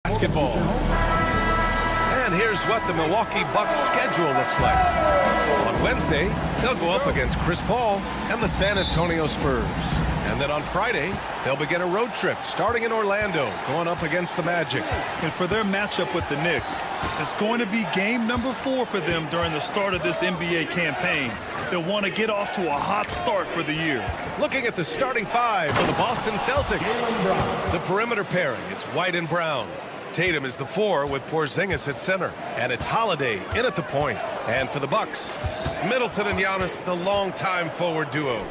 Basketball. And here's what the Milwaukee Bucks schedule looks like. On Wednesday, they'll go up against Chris Paul and the San Antonio Spurs. And then on Friday, they'll begin a road trip starting in Orlando, going up against the Magic. And for their matchup with the Knicks, it's going to be game number 4 for them during the start of this NBA campaign. They'll want to get off to a hot start for the year. Looking at the starting 5 for the Boston Celtics. The perimeter pairing, it's White and Brown. Tatum is the 4 with Porzingis at center. And it's Holiday in at the point. And for the Bucks, Middleton and Giannis, the longtime forward duo.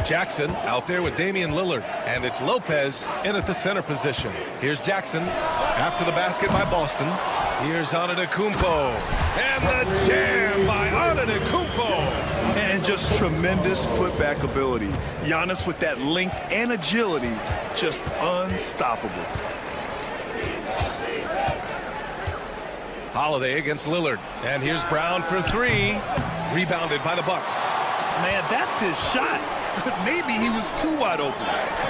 Jackson out there with Damian Lillard. And it's Lopez in at the center position. Here's Jackson after the basket by Boston. Here's Antetokounmpo. And the jam by Antetokounmpo. And just tremendous putback ability. Giannis with that length and agility, just unstoppable. Holiday against Lillard. And here's Brown for 3. Rebounded by the Bucks. Man, that's his shot. Maybe he was too wide open.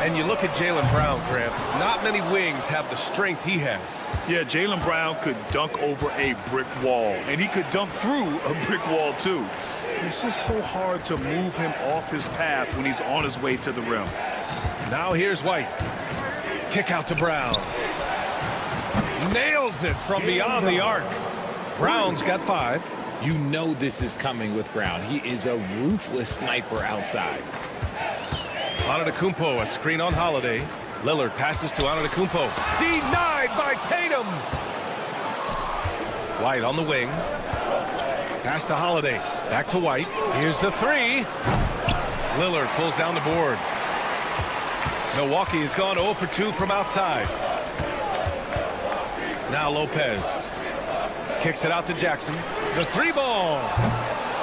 And you look at Jaylen Brown, Cramp. Not many wings have the strength he has. Yeah, Jaylen Brown could dunk over a brick wall. And he could dunk through a brick wall, too. It's just so hard to move him off his path when he's on his way to the rim. Now here's White. Kick out to Brown. Nails it from beyond the arc. Brown's got 5. You know this is coming with Brown. He is a ruthless sniper outside. Antetokounmpo, a screen on Holiday. Lillard passes to Antetokounmpo. Denied by Tatum. White on the wing. Pass to Holiday. Back to White. Here's the 3. Lillard pulls down the board. Milwaukee has gone 0 for 2 from outside. Now Lopez. Kicks it out to Jackson. The 3 ball.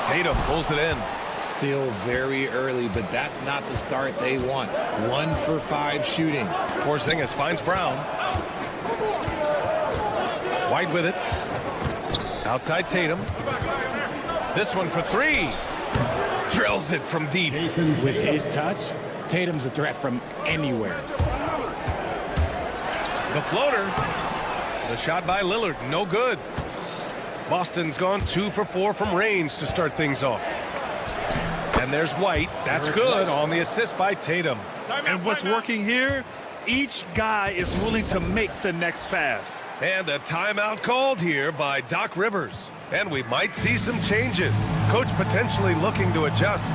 Tatum pulls it in. Still very early, but that's not the start they want. 1 for 5 shooting. Porzingis finds Brown. White with it. Outside Tatum. This one for 3. Drills it from deep. With his touch, Tatum's a threat from anywhere. The floater. The shot by Lillard, no good. Boston's gone 2 for 4 from range to start things off. And there's White. That's good on the assist by Tatum. And what's working here? Each guy is willing to make the next pass. And a timeout called here by Doc Rivers. And we might see some changes. Coach potentially looking to adjust.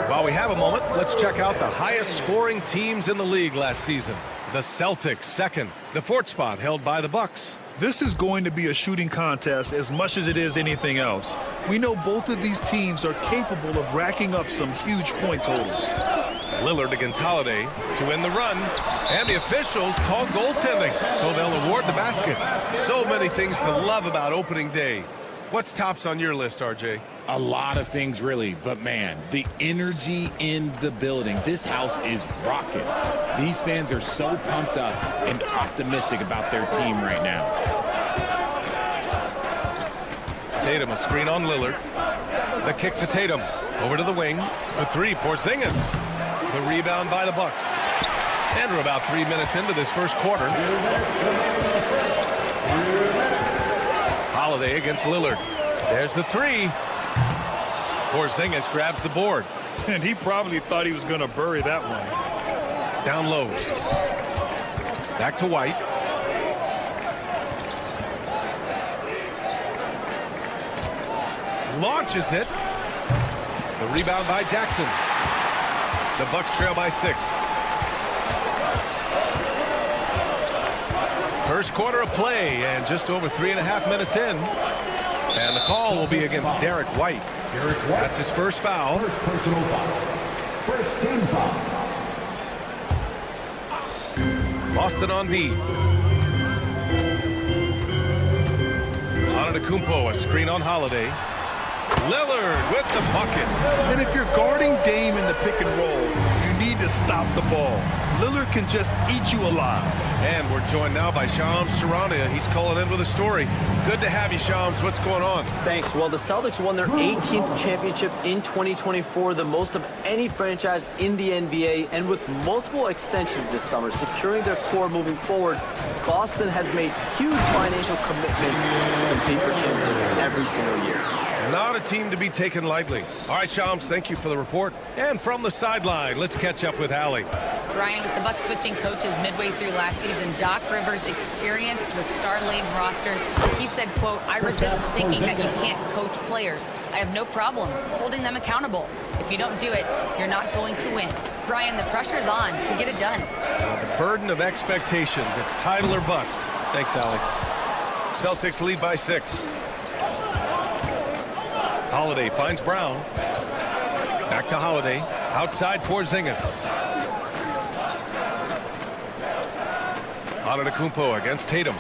While we have a moment, let's check out the highest scoring teams in the league last season. The Celtics second. The 4th spot held by the Bucks. This is going to be a shooting contest as much as it is anything else. We know both of these teams are capable of racking up some huge point totals. Lillard against Holiday to win the run. And the officials call goaltending, so they'll award the basket. So many things to love about opening day. What's tops on your list, RJ? A lot of things, really. But, man, the energy in the building. This house is rocking. These fans are so pumped up and optimistic about their team right now. Tatum, a screen on Lillard. The kick to Tatum. Over to the wing. For 3, Porzingis. The rebound by the Bucks. And we're about 3 minutes into this first quarter. Holiday against Lillard. There's the 3. Porzingis grabs the board. And he probably thought he was going to bury that one. Down low. Back to White. Launches it. The rebound by Jackson. The Bucks trail by 6. First quarter of play and just over 3.5 minutes in. And the call will be against Derek White. That's his first foul. First personal foul. First team foul. Boston on D. Antetokounmpo, a screen on Holiday. Lillard with the bucket. And if you're guarding Dame in the pick and roll, you need to stop the ball. Lillard can just eat you alive. And we're joined now by Shams Charania. He's calling in with a story. Good to have you, Shams. What's going on? Thanks. Well, the Celtics won their 18th championship in 2024, the most of any franchise in the NBA, and with multiple extensions this summer, securing their core moving forward, Boston has made huge financial commitments to compete for championships every single year. Not a team to be taken lightly. All right, Shams, thank you for the report. And from the sideline, let's catch up with Allie. Brian, with the Bucks switching coaches midway through last season, Doc Rivers experienced with star-laden rosters. He said, quote, "I resist thinking that you can't coach players. I have no problem holding them accountable. If you don't do it, you're not going to win." Brian, the pressure's on to get it done. The burden of expectations. It's title or bust. Thanks, Allie. Celtics lead by 6. Holiday finds Brown. Back to Holiday. Outside Porzingis. Antetokounmpo against Tatum.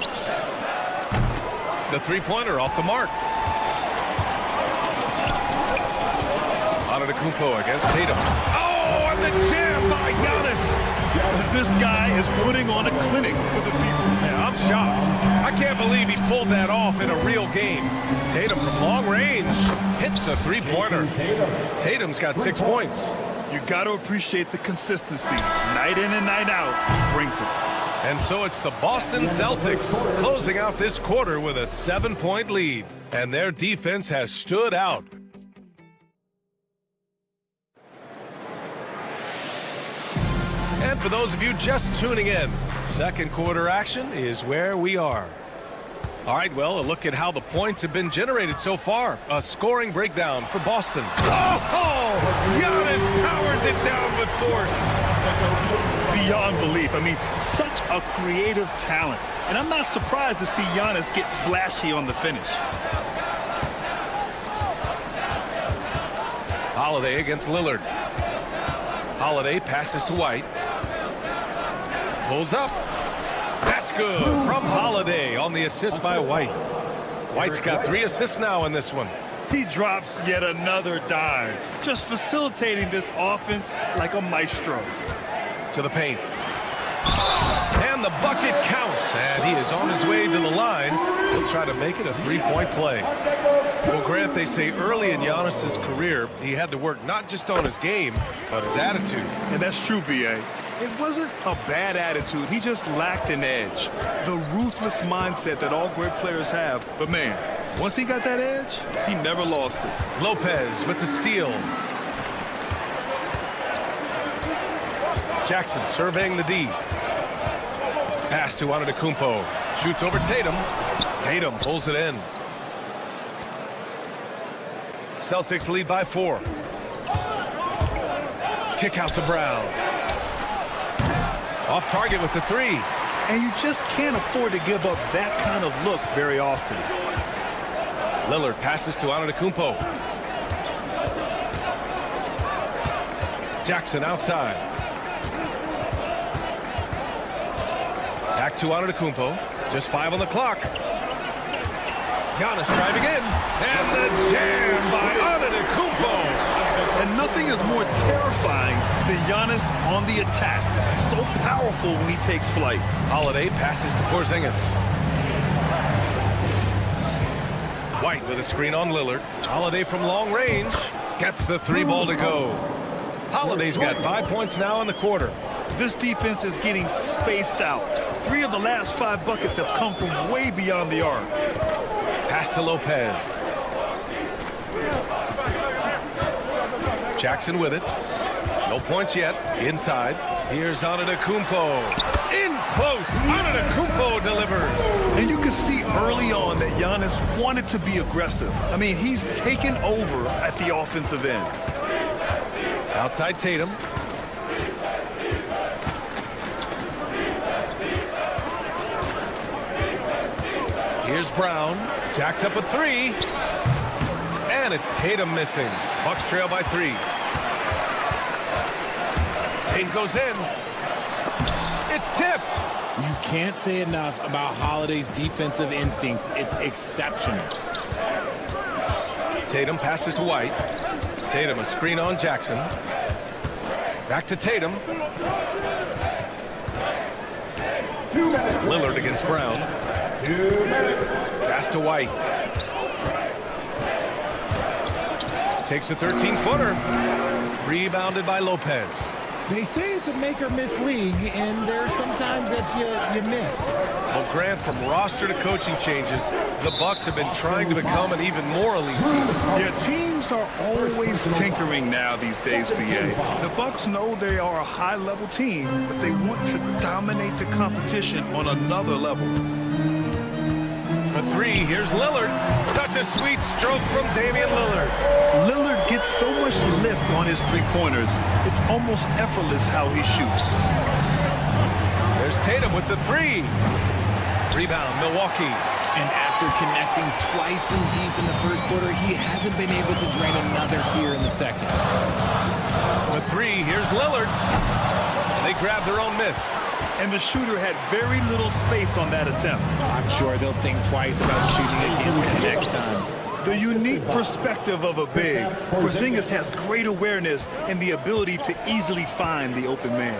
The three-pointer off the mark. Antetokounmpo against Tatum. Oh, and the jam by Giannis. This guy is putting on a clinic for the people. Yeah, I'm shocked. I can't believe he pulled that off in a real game. Tatum from long range hits the three-pointer. Tatum's got 6 points. You got to appreciate the consistency. Night in and night out, he brings it. And so it's the Boston Celtics closing out this quarter with a 7-point lead. And their defense has stood out. And for those of you just tuning in, second quarter action is where we are. All right, well, a look at how the points have been generated so far. A scoring breakdown for Boston. Oh! Giannis powers it down with force. Beyond belief. I mean, such a creative talent. And I'm not surprised to see Giannis get flashy on the finish. Holiday against Lillard. Holiday passes to White. Pulls up. That's good from Holiday on the assist by White. White's got 3 assists now in this one. He drops yet another dime, just facilitating this offense like a maestro. To the paint. And the bucket counts. And he is on his way to the line. He'll try to make it a 3-point play. Well, Grant, they say early in Giannis's career, he had to work not just on his game, but his attitude. And that's true, B.A. It wasn't a bad attitude. He just lacked an edge. The ruthless mindset that all great players have. But, man, once he got that edge, he never lost it. Lopez with the steal. Jackson surveying the D. Pass to Antetokounmpo. Shoots over Tatum. Tatum pulls it in. Celtics lead by 4. Kick out to Brown. Off target with the 3. And you just can't afford to give up that kind of look very often. Lillard passes to Antetokounmpo. Jackson outside. Back to Antetokounmpo. Just 5 on the clock. Giannis driving in. And the jam by Antetokounmpo. And nothing is more terrifying than Giannis on the attack. So powerful when he takes flight. Holiday passes to Porzingis. White with a screen on Lillard. Holiday from long range. Gets the 3-ball to go. Holiday's got 5 points now in the quarter. This defense is getting spaced out. 3 of the last 5 buckets have come from way beyond the arc. Pass to Lopez. Jackson with it. No points yet. Inside. Here's Antetokounmpo. In close. Antetokounmpo delivers. And you can see early on that Giannis wanted to be aggressive. I mean, he's taken over at the offensive end. Outside Tatum. Here's Brown. Jacks up a 3. And it's Tatum missing. Bucks trail by 3. Tatum goes in. It's tipped. You can't say enough about Holiday's defensive instincts. It's exceptional. Tatum passes to White. Tatum a screen on Jackson. Back to Tatum. 2 minutes. Lillard against Brown. 2 minutes. Pass to White. Takes a 13-footer. Rebounded by Lopez. They say it's a make-or-miss league, and there's sometimes that you miss. Well, Grant, from roster to coaching changes, the Bucks have been trying to become an even more elite team. Yeah, teams are always tinkering now these days, BA. The Bucks know they are a high-level team, but they want to dominate the competition on another level. For three, here's Lillard. Such a sweet stroke from Damian Lillard. Lillard gets so much lift on his three-pointers. It's almost effortless how he shoots. There's Tatum with the three. Rebound, Milwaukee. And after connecting twice from deep in the first quarter, he hasn't been able to drain another here in the second. For three, here's Lillard. They grab their own miss. And the shooter had very little space on that attempt. I'm sure they'll think twice about shooting against him next time. The unique perspective of a big. Porzingis has great awareness and the ability to easily find the open man.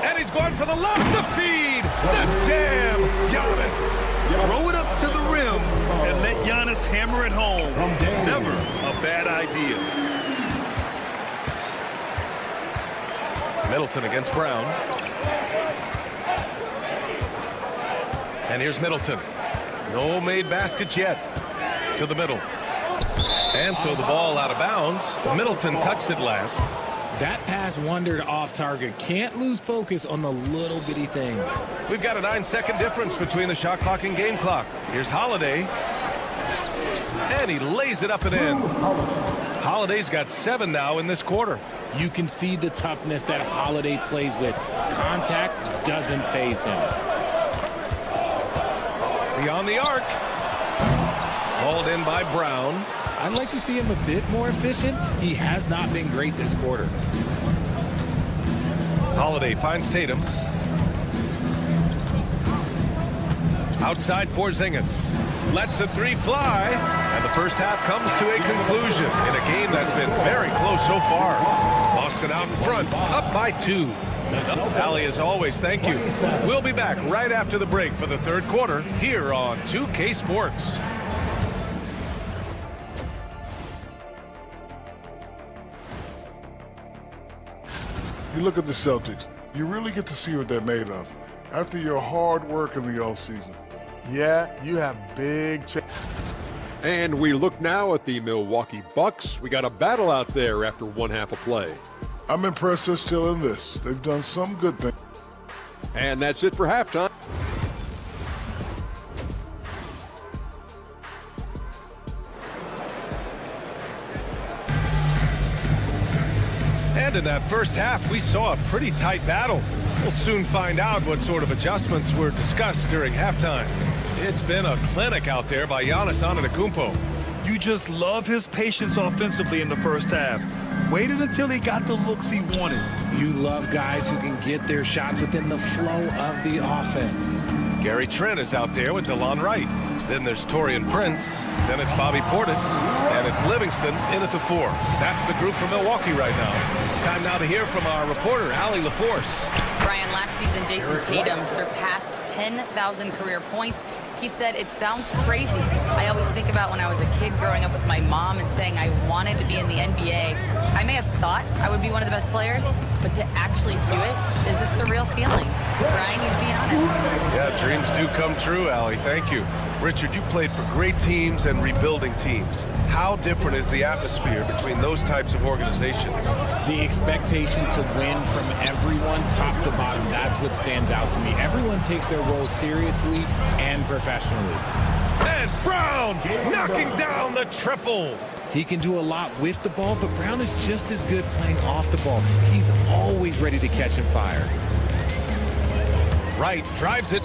And he's going for the lob, the feed, the jam. Giannis. Throw it up to the rim and let Giannis hammer it home. Never a bad idea. Middleton against Brown. And here's Middleton. No made baskets yet. To the middle. And so the ball out of bounds. Middleton touched it last. That pass wandered off target. Can't lose focus on the little bitty things. We've got a 9-second difference between the shot clock and game clock. Here's Holiday. And he lays it up and in. Holiday's got 7 now in this quarter. You can see the toughness that Holiday plays with. Contact doesn't faze him. Beyond the arc. Hauled in by Brown. I'd like to see him a bit more efficient. He has not been great this quarter. Holiday finds Tatum. Outside Porzingis. Lets the three fly. And the first half comes to a conclusion in a game that's been very close so far. Boston out in front, up by 2. Allie, as always, thank you. We'll be back right after the break for the third quarter here on 2K Sports. You look at the Celtics, you really get to see what they're made of after your hard work in the offseason. Yeah, you have big And we look now at the Milwaukee Bucks. We got a battle out there after one half of play. I'm impressed they're still in this. They've done some good things. And that's it for halftime. And in that first half, we saw a pretty tight battle. We'll soon find out what sort of adjustments were discussed during halftime. It's been a clinic out there by Giannis Antetokounmpo. You just love his patience offensively in the first half. Waited until he got the looks he wanted. You love guys who can get their shots within the flow of the offense. Gary Trent is out there with DeLon Wright. Then there's Taurean Prince. Then it's Bobby Portis. And it's Livingston in at the 4. That's the group from Milwaukee right now. Time now to hear from our reporter, Allie LaForce. Brian, last season, Jason Tatum surpassed 10,000 career points. He said, it sounds crazy. I always think about when I was a kid growing up with my mom and saying I wanted to be in the NBA. I may have thought I would be one of the best players, but to actually do it is a surreal feeling. Brian, he's being honest. Yeah, dreams do come true, Allie. Thank you. Richard, you played for great teams and rebuilding teams. How different is the atmosphere between those types of organizations? The expectation to win from everyone, top to bottom, that's what stands out to me. Everyone takes their role seriously and professionally. And Brown knocking down the triple. He can do a lot with the ball, but Brown is just as good playing off the ball. He's always ready to catch and fire. Wright drives it.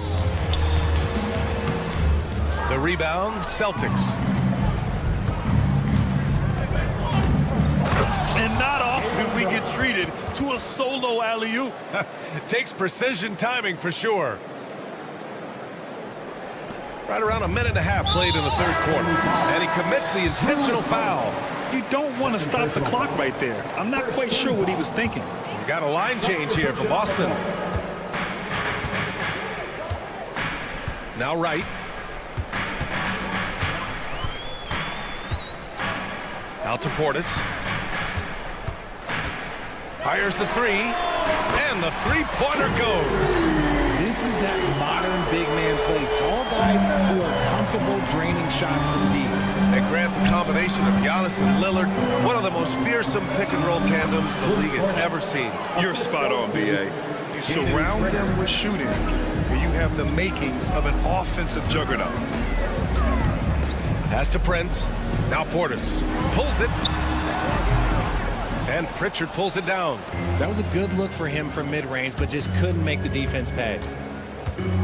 The rebound, Celtics. And not often we get treated to a solo alley-oop. Takes precision timing for sure. Right around a minute and a half played in the third quarter. And he commits the intentional foul. You don't want to stop the clock right there. I'm not quite sure what he was thinking. We got a line change here for Boston. Now right. Out to Portis. Fires the three. And the three-pointer goes. This is that modern big man play. Tall guys who are comfortable draining shots from deep. And Grant, the combination of Giannis and Lillard, one of the most fearsome pick-and-roll tandems the league has ever seen. You're spot on, B.A. You surround them with shooting, and you have the makings of an offensive juggernaut. Pass to Prince. Now Portis pulls it. And Pritchard pulls it down. That was a good look for him from mid-range, but just couldn't make the defense pay.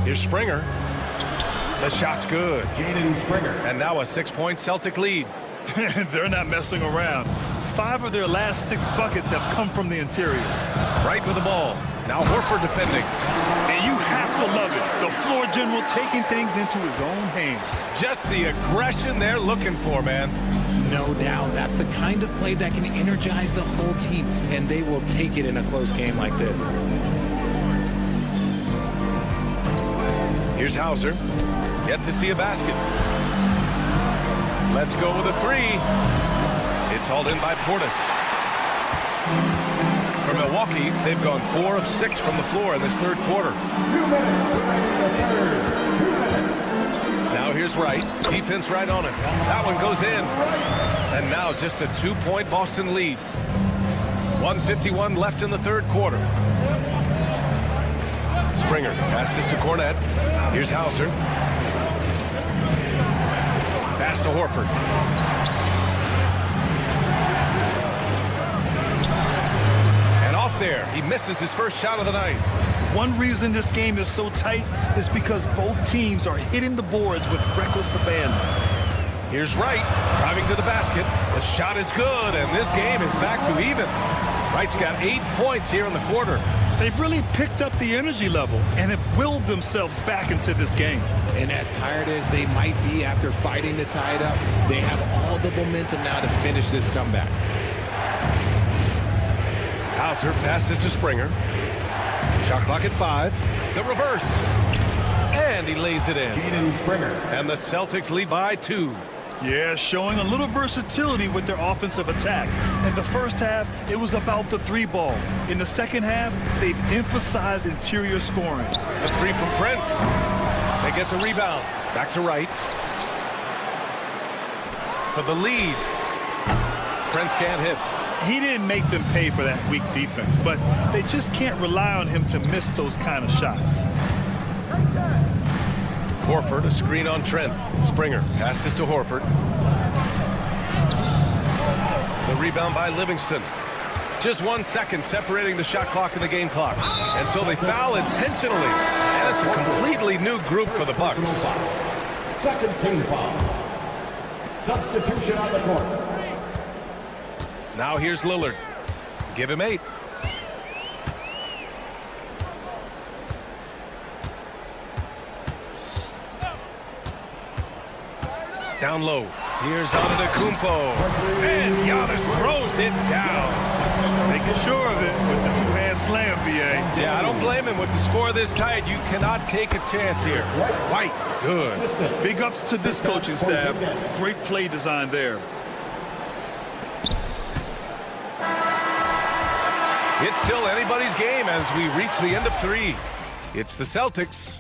Here's Springer. The shot's good. Jaden Springer. And now a 6-point Celtic lead. They're not messing around. 5 of their last 6 buckets have come from the interior. Right with the ball. Now Horford defending. And you have to love it. The floor general taking things into his own hands. Just the aggression they're looking for, man. No doubt. That's the kind of play that can energize the whole team, and they will take it in a close game like this. Here's Hauser. Yet to see a basket. Let's go with a three. It's hauled in by Portis. For Milwaukee, they've gone 4 of 6 from the floor in this third quarter. 2 minutes remaining in the third. 2 minutes. Now here's Wright. Defense right on it. That one goes in. And now just a 2-point Boston lead. 1:51 left in the third quarter. Springer passes to Cornette. Here's Hauser. Pass to Horford. And off there. He misses his first shot of the night. One reason this game is so tight is because both teams are hitting the boards with reckless abandon. Here's Wright driving to the basket. The shot is good, and this game is back to even. Wright's got 8 points here in the quarter. They've really picked up the energy level and have willed themselves back into this game. And as tired as they might be after fighting to tie it up, they have all the momentum now to finish this comeback. Hauser passes to Springer. Shot clock at 5. The reverse. And he lays it in. Jaden Springer. And the Celtics lead by 2. Yeah, showing a little versatility with their offensive attack. In the first half, it was about the 3 ball. In the second half, they've emphasized interior scoring. A 3 from Prince. They get the rebound. Back to Wright. For the lead. Prince can't hit. He didn't make them pay for that weak defense, but they just can't rely on him to miss those kind of shots. Horford, a screen on Trent. Springer passes to Horford. The rebound by Livingston. Just 1 second separating the shot clock and the game clock. And so they foul intentionally. And it's a completely new group for the Bucks. Second team foul. Substitution on the court. Now here's Lillard. Give him 8. Down low. Here's Antetokounmpo. And Giannis throws it down. Making sure of it with the 2-hand slam, B.A. Yeah, I don't blame him with the score this tight. You cannot take a chance here. White, good. Big ups to this coaching staff. Great play design there. It's still anybody's game as we reach the end of 3. It's the Celtics.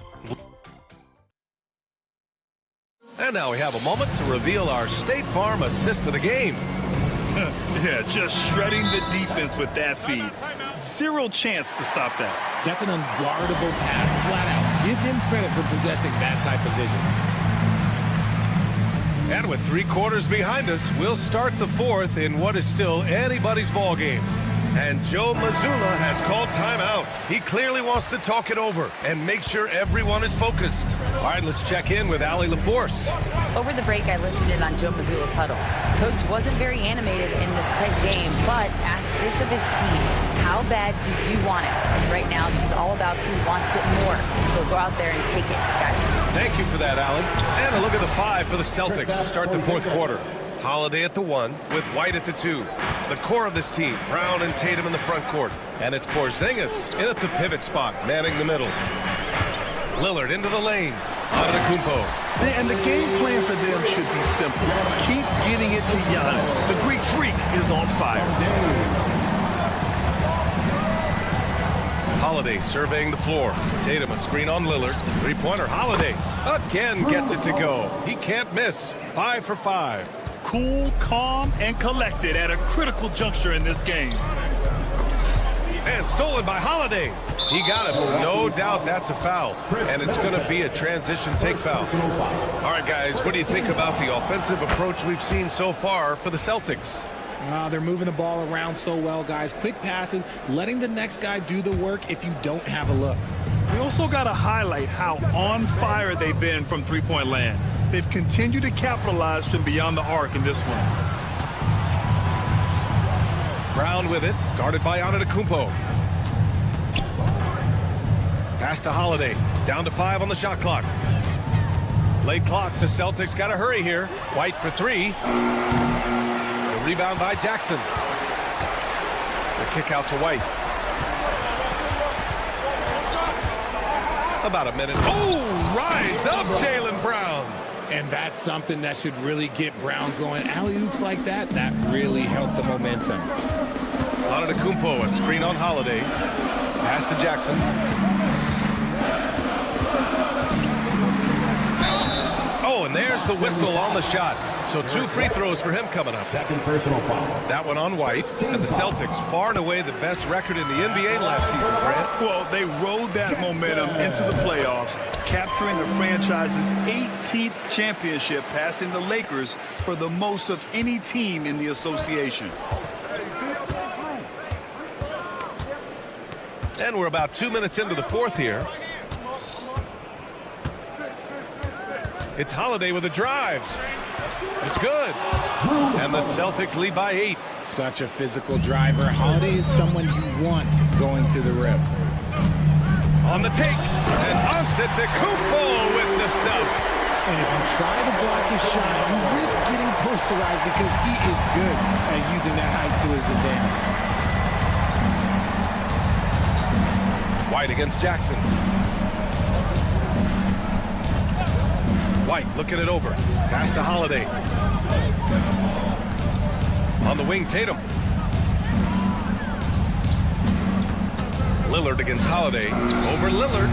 And now we have a moment to reveal our State Farm assist of the game. Yeah, just shredding the defense with that feed. 0 chance to stop that. That's an unguardable pass, flat out. Give him credit for possessing that type of vision. And with 3 quarters behind us, we'll start the 4th in what is still anybody's ball game. And Joe Mazzulla has called timeout. He clearly wants to talk it over and make sure everyone is focused. All right, let's check in with Allie LaForce. Over the break, I listened in on Joe Mazzulla's huddle. Coach wasn't very animated in this tight game, but asked this of his team: how bad do you want it? Right now, this is all about who wants it more. So go out there and take it, guys. Thank you for that, Allie. And a look at the 5 for the Celtics to start the 4th quarter. Holiday at the 1 with White at the 2. The core of this team, Brown and Tatum in the front court. And it's Porzingis in at the pivot spot, manning the middle. Lillard into the lane. Antetokounmpo. And the game plan for them should be simple. Keep getting it to Giannis. The Greek freak is on fire. Holiday surveying the floor. Tatum a screen on Lillard. Three-pointer. Holiday again gets it to go. He can't miss. 5 for 5. Cool, calm, and collected at a critical juncture in this game. And stolen by Holiday. He got it. No doubt that's a foul. And it's going to be a transition take foul. All right, guys, what do you think about the offensive approach we've seen so far for the Celtics? They're moving the ball around so well, guys. Quick passes, letting the next guy do the work if you don't have a look. We also got to highlight how on fire they've been from three-point land. They've continued to capitalize from beyond the arc in this one. Brown with it, guarded by Antetokounmpo. Pass to Holiday, down to 5 on the shot clock. Late clock, the Celtics got to hurry here. White for 3. The rebound by Jackson. The kick out to White. About a minute. Oh, rise up, Jaylen Brown. And that's something that should really get Brown going. Alley-oops like that, that really helped the momentum. Antetokounmpo, a screen on Holiday. Pass to Jackson. Oh, and there's the whistle on the shot. So 2 free throws for him coming up. Second personal foul. That one on White. And the Celtics, far and away the best record in the NBA last season, Grant. Well, they rode that momentum into the playoffs, capturing the franchise's 18th championship, passing the Lakers for the most of any team in the association. And we're about 2 minutes into the fourth here. It's Holiday with a drive. It's good. And the Celtics lead by 8. Such a physical driver. Holiday is someone you want going to the rim. On the take. And Antetokounmpo with the stuff. And if you try to block his shot, you risk getting posterized because he is good at using that height to his advantage. White against Jackson. White looking it over. Pass to Holiday. On the wing, Tatum. Lillard against Holiday. Over Lillard.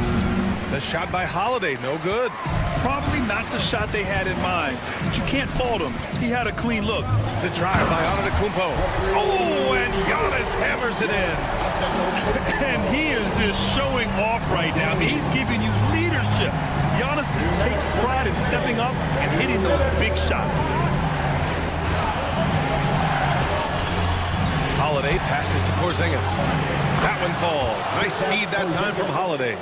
The shot by Holiday, no good. Probably not the shot they had in mind, but you can't fault him. He had a clean look. The drive by Antetokounmpo. Oh, and Giannis hammers it in. And he is just showing off right now. He's giving you leadership. Giannis just takes pride in stepping up and hitting those big shots. Holiday passes to Porzingis. That one falls. Nice feed that time from Holiday.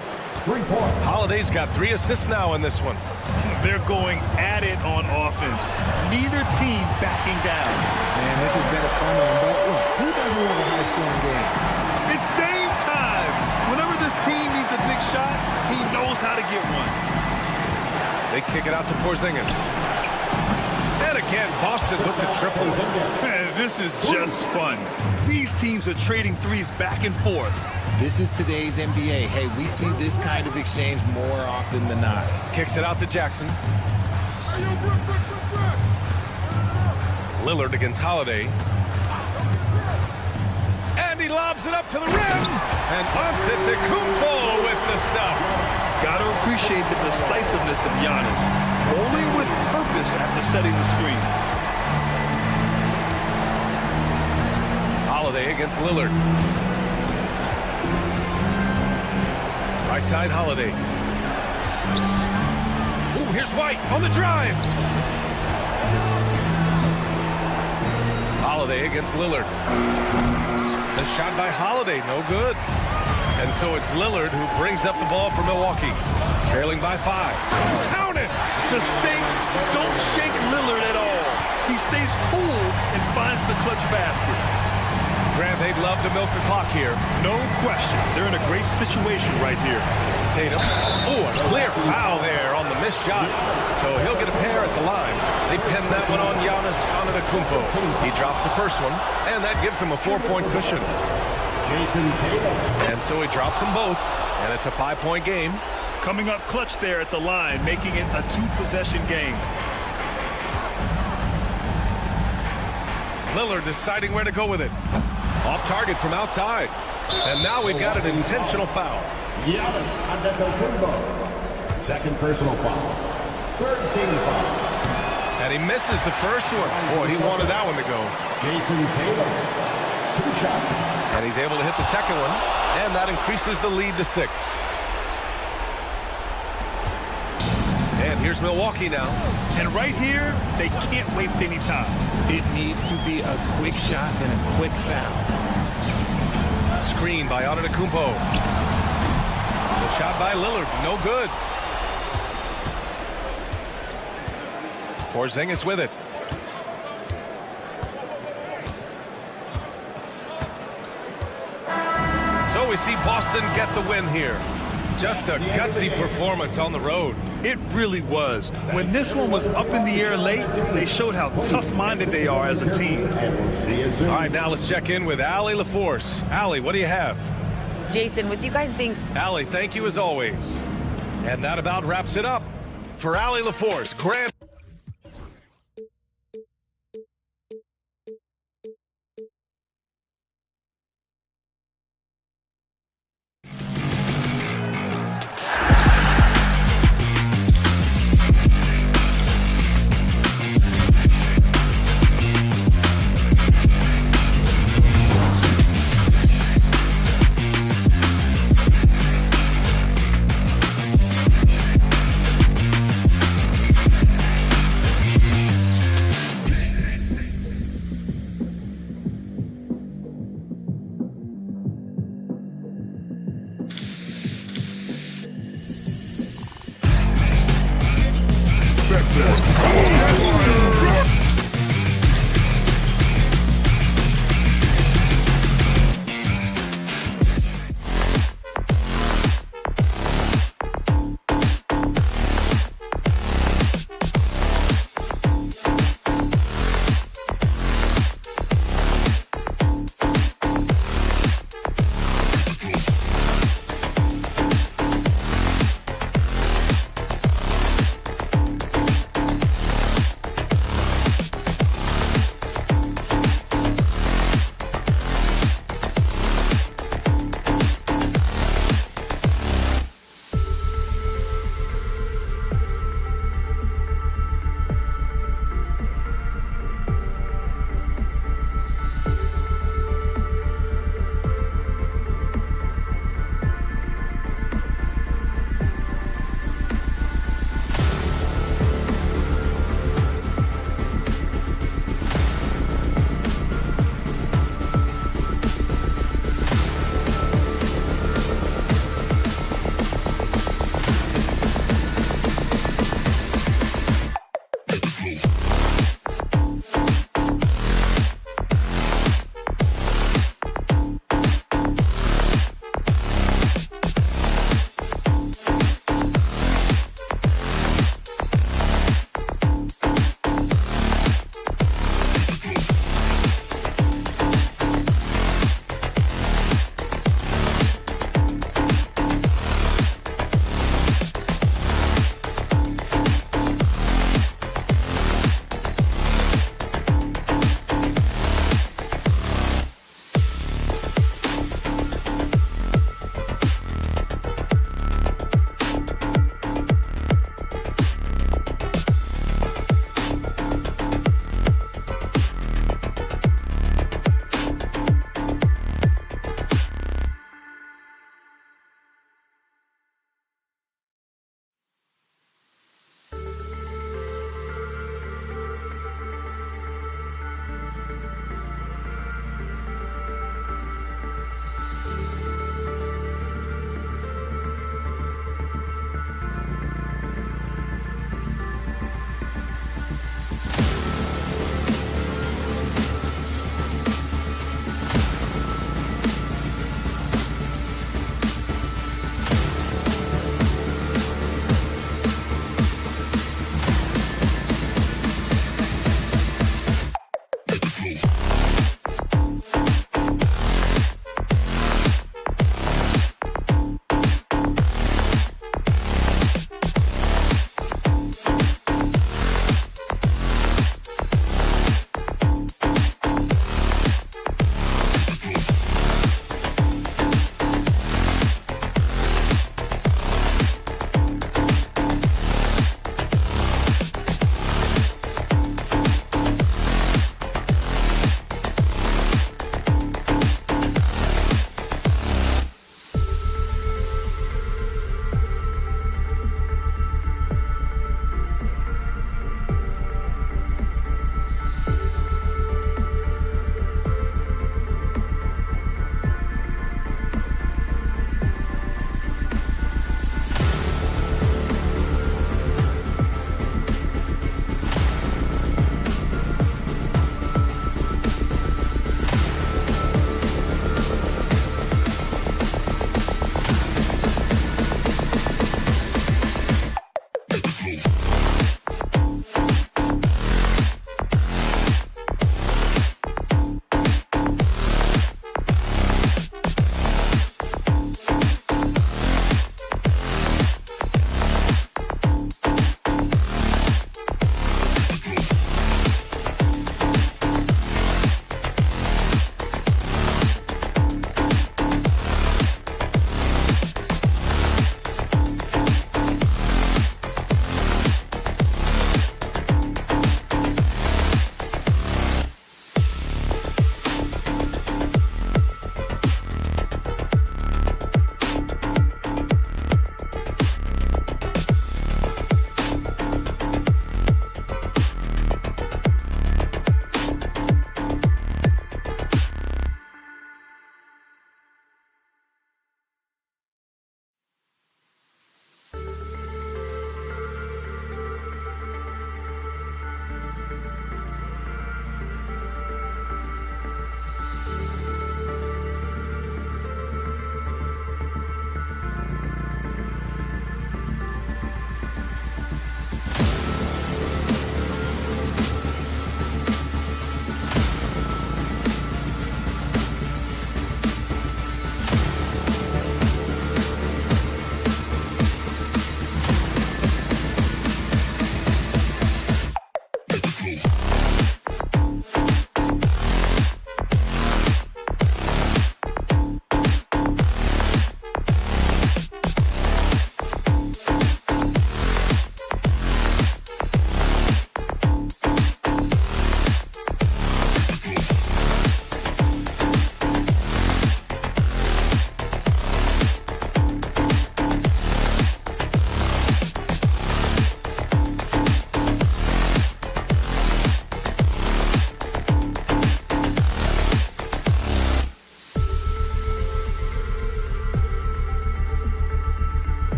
Holiday's got 3 assists now in this one. They're going at it on offense. Neither team backing down. Man, this has been a fun one, but look, who doesn't love a high-scoring game? It's Dame time. Whenever this team needs a big shot, he knows how to get one. They kick it out to Porzingis. And again, Boston with the triple. This is just fun. These teams are trading threes back and forth. This is today's NBA. Hey, we see this kind of exchange more often than not. Kicks it out to Jackson. Lillard against Holiday. And he lobs it up to the rim. And Antetokounmpo with the stuff. Gotta appreciate the decisiveness of Giannis. Only with purpose after setting the screen. Holiday against Lillard. Right side, Holiday. Ooh, here's White on the drive. Holiday against Lillard. The shot by Holiday, no good. And so it's Lillard who brings up the ball for Milwaukee. Trailing by 5. Count it! The stakes don't shake Lillard at all. He stays cool and finds the clutch basket. Grant, they'd love to milk the clock here. No question. They're in a great situation right here. Tatum. Oh, a clear foul there on the missed shot. So he'll get a pair at the line. They pinned that one on Giannis Antetokounmpo. He drops the first one, and that gives him a 4-point cushion. Jason Tatum. And so he drops them both, and it's a 5-point game. Coming up clutch there at the line, making it a 2-possession game. Lillard deciding where to go with it. Off target from outside. And now we've got an intentional foul. Giannis Antetokounmpo. Second personal foul. Third team foul. And he misses the first one. Boy, he wanted that one to go. Jason Tatum. 2 shots. And he's able to hit the second one. And that increases the lead to 6. And here's Milwaukee now. And right here, they can't waste any time. It needs to be a quick shot and a quick foul. Screen by Antetokounmpo. The shot by Lillard, no good. Porzingis with it. So we see Boston get the win here. Just a gutsy performance on the road. It really was. When this one was up in the air late, they showed how tough-minded they are as a team. All right, now let's check in with Allie LaForce. Allie, what do you have? Jason, with you guys being... Allie, thank you as always. And that about wraps it up. For Allie LaForce, Grant.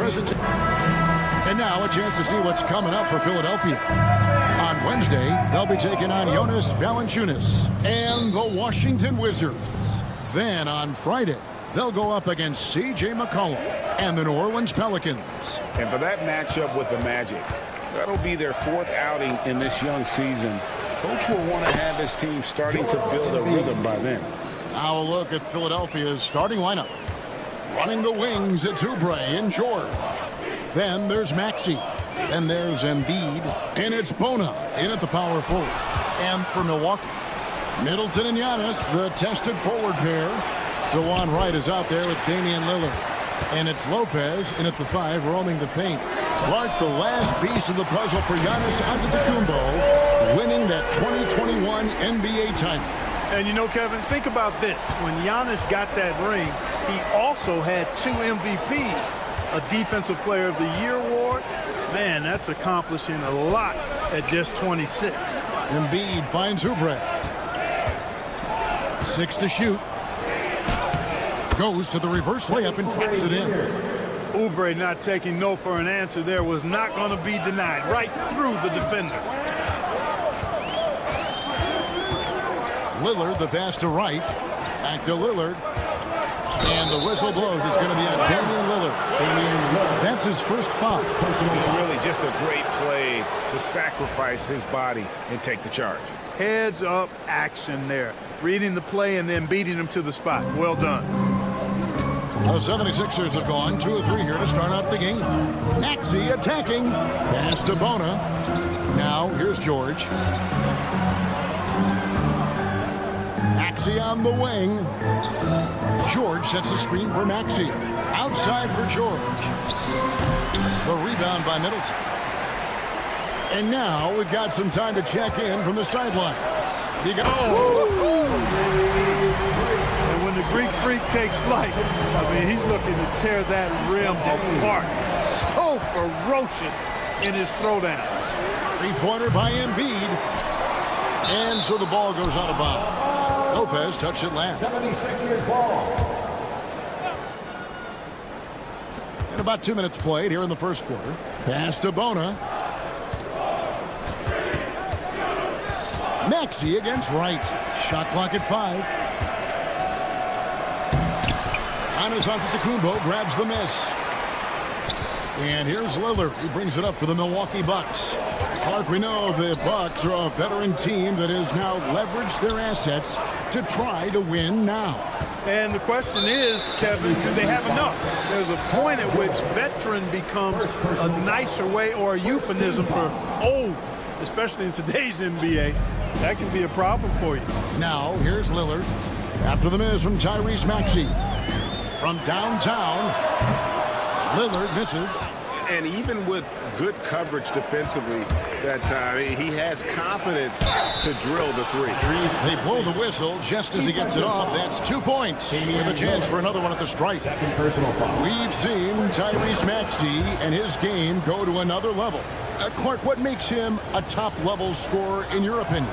presentation. And now a chance to see what's coming up for Philadelphia. On Wednesday, they'll be taking on Jonas Valanciunas and the Washington Wizards. Then on Friday, they'll go up against C.J. McCollum and the New Orleans Pelicans. And for that matchup with the Magic, that'll be their 4th outing in this young season. Coach will want to have his team starting to build a rhythm by then. Now a look at Philadelphia's starting lineup. Running the wings, it's Oubre and George. Then there's Maxey. Then there's Embiid. And it's Bona in at the power forward. And for Milwaukee, Middleton and Giannis, the tested forward pair. DeJuan Wright is out there with Damian Lillard. And it's Lopez in at the 5, roaming the paint. Clark, the last piece of the puzzle for Giannis Antetokounmpo, winning that 2021 NBA title. And you know, Kevin, think about this. When Giannis got that ring, he also had 2 MVPs. A Defensive Player of the Year award. Man, that's accomplishing a lot at just 26. Embiid finds Oubre. 6 to shoot. Goes to the reverse layup and drops it in. Oubre not taking no for an answer there, was not going to be denied. Right through the defender. Lillard, the pass to Wright. Back to Lillard. And the whistle blows. It's going to be on Damian Lillard. That's his first foul. Really just a great play to sacrifice his body and take the charge. Heads up action there. Reading the play and then beating him to the spot. Well done. The 76ers have gone 2 of 3 here to start out the game. Maxey attacking. Pass to Bona. Now here's George. Maxey on the wing. George sets a screen for Maxey. Outside for George. The rebound by Middleton. And now we've got some time to check in from the sidelines. And when the Greek Freak takes flight, I mean, he's looking to tear that rim apart. So ferocious in his throwdown. 3-pointer by Embiid. And so the ball goes out of bounds. Lopez touched it last. 76ers ball. And about 2 minutes played here in the first quarter. Pass to Bona. Maxey against Wright. Shot clock at 5. Giannis Antetokounmpo grabs the miss. And here's Lillard. He brings it up for the Milwaukee Bucks. Clark, we know the Bucks are a veteran team that has now leveraged their assets to try to win now. And the question is, Kevin, do they have enough? There's a point at which veteran becomes a nicer way or a euphemism for old, especially in today's NBA. That can be a problem for you. Now, here's Lillard. After the miss from Tyrese Maxey. From downtown, Lillard misses. And even with good coverage defensively that time, he has confidence to drill the 3. They blow the whistle just as he gets it off. That's 2 points with a chance for another one at the stripe. We've seen Tyrese Maxey and his game go to another level. Clark, what makes him a top-level scorer in your opinion?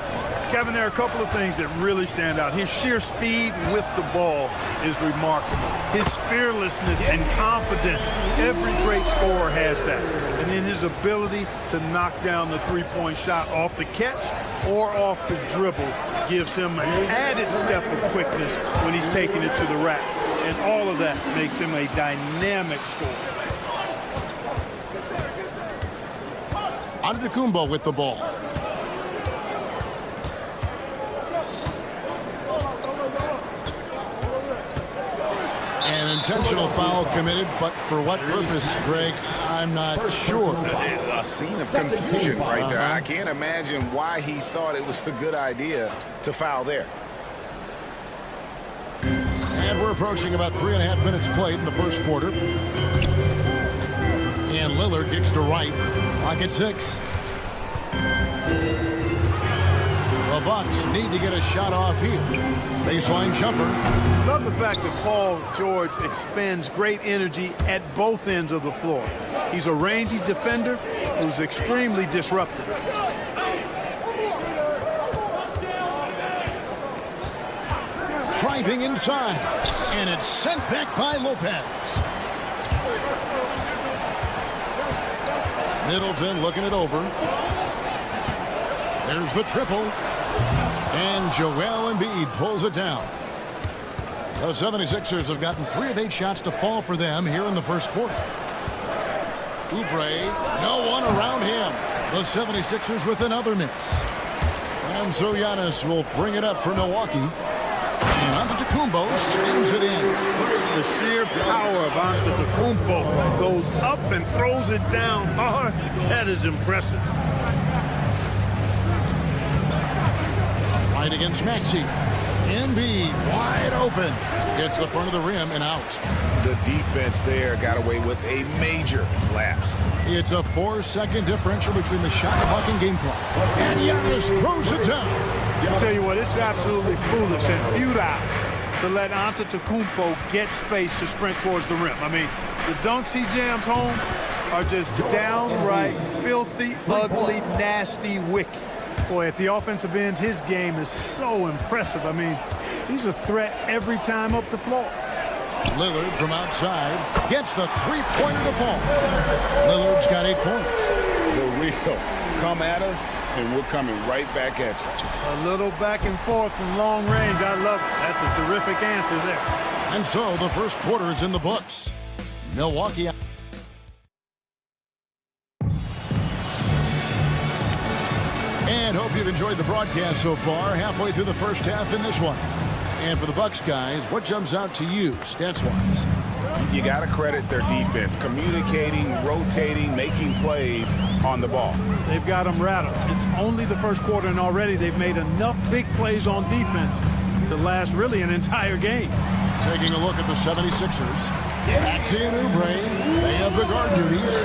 Kevin, there are a couple of things that really stand out. His sheer speed with the ball is remarkable. His fearlessness and confidence, every great scorer has that. And then his ability to knock down the three-point shot off the catch or off the dribble gives him an added step of quickness when he's taking it to the rack. And all of that makes him a dynamic scorer. Antetokounmpo with the ball. An intentional foul committed, but for what purpose, Greg, I'm not sure. A scene of confusion right there. I can't imagine why he thought it was a good idea to foul there. And we're approaching about 3.5 minutes played in the first quarter. And Lillard kicks to Wright. Clock at 6. The Bucks need to get a shot off here. Baseline jumper. Love the fact that Paul George expends great energy at both ends of the floor. He's a rangy defender who's extremely disruptive. Driving inside. And it's sent back by Lopez. Middleton looking it over. There's the triple. And Joel Embiid pulls it down. The 76ers have gotten 3 of 8 shots to fall for them here in the first quarter. Oubre, no one around him. The 76ers with another miss. And so Giannis will bring it up for Milwaukee. And Antetokounmpo slams it in. The sheer power of Antetokounmpo goes up and throws it down hard. That is impressive. Right against Maxey. Embiid wide open. Gets the front of the rim and out. The defense there got away with a major lapse. It's a 4-second differential between the shot clock and game clock. And Giannis throws it down. I'll tell you what, it's absolutely foolish and futile to let Antetokounmpo get space to sprint towards the rim. I mean, the dunks he jams home are just downright filthy, ugly, nasty, wicked. Boy, at the offensive end, his game is so impressive. I mean, he's a threat every time up the floor. Lillard from outside gets the three-pointer to fall. Lillard's got 8 points. The real come at us, and we're coming right back at you. A little back and forth from long range. I love it. That's a terrific answer there. And so the first quarter is in the books. Milwaukee. And hope you've enjoyed the broadcast so far. Halfway through the first half in this one. And for the Bucks guys, what jumps out to you stats-wise? You got to credit their defense. Communicating, rotating, making plays on the ball. They've got them rattled. It's only the first quarter, and already they've made enough big plays on defense to last really an entire game. Taking a look at the 76ers. Maxey and Oubre, they have the guard duties.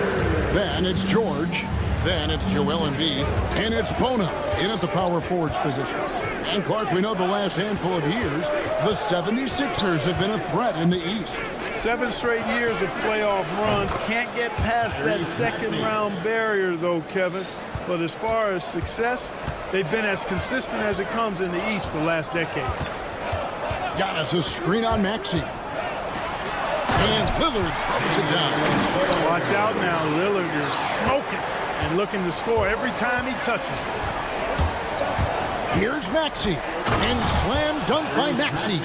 Then it's George. Then it's Joel Embiid. And it's Bona in at the power forwards position. And Clark, we know the last handful of years, the 76ers have been a threat in the East. 7 straight years of playoff runs. Can't get past that second-round barrier, though, Kevin. But as far as success, they've been as consistent as it comes in the East the last decade. Giannis, a screen on Maxey. And Lillard throws it down. Watch out now. Lillard is smoking and looking to score every time he touches it. Here's Maxey. And slam dunk by Maxey.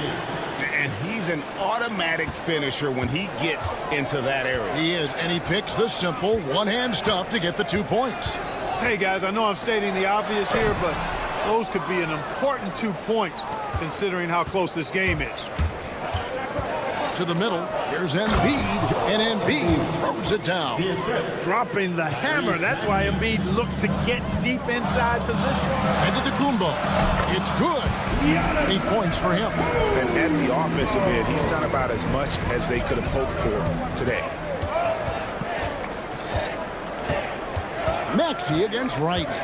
And he's an automatic finisher when he gets into that area. He is, and he picks the simple one-hand stuff to get the 2 points. Hey, guys, I know I'm stating the obvious here, but those could be an important 2 points considering how close this game is. To the middle, here's Embiid, and Embiid throws it down. Dropping the hammer. That's why Embiid looks to get deep inside position. Antetokounmpo. It's good. 8 points for him. And at the offensive end, he's done about as much as they could have hoped for today. Maxey against Wright.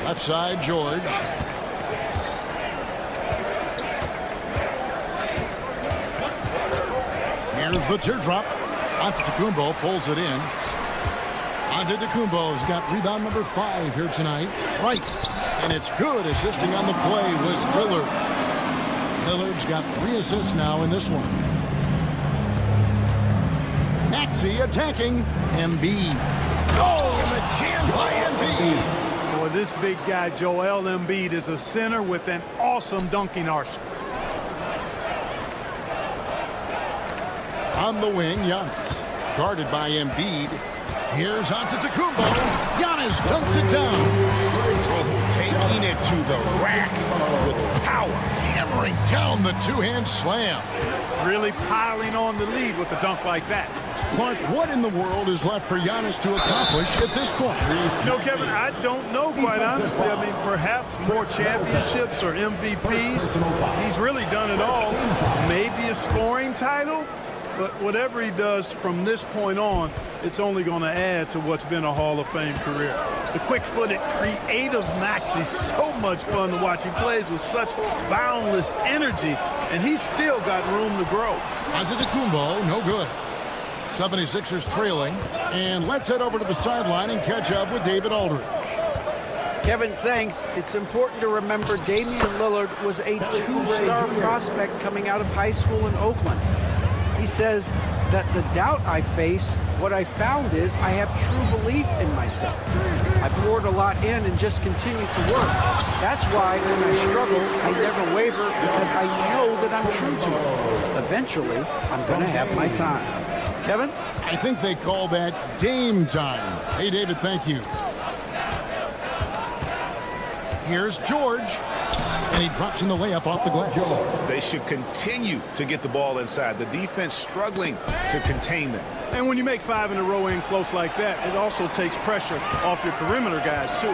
Left side, George. Here's the teardrop. Antetokounmpo pulls it in. Antetokounmpo's got rebound number 5 here tonight. Right. And it's good. Assisting on the play was Lillard. Lillard's got 3 assists now in this one. Maxey attacking. Embiid. Oh, and the jam by Embiid. Boy, this big guy, Joel Embiid, is a center with an awesome dunking arsenal. On the wing, Giannis. Guarded by Embiid. Here's Antetokounmpo. Giannis dunks it down. Oh, taking it to the rack with power. Hammering down the 2-hand slam. Really piling on the lead with a dunk like that. Clark, what in the world is left for Giannis to accomplish at this point? No, Kevin, I don't know, quite honestly. I mean, perhaps more championships or MVPs. He's really done it all. Maybe a scoring title. But whatever he does from this point on, it's only going to add to what's been a Hall of Fame career. The quick-footed, creative Maxey's so much fun to watch. He plays with such boundless energy, and he's still got room to grow. Antetokounmpo, no good. 76ers trailing. And let's head over to the sideline and catch up with David Aldridge. Kevin, thanks. It's important to remember Damian Lillard was a 2-star prospect coming out of high school in Oakland. He says that the doubt I faced, what I found is I have true belief in myself. I poured a lot in and just continued to work. That's why when I struggle, I never waver because I know that I'm true to it. Eventually, I'm going to have my time. Kevin? I think they call that Dame time. Hey, David, thank you. Here's George. And he drops in the layup off the glass. They should continue to get the ball inside. The defense struggling to contain them. And when you make 5 in a row in close like that, it also takes pressure off your perimeter guys, too.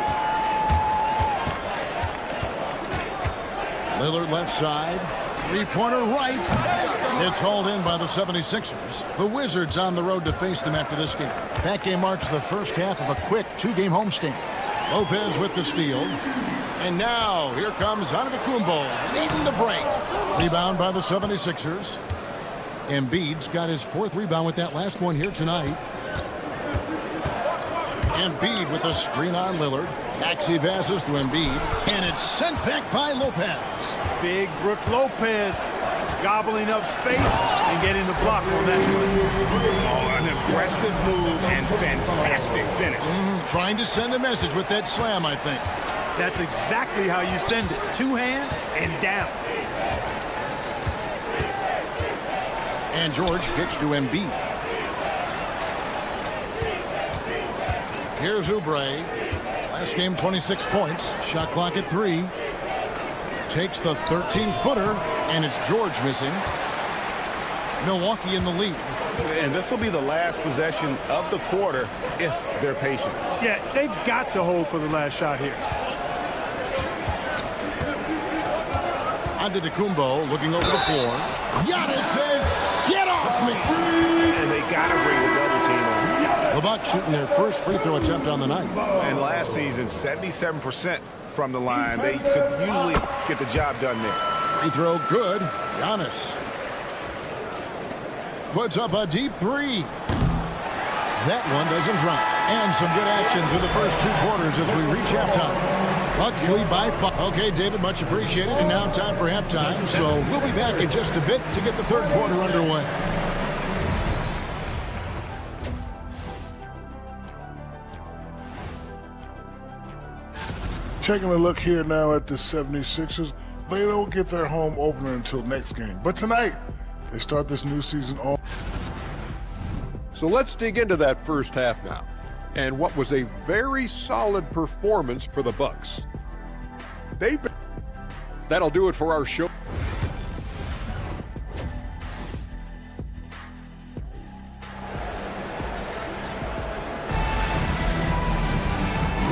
Lillard left side. Three-pointer right. It's hauled in by the 76ers. The Wizards on the road to face them after this game. That game marks the first half of a quick 2-game homestand. Lopez with the steal. And now, here comes Antetokounmpo leading the break. Rebound by the 76ers. Embiid's got his 4th rebound with that last one here tonight. Embiid with a screen on Lillard. Maxey passes to Embiid. And it's sent back by Lopez. Big Brook Lopez gobbling up space and getting the block on that. Oh, an aggressive move and fantastic finish. Trying to send a message with that slam, I think. That's exactly how you send it. 2 hands and down. And George kicks to Embiid. Here's Oubre. Last game, 26 points. Shot clock at 3. Takes the 13-footer, and it's George missing. Milwaukee in the lead. And this will be the last possession of the quarter if they're patient. Yeah, they've got to hold for the last shot here. Antetokounmpo looking over the floor. Giannis says, "Get off me!" And they got to bring the double team on. The Bucks shooting their first free throw attempt on the night. And last season, 77% from the line. They could usually get the job done there. Free throw good. Giannis puts up a deep 3. That one doesn't drop. And some good action through the first 2 quarters as we reach halftime. Bucks lead by 5. Okay, David, much appreciated. And now time for halftime. So we'll be back in just a bit to get the 3rd quarter underway. Taking a look here now at the 76ers. They don't get their home opener until next game. But tonight, they start this new season off. So let's dig into that first half now, and what was a very solid performance for the Bucks. That'll do it for our show.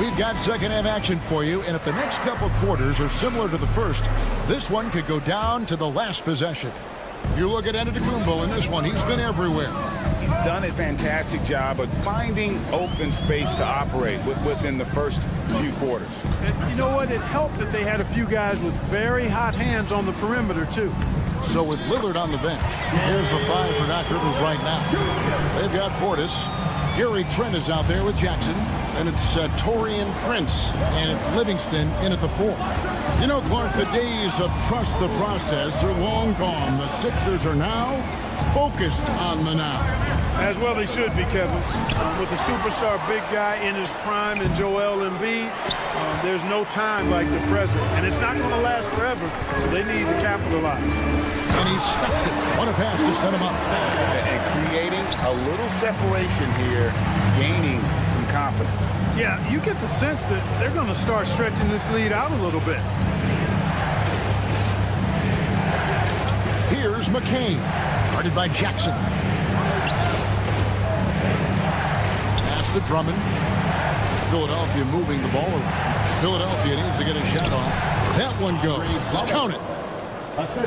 We've got second half action for you, and if the next couple quarters are similar to the first, this one could go down to the last possession. You look at Antetokounmpo in this one, he's been everywhere. He's done a fantastic job of finding open space to operate within the first few quarters. And you know what? It helped that they had a few guys with very hot hands on the perimeter, too. So with Lillard on the bench, here's the 5 for Doc Rivers right now. They've got Portis. Gary Trent is out there with Jackson. And it's Torian Prince. And it's Livingston in at the 4. You know, Clark, the days of trust the process are long gone. The Sixers are now focused on the now. As well they should be, Kevin. With a superstar big guy in his prime in Joel Embiid, there's no time like the present. And it's not going to last forever, so they need to capitalize. And he stuffs it. What a pass to set him up. And creating a little separation here, gaining some confidence. Yeah, you get the sense that they're going to start stretching this lead out a little bit. Here's McCain, guarded by Jackson. Pass to Drummond. Philadelphia moving the ball around. Philadelphia needs to get a shot off. That one goes. Count it.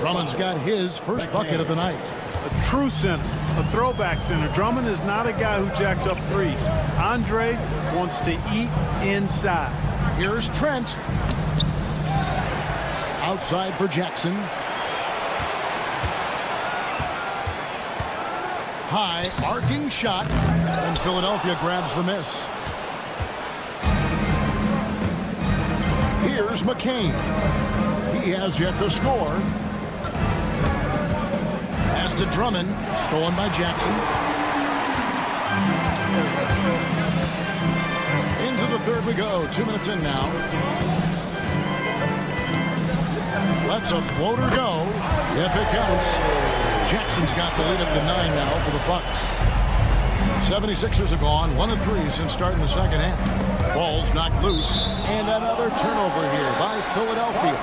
Drummond's got his first bucket of the night. A true center, a throwback center. Drummond is not a guy who jacks up threes. Andre wants to eat inside. Here's Trent. Outside for Jackson. High arcing shot, and Philadelphia grabs the miss. Here's McCain. He has yet to score. Pass to Drummond. Stolen by Jackson. Into the third we go. 2 minutes in now. Lets a floater go. If it counts. Jackson's got the lead of the 9 now for the Bucks. 76ers have gone 1 of 3 since starting the second half. Ball's knocked loose. And another turnover here by Philadelphia.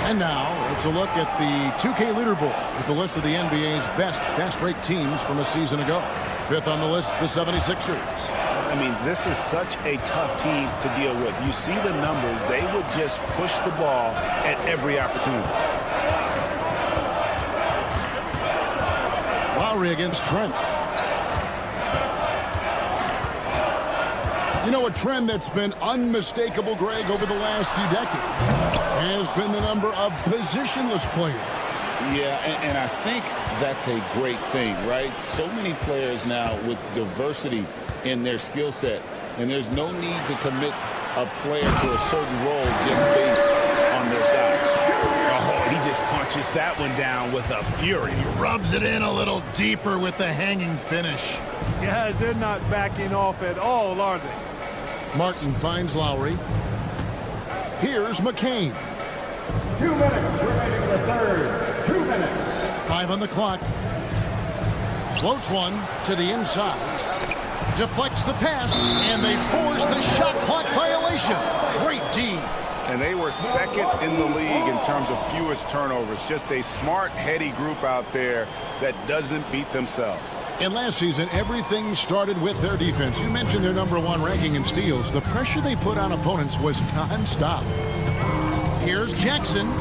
And now it's a look at the 2K leaderboard with the list of the NBA's best fast break teams from a season ago. 5th on the list, the 76ers. I mean, this is such a tough team to deal with. You see the numbers. They would just push the ball at every opportunity. Lowry against Trent. You know, a trend that's been unmistakable, Greg, over the last few decades has been the number of positionless players. Yeah, and I think that's a great thing, right? So many players now with diversity in their skill set, and there's no need to commit a player to a certain role just based on their size. Oh, he just punches that one down with a fury. He rubs it in a little deeper with the hanging finish. Guys, they're not backing off at all, are they? Martin finds Lowry. Here's McCain. 2 minutes remaining in the third. 2 minutes. 5 on the clock. Floats one to the inside. Deflects the pass, and they force the shot clock violation. Great D. And they were second in the league in terms of fewest turnovers. Just a smart, heady group out there that doesn't beat themselves. And last season, everything started with their defense. You mentioned their #1 ranking in steals. The pressure they put on opponents was nonstop. Here's Jackson.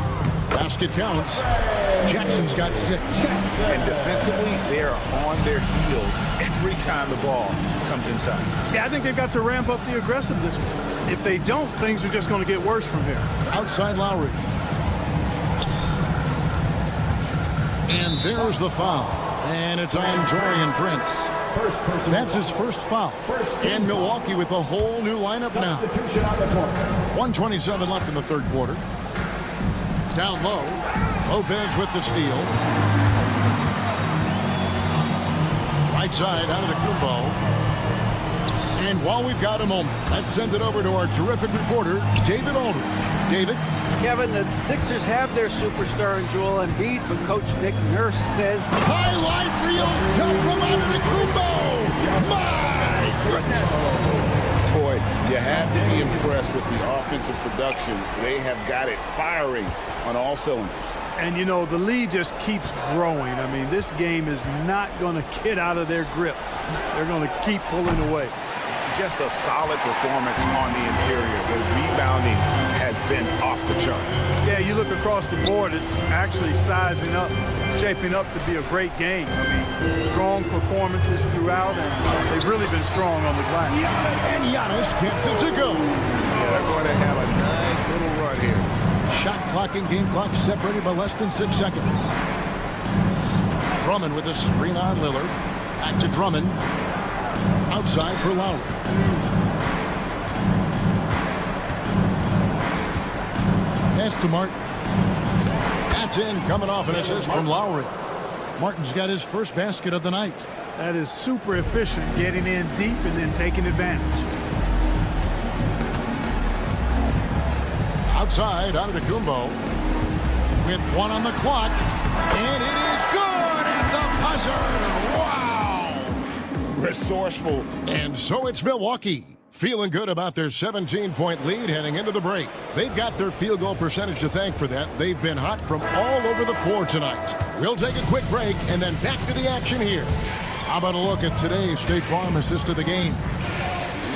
Basket counts. Jackson's got 6. And defensively, they are on their heels every time the ball comes inside. Yeah, I think they've got to ramp up the aggressiveness. If they don't, things are just going to get worse from here. Outside Lowry. And there's the foul. And it's on Taurean Prince. That's his first foul. And Milwaukee with a whole new lineup now. 1:27 left in the third quarter. Down low. Lopez with the steal. Right side out of the Kumbo. And while we've got a moment, let's send it over to our terrific reporter, David Aldridge. David? Kevin, the Sixers have their superstar in Joel Embiid, but Coach Nick Nurse says... Highlight reels come out of the Kumbo! My goodness! Boy, you have to be impressed with the offensive production. They have got it firing on all cylinders. And, you know, the lead just keeps growing. I mean, this game is not going to get out of their grip. They're going to keep pulling away. Just a solid performance on the interior. The rebounding has been off the charts. Yeah, you look across the board, it's actually sizing up, shaping up to be a great game. I mean, strong performances throughout, and they've really been strong on the glass. And Giannis gets it to go. Yeah, they're going to have a nice little run here. Shot clock and game clock separated by less than 6 seconds. Drummond with a screen on Lillard. Back to Drummond. Outside for Lowry. Pass to Martin. That's in, coming off an assist from Lowry. Martin's got his first basket of the night. That is super efficient, getting in deep and then taking advantage. Outside, Antetokounmpo with 1 on the clock. And it is good at the buzzer. Wow! Resourceful. And so it's Milwaukee. Feeling good about their 17-point lead heading into the break. They've got their field goal percentage to thank for that. They've been hot from all over the floor tonight. We'll take a quick break and then back to the action here. How about a look at today's State Farm assist of the game?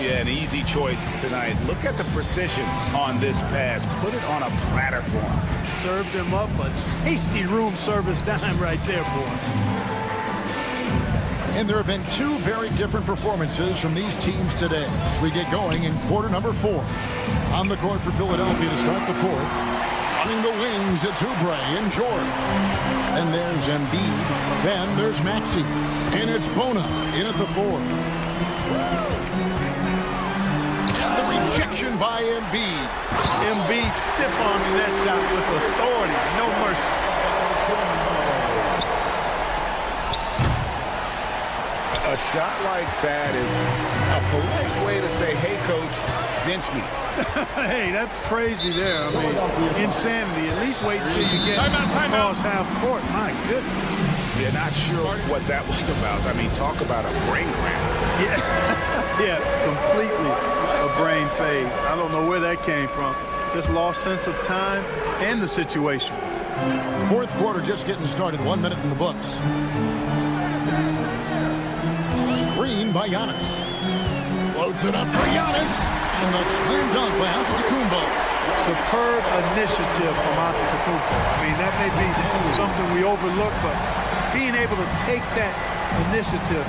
Yeah, an easy choice tonight. Look at the precision on this pass. Put it on a platter for him. Served him up a tasty room service dime right there, boy. And there have been 2 very different performances from these teams today as we get going in quarter number 4. On the court for Philadelphia to start the 4th. Running the wings, it's Oubre and Jordan. Then there's Embiid. Then there's Maxey. And it's Bona in at the 4. And the rejection by Embiid. Embiid stiff-arming that shot with authority. No mercy. shot like that is a polite way to say, hey, coach, bench me. Hey, that's crazy there. I mean, insanity. At least wait until you get across half court. My goodness. Yeah, not sure what that was about. I mean, talk about a brain cramp. Yeah, completely a brain fade. I don't know where that came from. Just lost sense of time and the situation. Fourth quarter just getting started. 1 minute in the books. Screen by Giannis. Floats it up for Giannis. And the slam dunk by Antetokounmpo. Superb initiative from Antetokounmpo. I mean, that may be something we overlook, but being able to take that initiative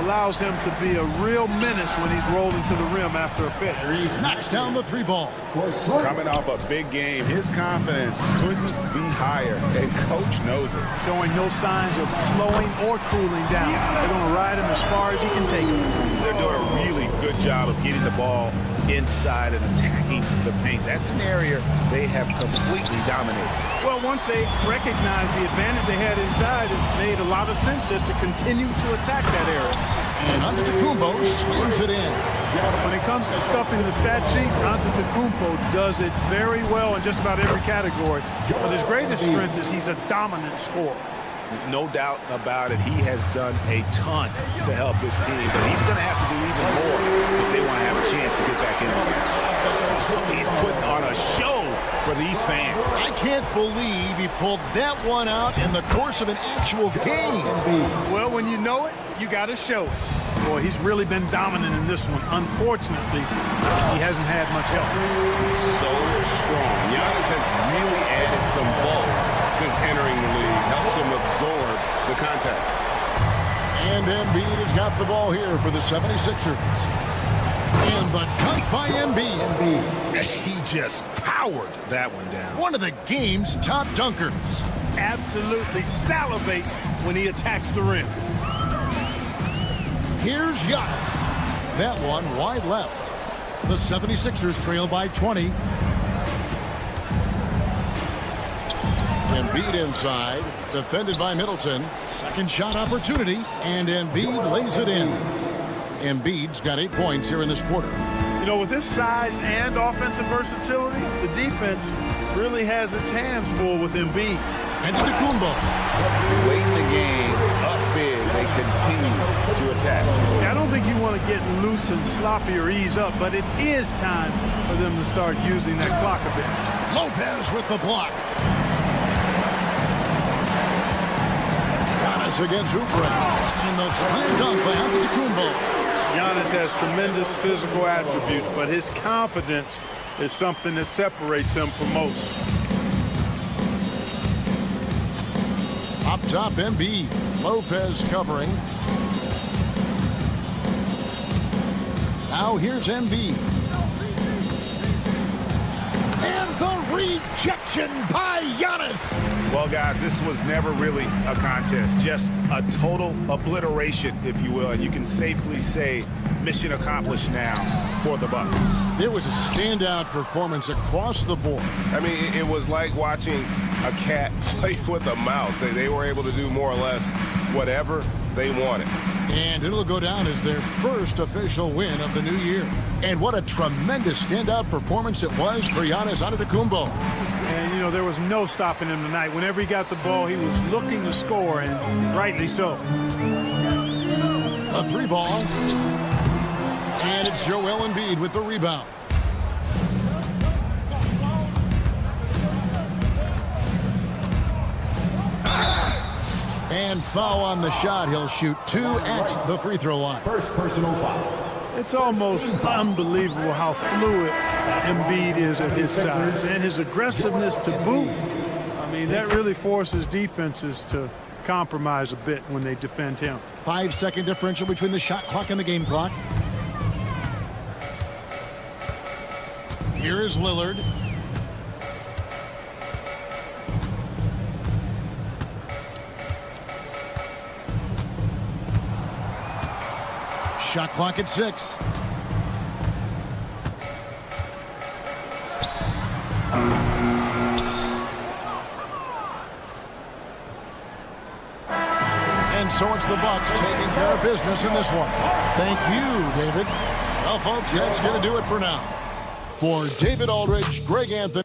allows him to be a real menace when he's rolling to the rim after a pick. Knocks down the three ball. Coming off a big game, his confidence couldn't be higher, and coach knows it. Showing no signs of slowing or cooling down. They're going to ride him as far as he can take him. They're doing a really good job of getting the ball inside and attacking the paint. That's an area they have completely dominated. Well, once they recognized the advantage they had inside, it made a lot of sense just to continue to attack that area. And Antetokounmpo slams it in. When it comes to stuffing the stat sheet, Antetokounmpo does it very well in just about every category. But his greatest strength is he's a dominant scorer. No doubt about it. He has done a ton to help his team, but he's going to have to do even more if they want to have a chance to get back in this game. He's putting on a show for these fans. I can't believe he pulled that one out in the course of an actual game. Well, when you know it, you got to show it. Boy, he's really been dominant in this one. Unfortunately, he hasn't had much help. So strong. Giannis has really added some bulk since entering the league. Helps him absorb the contact. And Embiid has got the ball here for the 76ers. And the dunk by Embiid. He just powered that one down. One of the game's top dunkers. Absolutely salivates when he attacks the rim. Here's Giannis. That one wide left. The 76ers trail by 20. Embiid inside, defended by Middleton. Second shot opportunity, and Embiid lays it in. Embiid's got 8 points here in this quarter. You know, with his size and offensive versatility, the defense really has its hands full with Embiid. Antetokounmpo. Late in the game, up big, they continue to attack. I don't think you want to get loose and sloppy or ease up, but it is time for them to start using that clock a bit. Lopez with the block. Giannis against Oubre. And the slam dunk by Antetokounmpo. Giannis has tremendous physical attributes, but his confidence is something that separates him from most. Up top, Embiid. Lopez covering. Now here's Embiid. And the rejection by Giannis. Well, guys, this was never really a contest. Just a total obliteration, if you will. And you can safely say mission accomplished now for the Bucks. It was a standout performance across the board. I mean, it was like watching a cat play with a mouse. They were able to do more or less whatever they wanted. And it'll go down as their first official win of the new year. And what a tremendous standout performance it was for Giannis Antetokounmpo. And, you know, there was no stopping him tonight. Whenever he got the ball, he was looking to score, and rightly so. A three ball. And it's Joel Embiid with the rebound. And foul on the shot. He'll shoot 2 at the free throw line. First personal foul. It's almost unbelievable how fluid Embiid is at his size, and his aggressiveness to boot. I mean, that really forces defenses to compromise a bit when they defend him. 5-second differential between the shot clock and the game clock. Here is Lillard. Shot clock at 6. And And so it's the Bucks taking care of business in this one. Thank you, David. Well, folks, that's going to do it for now. For David Aldridge, Greg Anthony.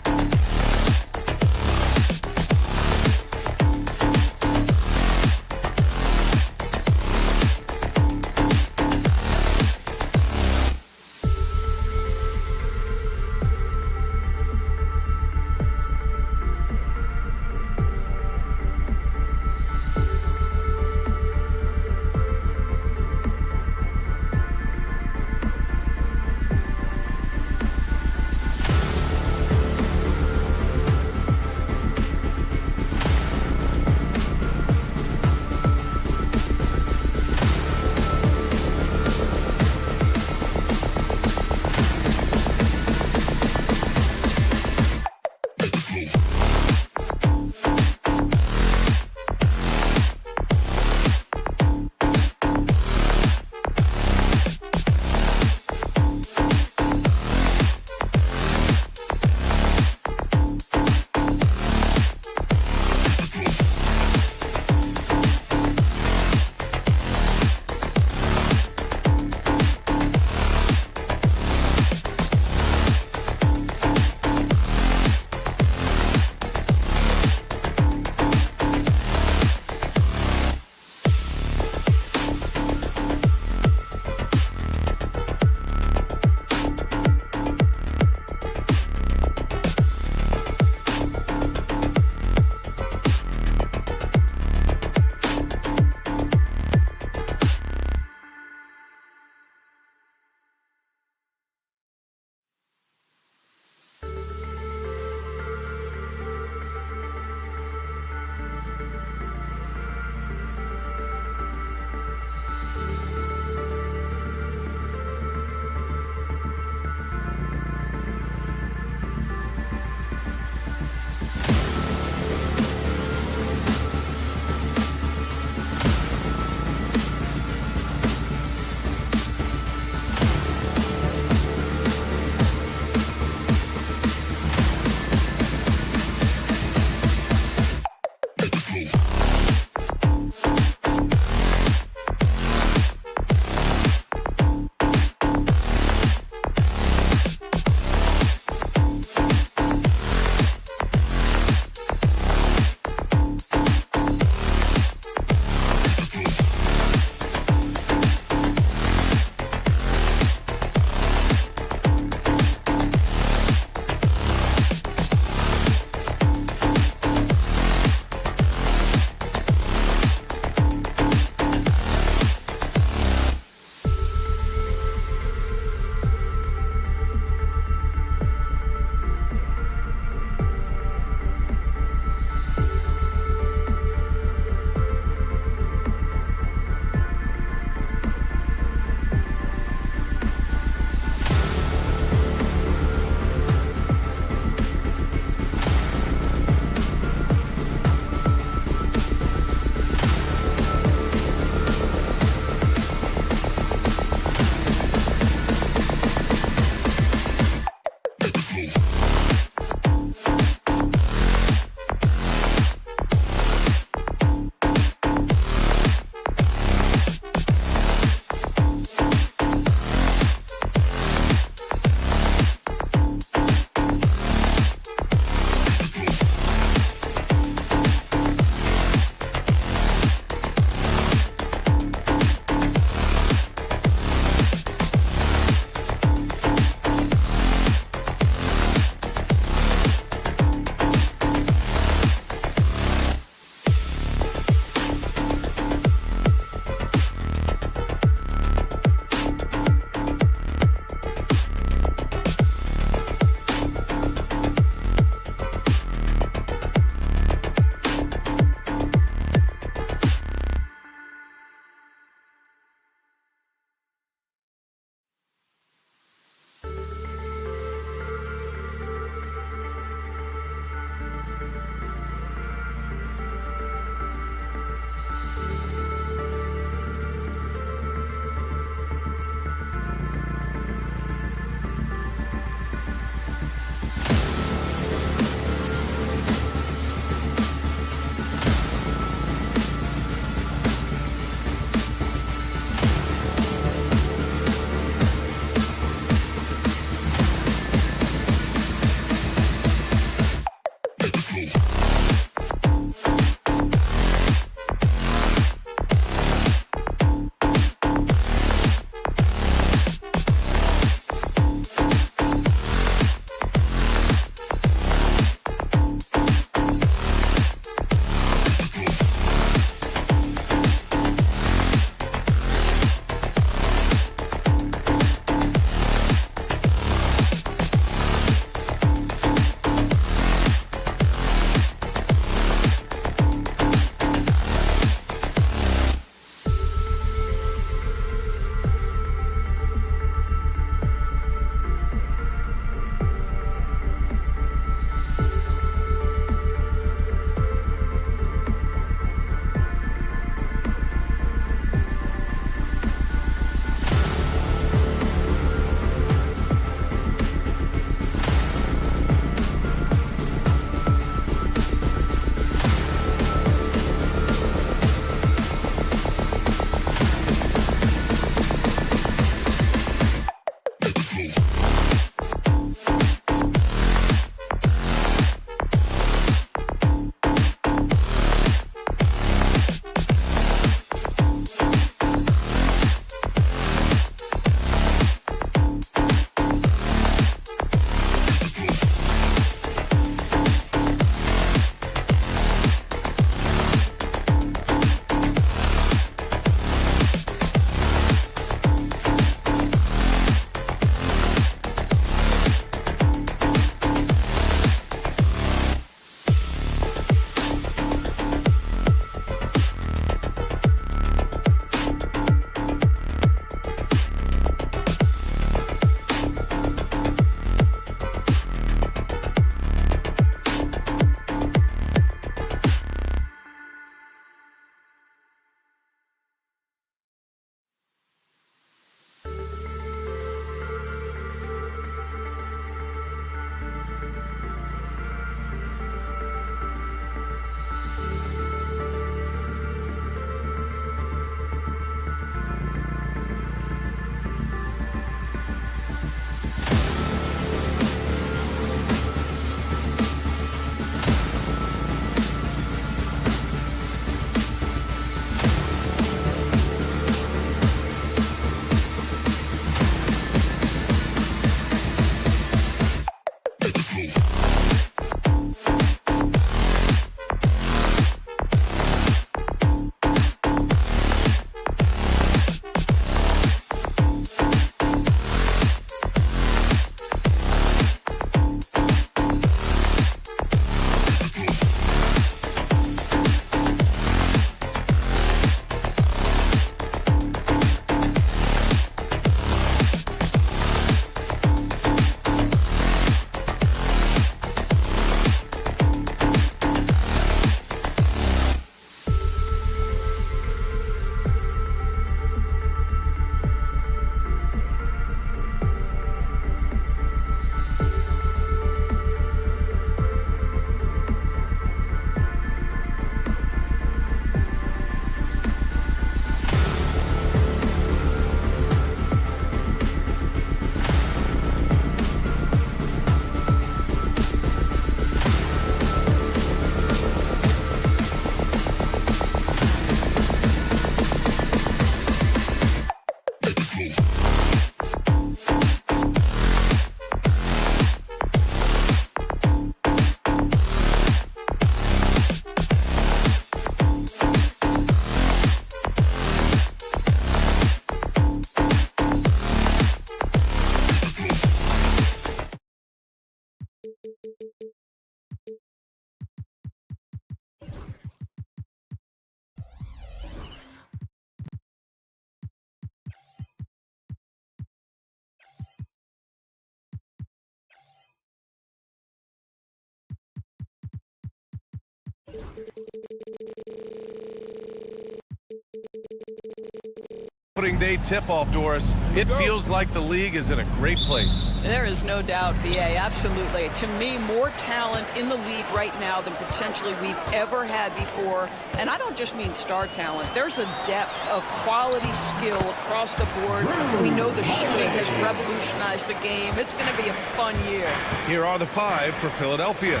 Opening day tip-off, Doris. It feels like the league is in a great place. There is no doubt, B.A., absolutely. To me, more talent in the league right now than potentially we've ever had before. And I don't just mean star talent. There's a depth of quality skill across the board. We know the shooting has revolutionized the game. It's going to be a fun year. Here are the 5 for Philadelphia.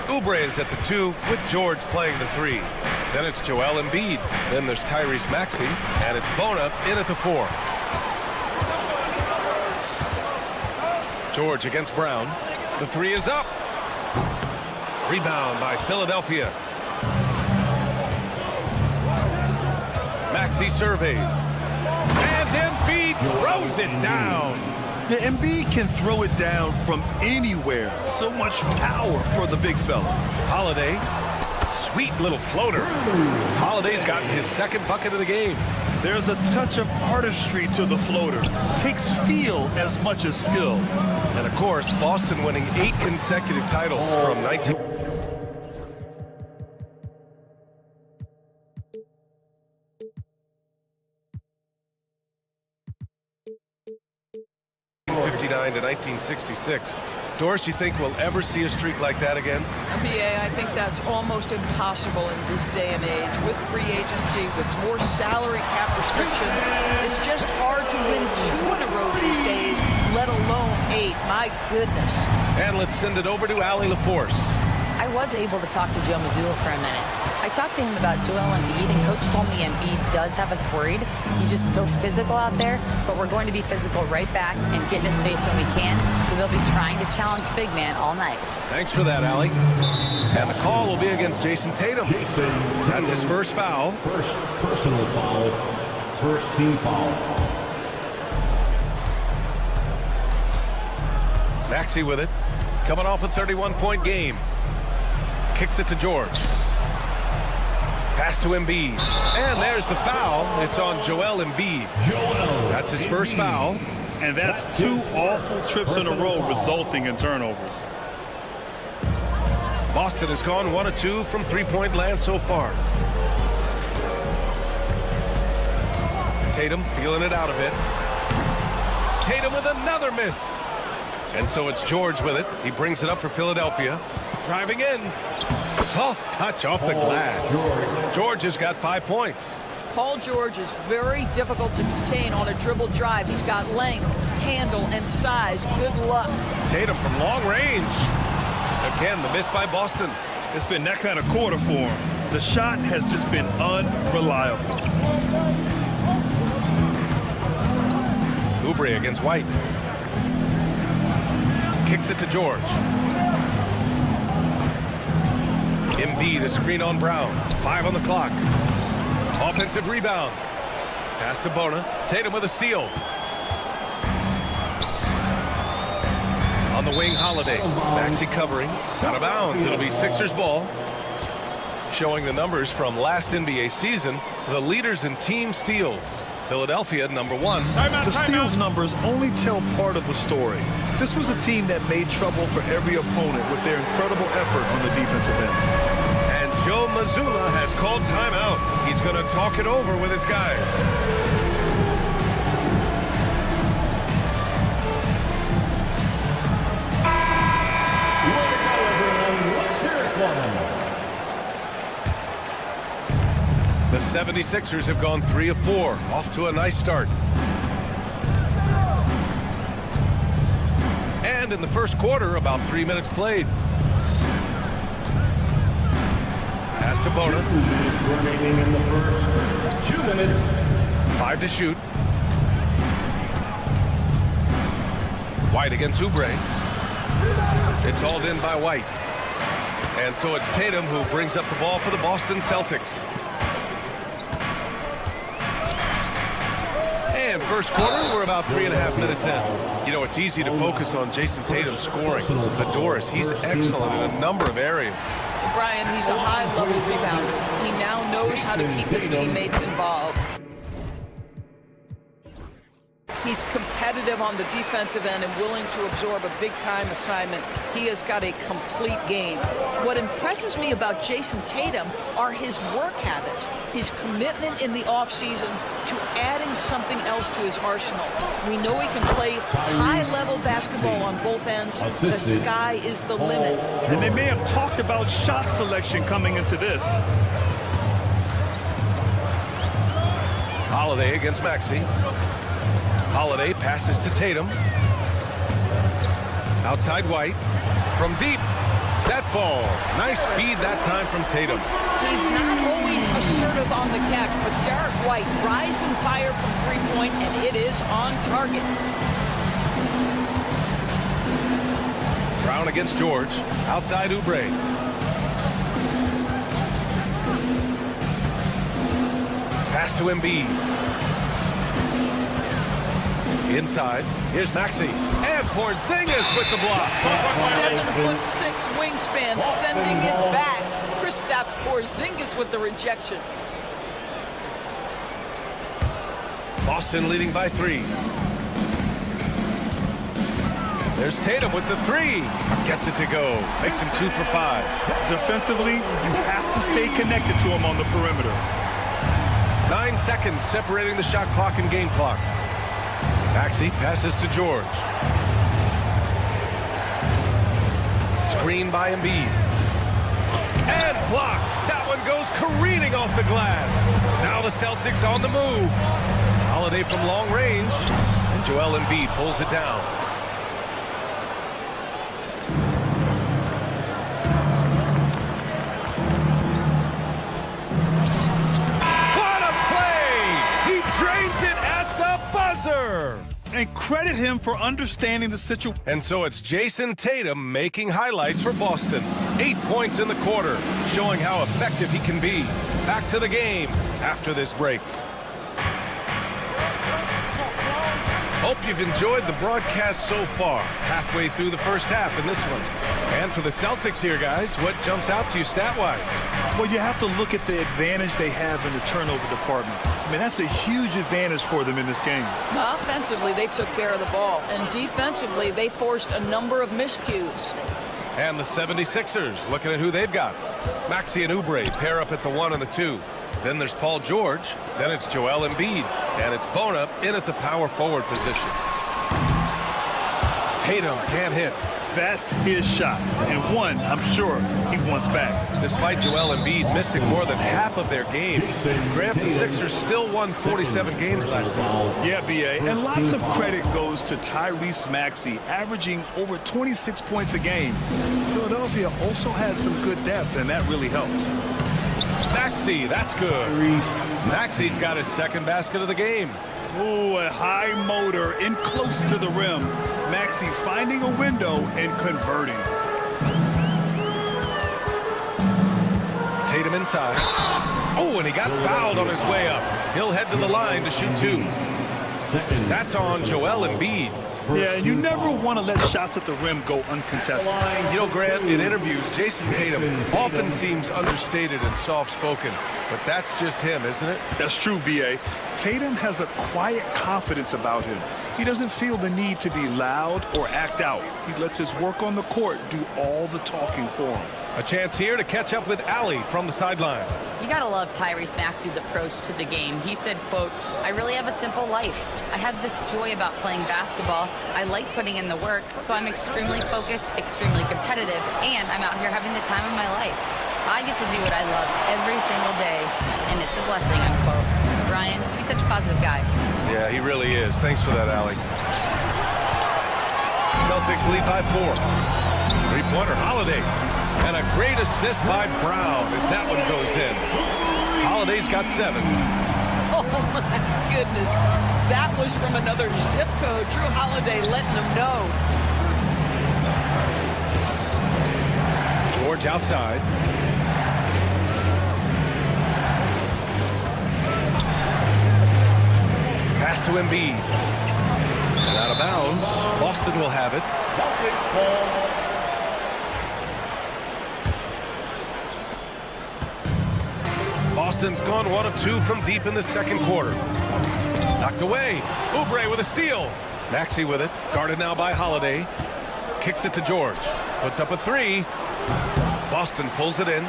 Oubre is at the 2 with George playing the 3. Then it's Joel Embiid. Then there's Tyrese Maxey. And it's Bona in at the 4. George against Brown. The 3 is up. Rebound by Philadelphia. Maxey surveys. And Embiid throws it down. Yeah, Embiid can throw it down from anywhere. So much power for the big fella. Holiday. Sweet little floater. Holiday's gotten his second bucket of the game. There's a touch of artistry to the floater. Takes feel as much as skill. And of course, Boston winning 8 consecutive titles from 1959 to 1966. Doris, you think we'll ever see a streak like that again? B.A., I think that's almost impossible in this day and age. With free agency, with more salary cap restrictions, it's just hard to win 2 in a row these days, let alone 8. My goodness. And let's send it over to Allie LaForce. I was able to talk to Joe Mazzulla for a minute. I talked to him about Joel Embiid, and Coach told me Embiid does have us worried. He's just so physical out there, but we're going to be physical right back and get in his face when we can, so they'll be trying to challenge big man all night. Thanks for that, Allie. And the call will be against Jason Tatum. That's his first foul. First personal foul. First team foul. Maxey with it. Coming off a 31-point game. Kicks it to George. Pass to Embiid. And there's the foul. It's on Joel Embiid. That's his first foul. And that's 2 awful trips in a row resulting in turnovers. Boston has gone 1 of 2 from three-point land so far. Tatum feeling it out a bit. Tatum with another miss. And so it's George with it. He brings it up for Philadelphia. Driving in. Soft touch off the glass. George has got 5 points. Paul George is very difficult to contain on a dribble drive. He's got length, handle, and size. Good luck. Tatum from long range. Again, the miss by Boston. It's been that kind of quarter for him. The shot has just been unreliable. Oubre against White. Kicks it to George. Embiid, a screen on Brown. 5 on the clock. Offensive rebound. Pass to Bona. Tatum with a steal. On the wing, Holiday. Maxey covering. Out of bounds. It'll be Sixers ball. Showing the numbers from last NBA season, the leaders in team steals. Philadelphia, number 1. The steals numbers only tell part of the story. This was a team that made trouble for every opponent with their incredible effort on the defensive end. And Joe Mazzulla has called timeout. He's going to talk it over with his guys. The 76ers have gone 3 of 4, off to a nice start. And in the first quarter, about 3 minutes played. Pass to Bona. 2 minutes remaining in the first. 2 minutes. 5 to shoot. White against Oubre. It's hauled in by White. And so it's Tatum who brings up the ball for the Boston Celtics. And first quarter, we're about 3.5 minutes in. You know, it's easy to focus on Jason Tatum scoring. But Doris, he's excellent in a number of areas. Brian, he's a high-level rebounder. He now knows how to keep his teammates involved. He's competitive on the defensive end and willing to absorb a big-time assignment. He has got a complete game. What impresses me about Jason Tatum are his work habits, his commitment in the offseason to adding something else to his arsenal. We know he can play high-level basketball on both ends. The sky is the limit. And they may have talked about shot selection coming into this. Holiday against Maxey. Holiday passes to Tatum. Outside White. From deep. That falls. Nice feed that time from Tatum. He's not always assertive on the catch, but Derek White rise and fire from three-point, and it is on target. Brown against George. Outside Oubre. Pass to Embiid. Inside. Here's Maxey. And Porzingis with the block. 7'6" wingspan, sending it back. Kristaps Porzingis with the rejection. Boston leading by 3. There's Tatum with the 3. Gets it to go. Makes him 2 for 5. Defensively, you have to stay connected to him on the perimeter. 9 seconds separating the shot clock and game clock. Maxey passes to George. Screen by Embiid. And blocked. That one goes careening off the glass. Now the Celtics on the move. Holiday from long range. And Joel Embiid pulls it down. And credit him for understanding the situation. And so it's Jason Tatum making highlights for Boston. 8 points in the quarter, showing how effective he can be. Back to the game after this break. Hope you've enjoyed the broadcast so far. Halfway through the first half in this one. And for the Celtics here, guys, what jumps out to you stat-wise? Well, you have to look at the advantage they have in the turnover department. I mean, that's a huge advantage for them in this game. Offensively, they took care of the ball. And defensively, they forced a number of miscues. And the 76ers, looking at who they've got. Maxey and Oubre pair up at the 1 and the 2. Then there's Paul George. Then it's Joel Embiid. And it's Bona in at the power forward position. Tatum can't hit. That's his shot. And one, I'm sure, he wants back. Despite Joel Embiid missing more than half of their games, Grant, the Sixers still won 47 games last season. Yeah, B.A. And lots of credit goes to Tyrese Maxey, averaging over 26 points a game. Philadelphia also had some good depth, and that really helped. Maxey, that's good. Maxey's got his second basket of the game. Ooh, a high motor in close to the rim. Maxey finding a window and converting. Tatum inside. Oh, and he got fouled on his way up. He'll head to the line to shoot 2. That's on Joel Embiid. Yeah, you never want to let shots at the rim go uncontested. You know, Grant, in interviews, Jason Tatum often seems understated and soft-spoken, but that's just him, isn't it? That's true, B.A. Tatum has a quiet confidence about him. He doesn't feel the need to be loud or act out. He lets his work on the court do all the talking for him. A chance here to catch up with Allie from the sideline. You gotta love Tyrese Maxey's approach to the game. He said, quote, "I really have a simple life. I have this joy about playing basketball. I like putting in the work, so I'm extremely focused, extremely competitive, and I'm out here having the time of my life. I get to do what I love every single day, and it's a blessing," unquote. Brian, he's such a positive guy. Yeah, he really is. Thanks for that, Allie. Celtics lead by 4. Three-pointer, Holiday. And a great assist by Brown as that one goes in. Holiday's got 7. Oh, my goodness. That was from another zip code. Drew Holiday letting them know. George outside. Pass to Embiid. And out of bounds. Boston will have it. Boston's gone 1 of 2 from deep in the second quarter. Knocked away. Oubre with a steal. Maxey with it. Guarded now by Holiday. Kicks it to George. Puts up a three. Boston pulls it in.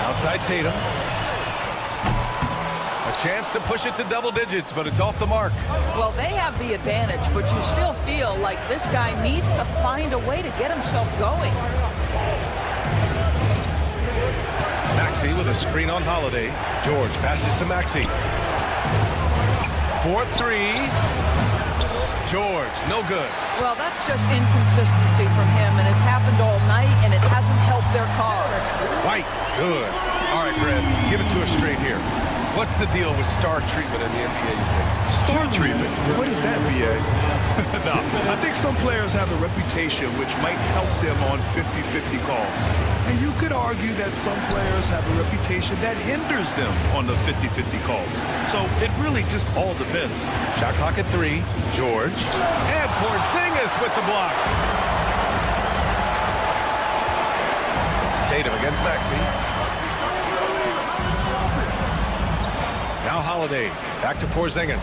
Outside Tatum. A chance to push it to double digits, but it's off the mark. Well, they have the advantage, but you still feel like this guy needs to find a way to get himself going. Maxey with a screen on Holiday. George passes to Maxey. 4-3. George, no good. Well, that's just inconsistency from him, and it's happened all night, and it hasn't helped their cause. White, good. All right, Brad, give it to us straight here. What's the deal with star treatment in the NBA, you think? Star treatment? What is that, BA? No, I think some players have a reputation which might help them on 50-50 calls. And you could argue that some players have a reputation that hinders them on the 50-50 calls. So it really just all depends. Shot clock at 3. George. And Porzingis with the block. Tatum against Maxey. Now Holiday. Back to Porzingis.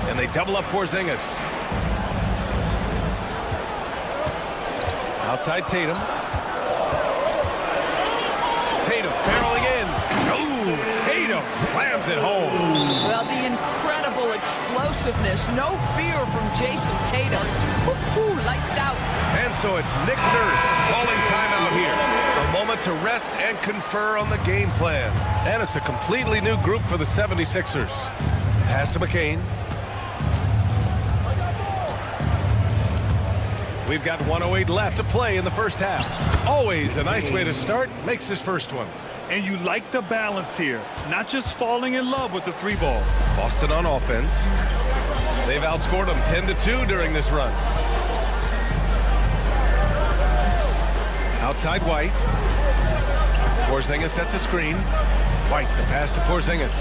And they double up Porzingis. Outside Tatum. Tatum barreling in. Oh, Tatum slams it home. Well, the incredible explosiveness. No fear from Jason Tatum. Ooh, lights out. And so it's Nick Nurse calling timeout here. A moment to rest and confer on the game plan. And it's a completely new group for the 76ers. Pass to McCain. We've got 1:08 left to play in the first half. Always a nice way to start. Makes his first one. And you like the balance here. Not just falling in love with the three ball. Boston on offense. They've outscored them 10-2 during this run. Outside White. Porzingis sets a screen. White, the pass to Porzingis.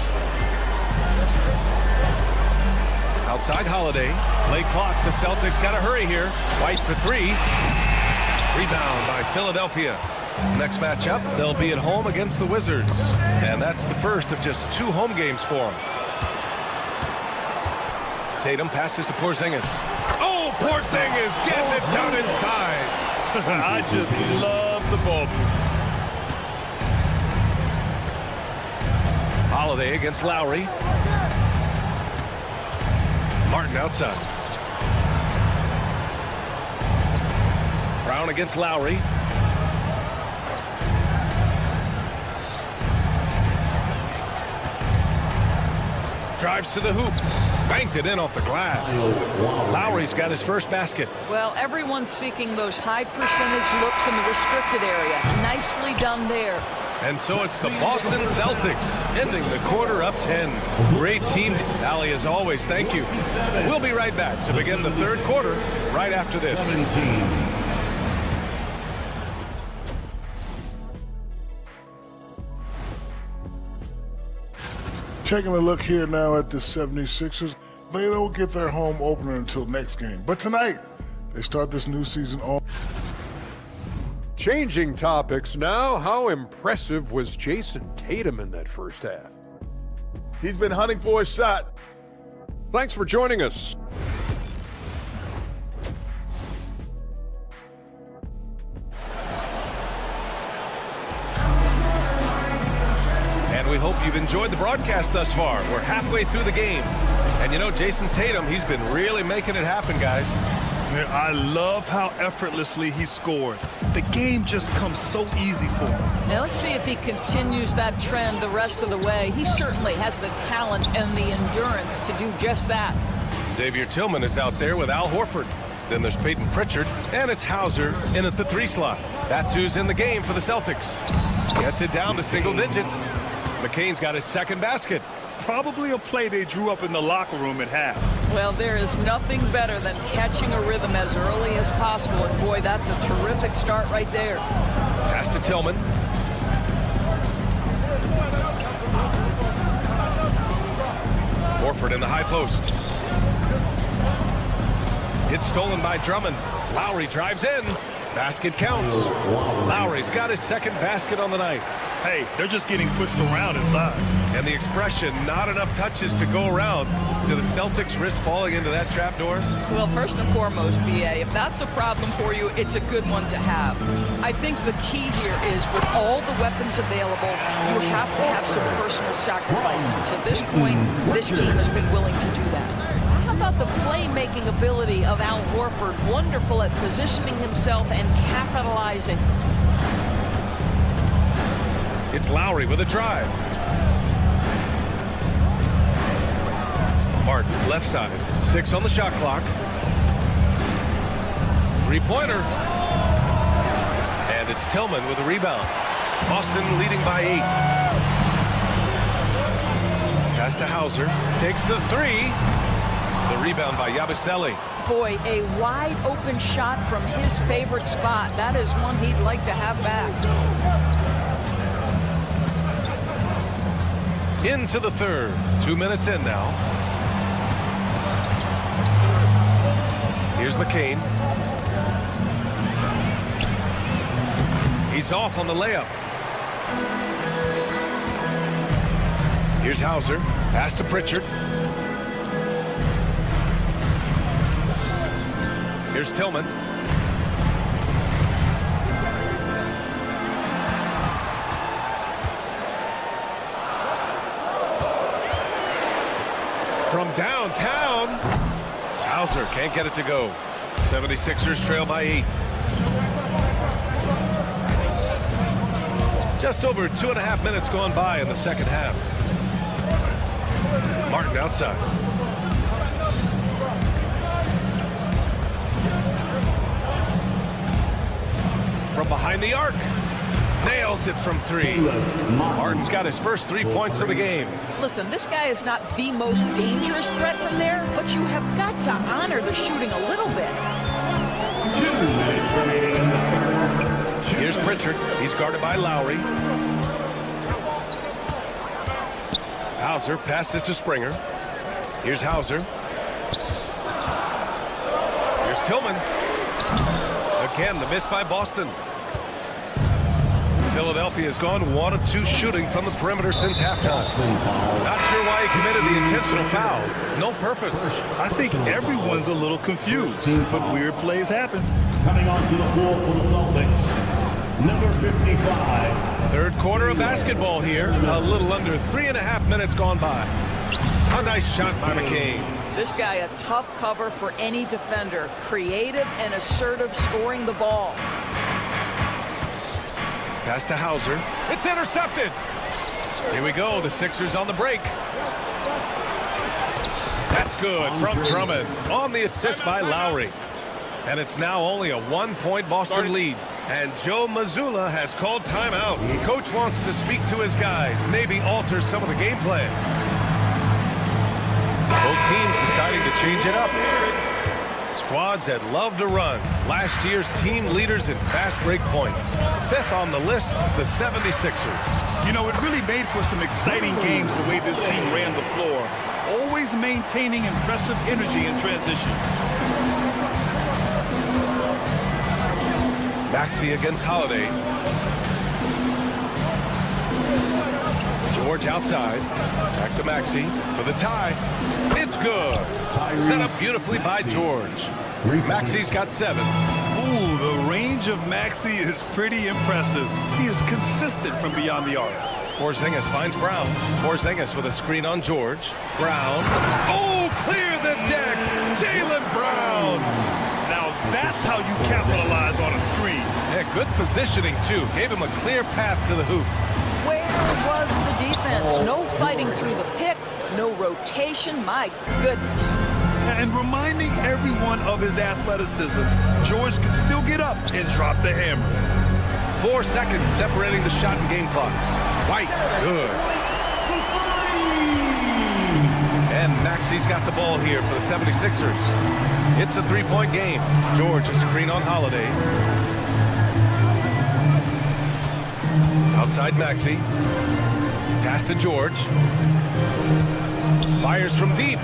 Outside Holiday. Late clock. The Celtics got to hurry here. White for 3. Rebound by Philadelphia. Next matchup, they'll be at home against the Wizards. And that's the first of just 2 home games for them. Tatum passes to Porzingis. Oh, Porzingis getting it down inside. I just love the ball. Holiday against Lowry. Martin outside. Brown against Lowry. Drives to the hoop. Banked it in off the glass. Lowry's got his first basket. Well, everyone's seeking those high percentage looks in the restricted area. Nicely done there. And so it's the Boston Celtics ending the quarter up 10. Great team. Allie, as always, thank you. We'll be right back to begin the third quarter right after this. Taking a look here now at the 76ers. They don't get their home opener until next game. But tonight, they start this new season on. Changing topics now. How impressive was Jason Tatum in that first half? He's been hunting for a shot. Thanks for joining us. And we hope you've enjoyed the broadcast thus far. We're halfway through the game. And you know, Jason Tatum, he's been really making it happen, guys. I love how effortlessly he scored. The game just comes so easy for him. Now let's see if he continues that trend the rest of the way. He certainly has the talent and the endurance to do just that. Xavier Tillman is out there with Al Horford. Then there's Peyton Pritchard, and it's Hauser in at the 3 slot. That's who's in the game for the Celtics. Gets it down to single digits. McCain's got his second basket. Probably a play they drew up in the locker room at half. Well, there is nothing better than catching a rhythm as early as possible. And boy, that's a terrific start right there. Pass to Tillman. Horford in the high post. It's stolen by Drummond. Lowry drives in. Basket counts. Lowry's got his second basket on the night. Hey, they're just getting pushed around inside. And the expression, not enough touches to go around. Do the Celtics risk falling into that trap, Doris? Well, first and foremost, BA, if that's a problem for you, it's a good one to have. I think the key here is with all the weapons available, you have to have some personal sacrifice. And to this point, this team has been willing to do that. How about the playmaking ability of Al Horford? Wonderful at positioning himself and capitalizing. It's Lowry with a drive. Martin, left side. 6 on the shot clock. Three-pointer. And it's Tillman with a rebound. Boston leading by 8. Pass to Hauser. Takes the 3. The rebound by Yabusele. Boy, a wide open shot from his favorite spot. That is one he'd like to have back. Into the third. 2 minutes in now. Here's McCain. He's off on the layup. Here's Hauser. Pass to Pritchard. Here's Tillman. From downtown. Hauser can't get it to go. 76ers trail by 8. Just over 2.5 minutes gone by in the second half. Martin outside. From behind the arc. Nails it from 3. Martin's got his first 3 points of the game. Listen, this guy is not the most dangerous threat from there, but you have got to honor the shooting a little bit. 2 minutes remaining in the third. Here's Pritchard. He's guarded by Lowry. Hauser passes to Springer. Here's Hauser. Here's Tillman. Again, the miss by Boston. Philadelphia has gone 1 of 2 shooting from the perimeter since halftime. Not sure why he committed the intentional foul. No purpose. I think everyone's a little confused, but weird plays happen. Coming onto the floor for the Celtics, number 55. Third quarter of basketball here. A little under 3.5 minutes gone by. A nice shot by McCain. This guy a tough cover for any defender. Creative and assertive scoring the ball. Pass to Hauser. It's intercepted. Here we go. The Sixers on the break. That's good from Drummond on the assist by Lowry. And it's now only a 1-point Boston lead. And Joe Mazzulla has called timeout. Coach wants to speak to his guys, maybe alter some of the game plan. Both teams deciding to change it up. Squads that love to run. Last year's team leaders in fast break points. 5th on the list, the 76ers. You know, it really made for some exciting games the way this team ran the floor. Always maintaining impressive energy in transition. Maxey against Holiday. George outside. Back to Maxey for the tie. It's good. Set up beautifully by George. Maxey's got 7. Ooh, the range of Maxey is pretty impressive. He is consistent from beyond the arc. Porzingis finds Brown. Porzingis with a screen on George. Brown. Oh, clear the deck. Jaylen Brown. Now that's how you capitalize on a screen. Yeah, good positioning, too. Gave him a clear path to the hoop. Where was the defense? No fighting through the pick, no rotation. My goodness. And reminding everyone of his athleticism, George can still get up and drop the hammer. 4 seconds separating the shot and game clocks. White, good. And Maxey's got the ball here for the 76ers. It's a 3-point game. George a screen on Holiday. Outside Maxey. Pass to George. Fires from deep.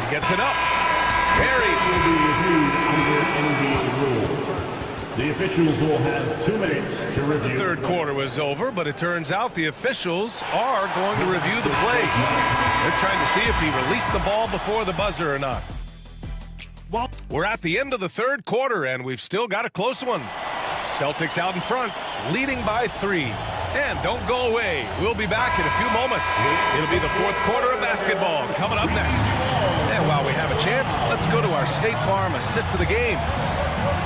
He gets it up. Perry. The officials will have 2 minutes to review. The third quarter was over, but it turns out the officials are going to review the play. They're trying to see if he released the ball before the buzzer or not. Well, we're at the end of the third quarter, and we've still got a close one. Celtics out in front, leading by 3. And don't go away. We'll be back in a few moments. It'll be the fourth quarter of basketball coming up next. And while we have a chance, let's go to our State Farm assist of the game.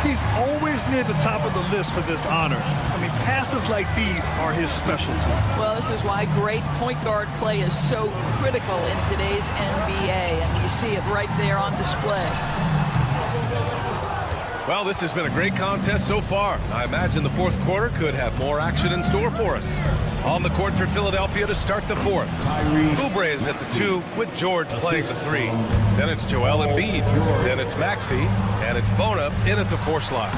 He's always near the top of the list for this honor. I mean, passes like these are his specialty. Well, this is why great point guard play is so critical in today's NBA, and you see it right there on display. Well, this has been a great contest so far. I imagine the fourth quarter could have more action in store for us. On the court for Philadelphia to start the fourth. Oubre is at the 2 with George playing the 3. Then it's Joel Embiid. Then it's Maxey. And it's Bona in at the 4 slot.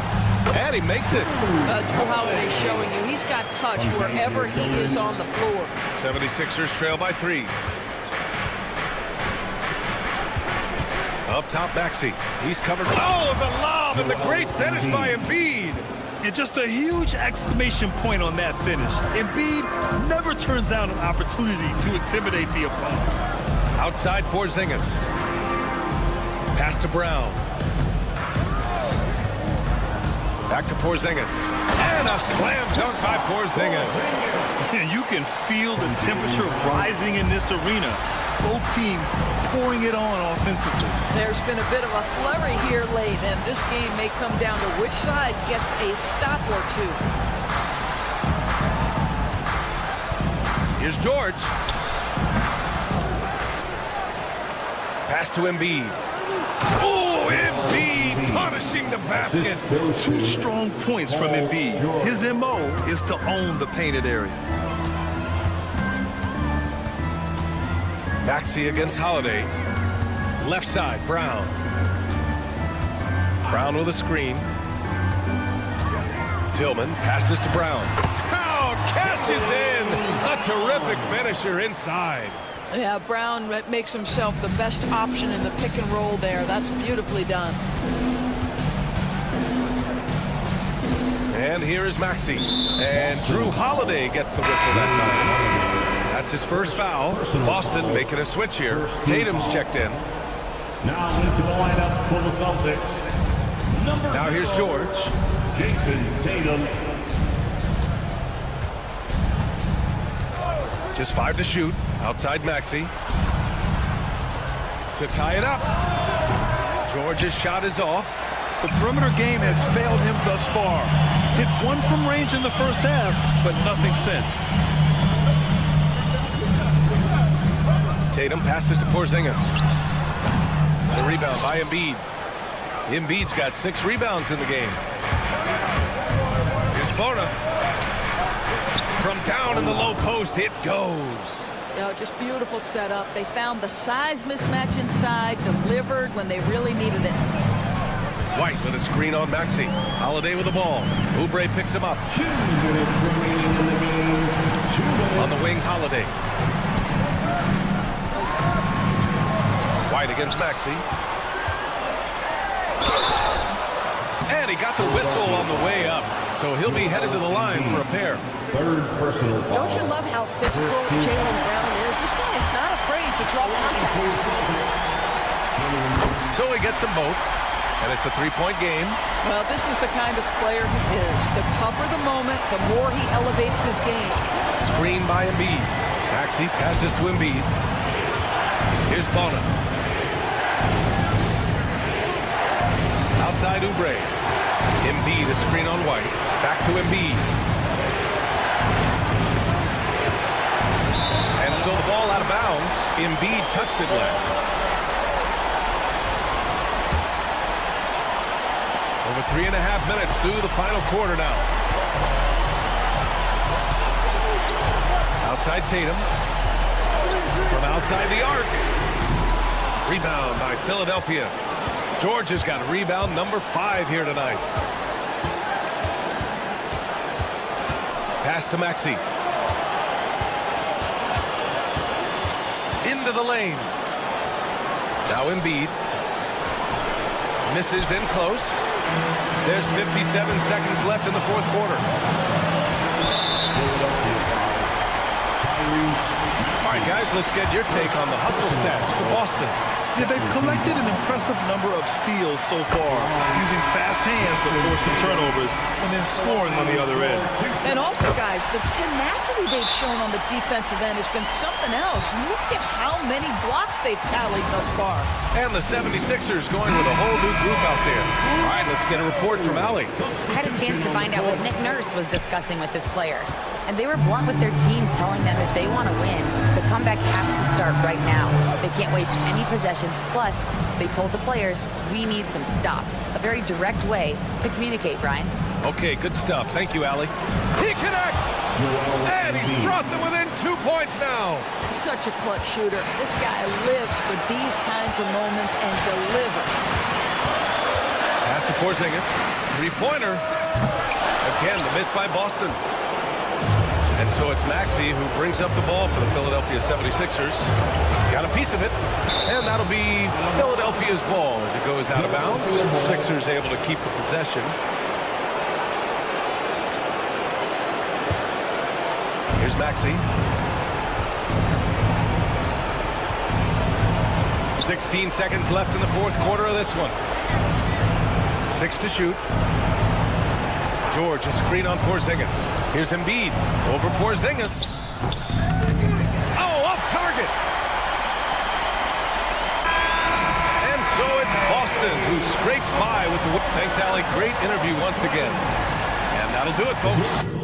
And he makes it. Drew Holiday showing you he's got touch wherever he is on the floor. 76ers trail by 3. Up top, Maxey. He's covered. Oh, the lob and the great finish by Embiid. And just a huge exclamation point on that finish. Embiid never turns down an opportunity to intimidate the opponent. Outside Porzingis. Pass to Brown. Back to Porzingis. And a slam dunk by Porzingis. And you can feel the temperature rising in this arena. Both teams pouring it on offensively. There's been a bit of a flurry here late, and this game may come down to which side gets a stop or 2. Here's George. Pass to Embiid. Oh, Embiid punishing the basket. 2 strong points from Embiid. His MO is to own the painted area. Maxey against Holiday. Left side, Brown. Brown with a screen. Tillman passes to Brown. Oh, cashes in. A terrific finisher inside. Yeah, Brown makes himself the best option in the pick and roll there. That's beautifully done. And here is Maxey. And Drew Holiday gets the whistle that time. That's his first foul. Boston making a switch here. Tatum's checked in. Now into the lineup for the Celtics. Now here's George. Jason Tatum. Just 5 to shoot. Outside Maxey. To tie it up. George's shot is off. The perimeter game has failed him thus far. Hit 1 from range in the first half, but nothing since. Tatum passes to Porzingis. The rebound by Embiid. Embiid's got 6 rebounds in the game. Here's Bona. From down in the low post, it goes. You know, just beautiful setup. They found the size mismatch inside, delivered when they really needed it. White with a screen on Maxey. Holiday with the ball. Oubre picks him up. 2 minutes remaining in the game. 2 minutes. On the wing, Holiday. White against Maxey. And he got the whistle on the way up. So he'll be headed to the line for a pair. 3rd personal foul. Don't you love how physical Jaylen Brown is? This guy is not afraid to draw contact. So he gets them both. And it's a 3-point game. Well, this is the kind of player he is. The tougher the moment, the more he elevates his game. Screen by Embiid. Maxey passes to Embiid. Here's Bona. Outside Oubre. Embiid, a screen on White. Back to Embiid. And so the ball out of bounds. Embiid touched it last. Over 3.5 minutes through the final quarter now. Outside Tatum. From outside the arc. Rebound by Philadelphia. George has got rebound number 5 here tonight. Pass to Maxey. Into the lane. Now Embiid. Misses in close. There's 57 seconds left in the fourth quarter. All right, guys, let's get your take on the hustle stats for Boston. Yeah, they've collected an impressive number of steals so far, using fast hands to force some turnovers and then scoring on the other end. And also, guys, the tenacity they've shown on the defensive end has been something else. Look at how many blocks they've tallied thus far. And the 76ers going with a whole new group out there. All right, let's get a report from Allie. I had a chance to find out what Nick Nurse was discussing with his players. And they were blunt with their team, telling them if they want to win, the comeback has to start right now. They can't waste any possessions. Plus, they told the players, we need some stops. A very direct way to communicate, Brian. Okay, good stuff. Thank you, Allie. He connects! And he's brought them within 2 points now. Such a clutch shooter. This guy lives for these kinds of moments and delivers. Pass to Porzingis. Three-pointer. Again, the miss by Boston. And so it's Maxey who brings up the ball for the Philadelphia 76ers. Got a piece of it. And that'll be Philadelphia's ball as it goes out of bounds. Sixers able to keep the possession. Here's Maxey. 16 seconds left in the fourth quarter of this one. 6 to shoot. George, a screen on Porzingis. Here's Embiid over Porzingis. Oh, off target. And so it's Boston who scrapes by with the win. Thanks, Allie. Great interview once again. And that'll do it, folks.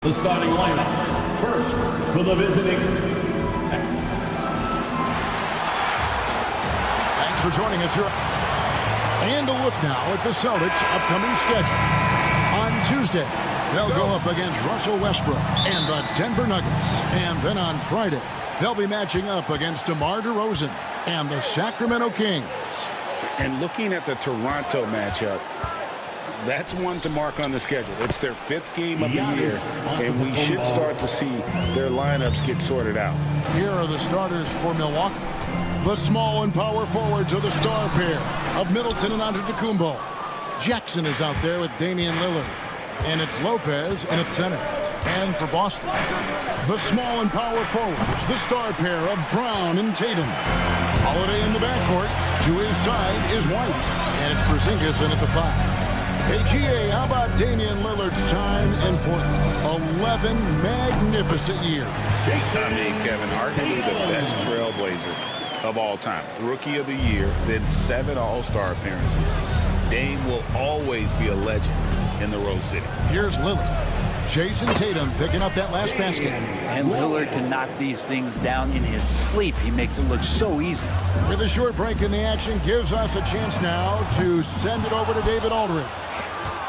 The starting lineups. First, for the visiting. Thanks for joining us here. And a look now at the Celtics' upcoming schedule. On Tuesday, they'll go up against Russell Westbrook and the Denver Nuggets. And then on Friday, they'll be matching up against DeMar DeRozan and the Sacramento Kings. And looking at the Toronto matchup, that's one to mark on the schedule. It's their 5th game of the year, and we should start to see their lineups get sorted out. Here are the starters for Milwaukee. The small and power forwards are the star pair of Middleton and Antetokounmpo. Jackson is out there with Damian Lillard. And it's Lopez in at center. And for Boston, the small and power forwards, the star pair of Brown and Tatum. Holiday in the backcourt. To his side is White. And it's Porzingis in at the 5. Hey, GA, how about Damian Lillard's time in Portland? 11 magnificent years. I mean, Kevin, arguably the best trailblazer of all time. Rookie of the year, then 7 All-Star appearances. Dame will always be a legend in the Rose City. Here's Lillard. Jason Tatum picking up that last basket. And Lillard can knock these things down in his sleep. He makes it look so easy. With a short break in the action, gives us a chance now to send it over to David Aldridge.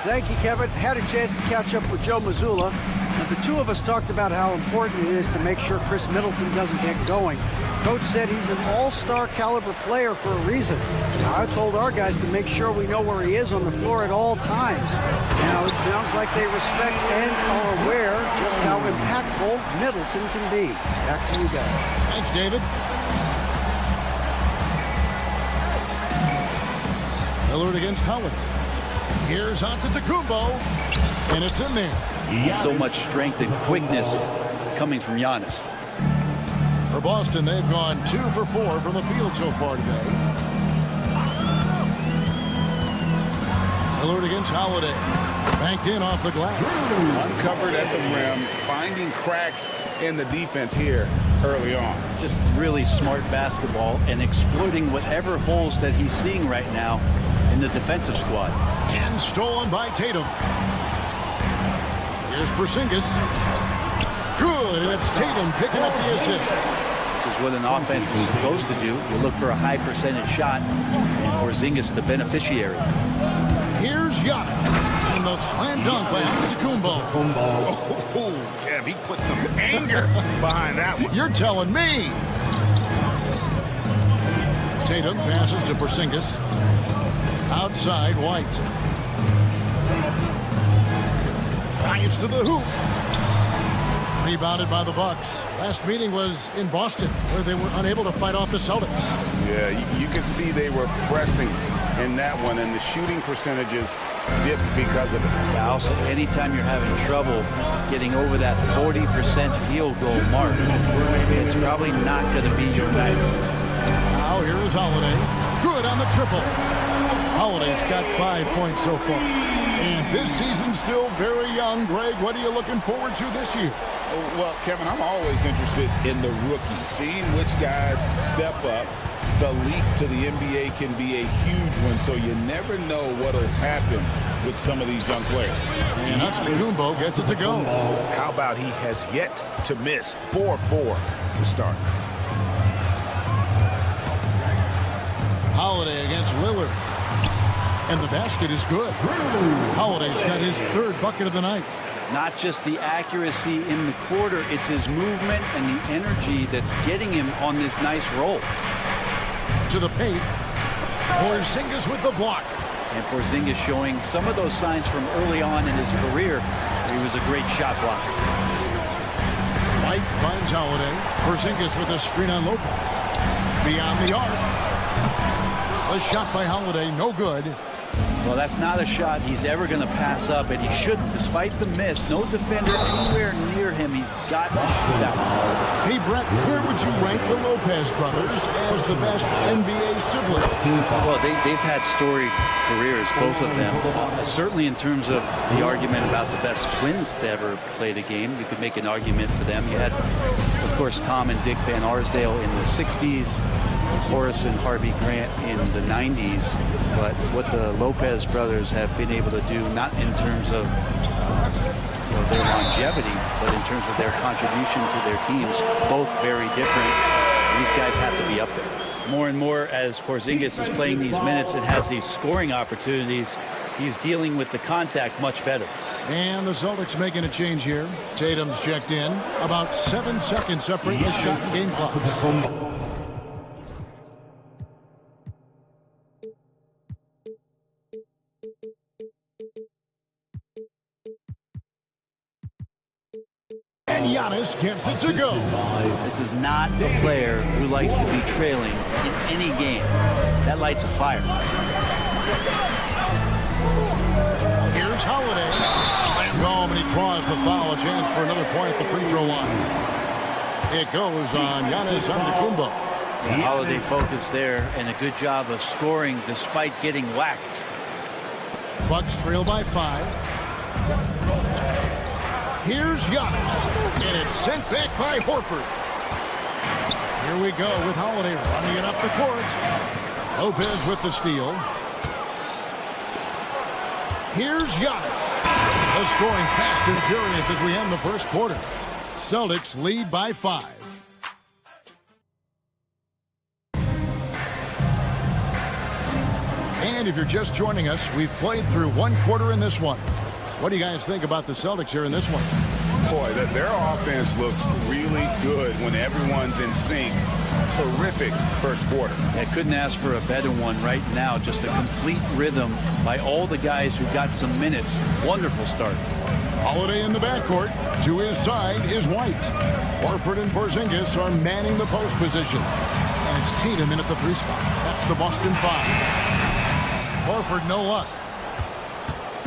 Thank you, Kevin. Had a chance to catch up with Joe Mazzulla. And the two of us talked about how important it is to make sure Chris Middleton doesn't get going. Coach said he's an all-star caliber player for a reason. Now, I told our guys to make sure we know where he is on the floor at all times. Now, it sounds like they respect and are aware just how impactful Middleton can be. Back to you guys. Thanks, David. Lillard against Holiday. Here's Antetokounmpo, and it's in there. So much strength and quickness coming from Giannis. For Boston, they've gone 2 for 4 from the field so far today. Lillard against Holiday. Banked in off the glass. Uncovered at the rim, finding cracks in the defense here early on. Just really smart basketball and exploiting whatever holes that he's seeing right now in the defensive squad. And stolen by Tatum. Here's Porzingis. Good, and it's Tatum picking up the assist. This is what an offense is supposed to do. You look for a high percentage shot, and Porzingis the beneficiary. Here's Giannis. And the slam dunk by Antetokounmpo. Oh, Kev, he put some anger behind that one. You're telling me. Tatum passes to Porzingis. Outside, White. Drives to the hoop. Rebounded by the Bucks. Last meeting was in Boston, where they were unable to fight off the Celtics. Yeah, you could see they were pressing in that one, and the shooting percentages dipped because of it. Yeah, also, anytime you're having trouble getting over that 40% field goal mark, it's probably not going to be your night. Now here is Holiday. Good on the triple. Holiday's got 5 points so far. And this season's still very young. Greg, what are you looking forward to this year? Well, Kevin, I'm always interested in the rookies, seeing which guys step up. The leap to the NBA can be a huge one, so you never know what will happen with some of these young players. And Antetokounmpo gets it to go. How about he has yet to miss 4-4 to start? Holiday against Lillard. And the basket is good. Holiday's got his 3rd bucket of the night. Not just the accuracy in the quarter, it's his movement and the energy that's getting him on this nice roll. To the paint. Porzingis with the block. And Porzingis showing some of those signs from early on in his career. He was a great shot blocker. White finds Holiday. Porzingis with a screen on Lopez. Beyond the arc. A shot by Holiday, no good. Well, that's not a shot he's ever going to pass up, and he shouldn't. Despite the miss, no defender anywhere near him. He's got to shoot that one. Hey, Brett, where would you rank the Lopez brothers as the best NBA siblings? Well, they've had storied careers, both of them. Certainly in terms of the argument about the best twins to ever play the game, you could make an argument for them. You had, of course, Tom and Dick Van Arsdale in the 60s, Horace and Harvey Grant in the 90s. But what the Lopez brothers have been able to do, not in terms of their longevity, but in terms of their contribution to their teams, both very different. These guys have to be up there. More and more as Porzingis is playing these minutes and has these scoring opportunities, he's dealing with the contact much better. And the Celtics making a change here. Tatum's checked in. About 7 seconds separate the shot and game clocks. And Giannis gets it to go. This is not a player who likes to be trailing in any game. That lights a fire. Here's Holiday. Slammed home, and he draws the foul. A chance for another point at the free throw line. It goes on Giannis Antetokounmpo. Holiday focus there, and a good job of scoring despite getting whacked. Bucks trail by 5. Here's Giannis, and it's sent back by Horford. Here we go with Holiday running it up the court. Lopez with the steal. Here's Giannis. The scoring fast and furious as we end the first quarter. Celtics lead by 5. And if you're just joining us, we've played through 1 quarter in this one. What do you guys think about the Celtics here in this one? Boy, their offense looks really good when everyone's in sync. Terrific first quarter. I couldn't ask for a better one right now. Just a complete rhythm by all the guys who got some minutes. Wonderful start. Holiday in the backcourt. To his side is White. Horford and Porzingis are manning the post position. And it's Tatum in at the 3 spot. That's the Boston 5. Horford no luck.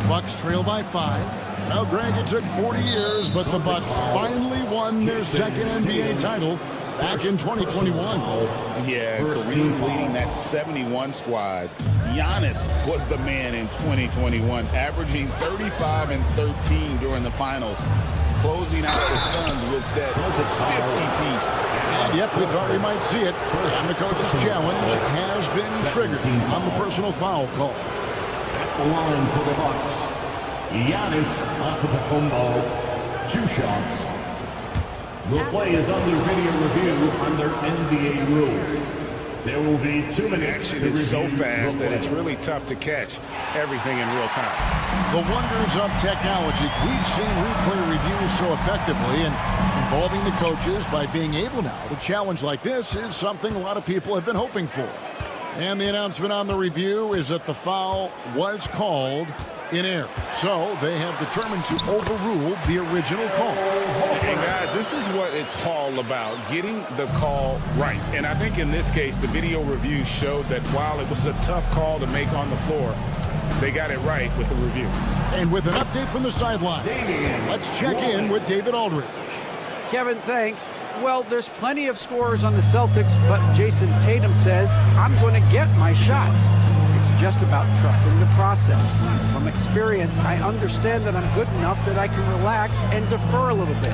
Bucks trail by 5. Now, Greg, it took 40 years, but the Bucks finally won their second NBA title back in 2021. Yeah, Kareem leading that 71 squad. Giannis was the man in 2021, averaging 35 and 13 during the finals, closing out the Suns with that 50-piece. And yep, we thought we might see it. And the coach's challenge has been triggered on the personal foul call. At the line for the Bucks, Giannis Antetokounmpo, 2 shots. The play is under video review under NBA rules. There will be 2 minutes. Action is so fast that it's really tough to catch everything in real time. The wonders of technology. We've seen replay reviews so effectively, and involving the coaches by being able now to challenge like this is something a lot of people have been hoping for. And the announcement on the review is that the foul was called in error. So they have determined to overrule the original call. And guys, this is what it's all about, getting the call right. And I think in this case, the video review showed that while it was a tough call to make on the floor, they got it right with the review. And with an update from the sideline, let's check in with David Aldridge. Kevin, thanks. Well, there's plenty of scorers on the Celtics, but Jason Tatum says, I'm going to get my shots. It's just about trusting the process. From experience, I understand that I'm good enough that I can relax and defer a little bit.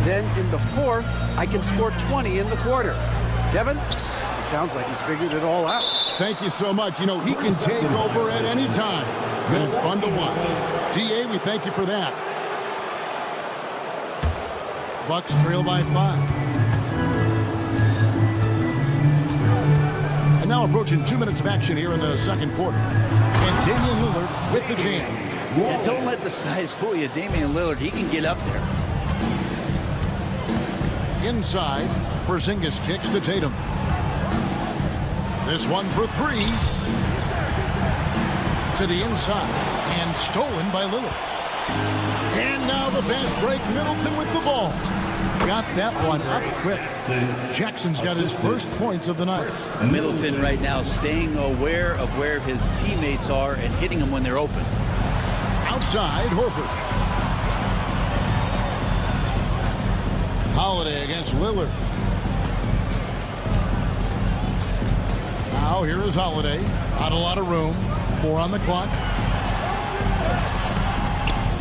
Then in the fourth, I can score 20 in the quarter. Kevin, it sounds like he's figured it all out. Thank you so much. You know, he can take over at any time, and it's fun to watch. DA, we thank you for that. Bucks trail by 5. And now approaching 2 minutes of action here in the second quarter. And Damian Lillard with the jam. Yeah, don't let the size fool you. Damian Lillard, he can get up there. Inside, Porzingis kicks to Tatum. This one for 3. To the inside, and stolen by Lillard. And now the fast break, Middleton with the ball. got that one up quick. Jackson's got his first points of the night. Middleton right now staying aware of where his teammates are and hitting them when they're open. Outside, Horford. Holiday against Lillard. Now here is Holiday. Not a lot of room. 4 on the clock.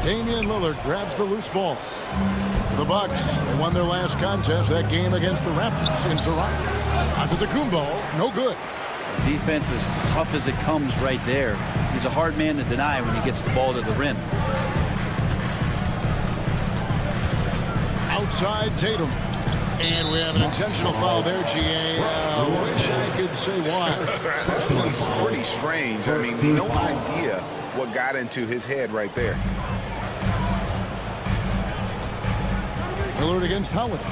Damian Lillard grabs the loose ball. The Bucks, they won their last contest, that game against the Raptors in Toronto. Antetokounmpo, no good. Defense is tough as it comes right there. He's a hard man to deny when he gets the ball to the rim. Outside Tatum. And we have an intentional foul there, GA. Wish I could say why. That one's pretty strange. I mean, no idea what got into his head right there. Lillard against Holiday.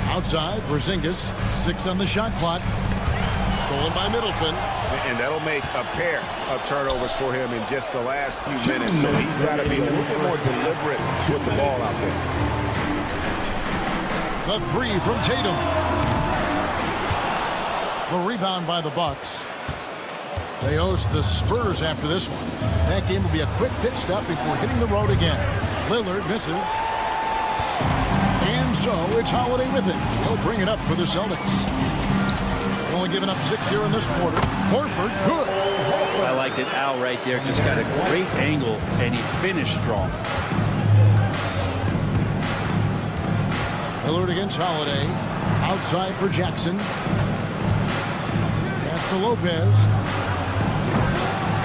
Outside, Porzingis, 6 on the shot clock. Stolen by Middleton. And that'll make a pair of turnovers for him in just the last few minutes. So he's got to be a little bit more deliberate with the ball out there. The 3 from Tatum. The rebound by the Bucks. They host the Spurs after this one. That game will be a quick pit stop before hitting the road again. Lillard misses. And so it's Holiday with it. He'll bring it up for the Celtics. Only giving up 6 here in this quarter. Horford, good. I liked it. Al right there just got a great angle, and he finished strong. Lillard against Holiday. Outside for Jackson. Pass to Lopez.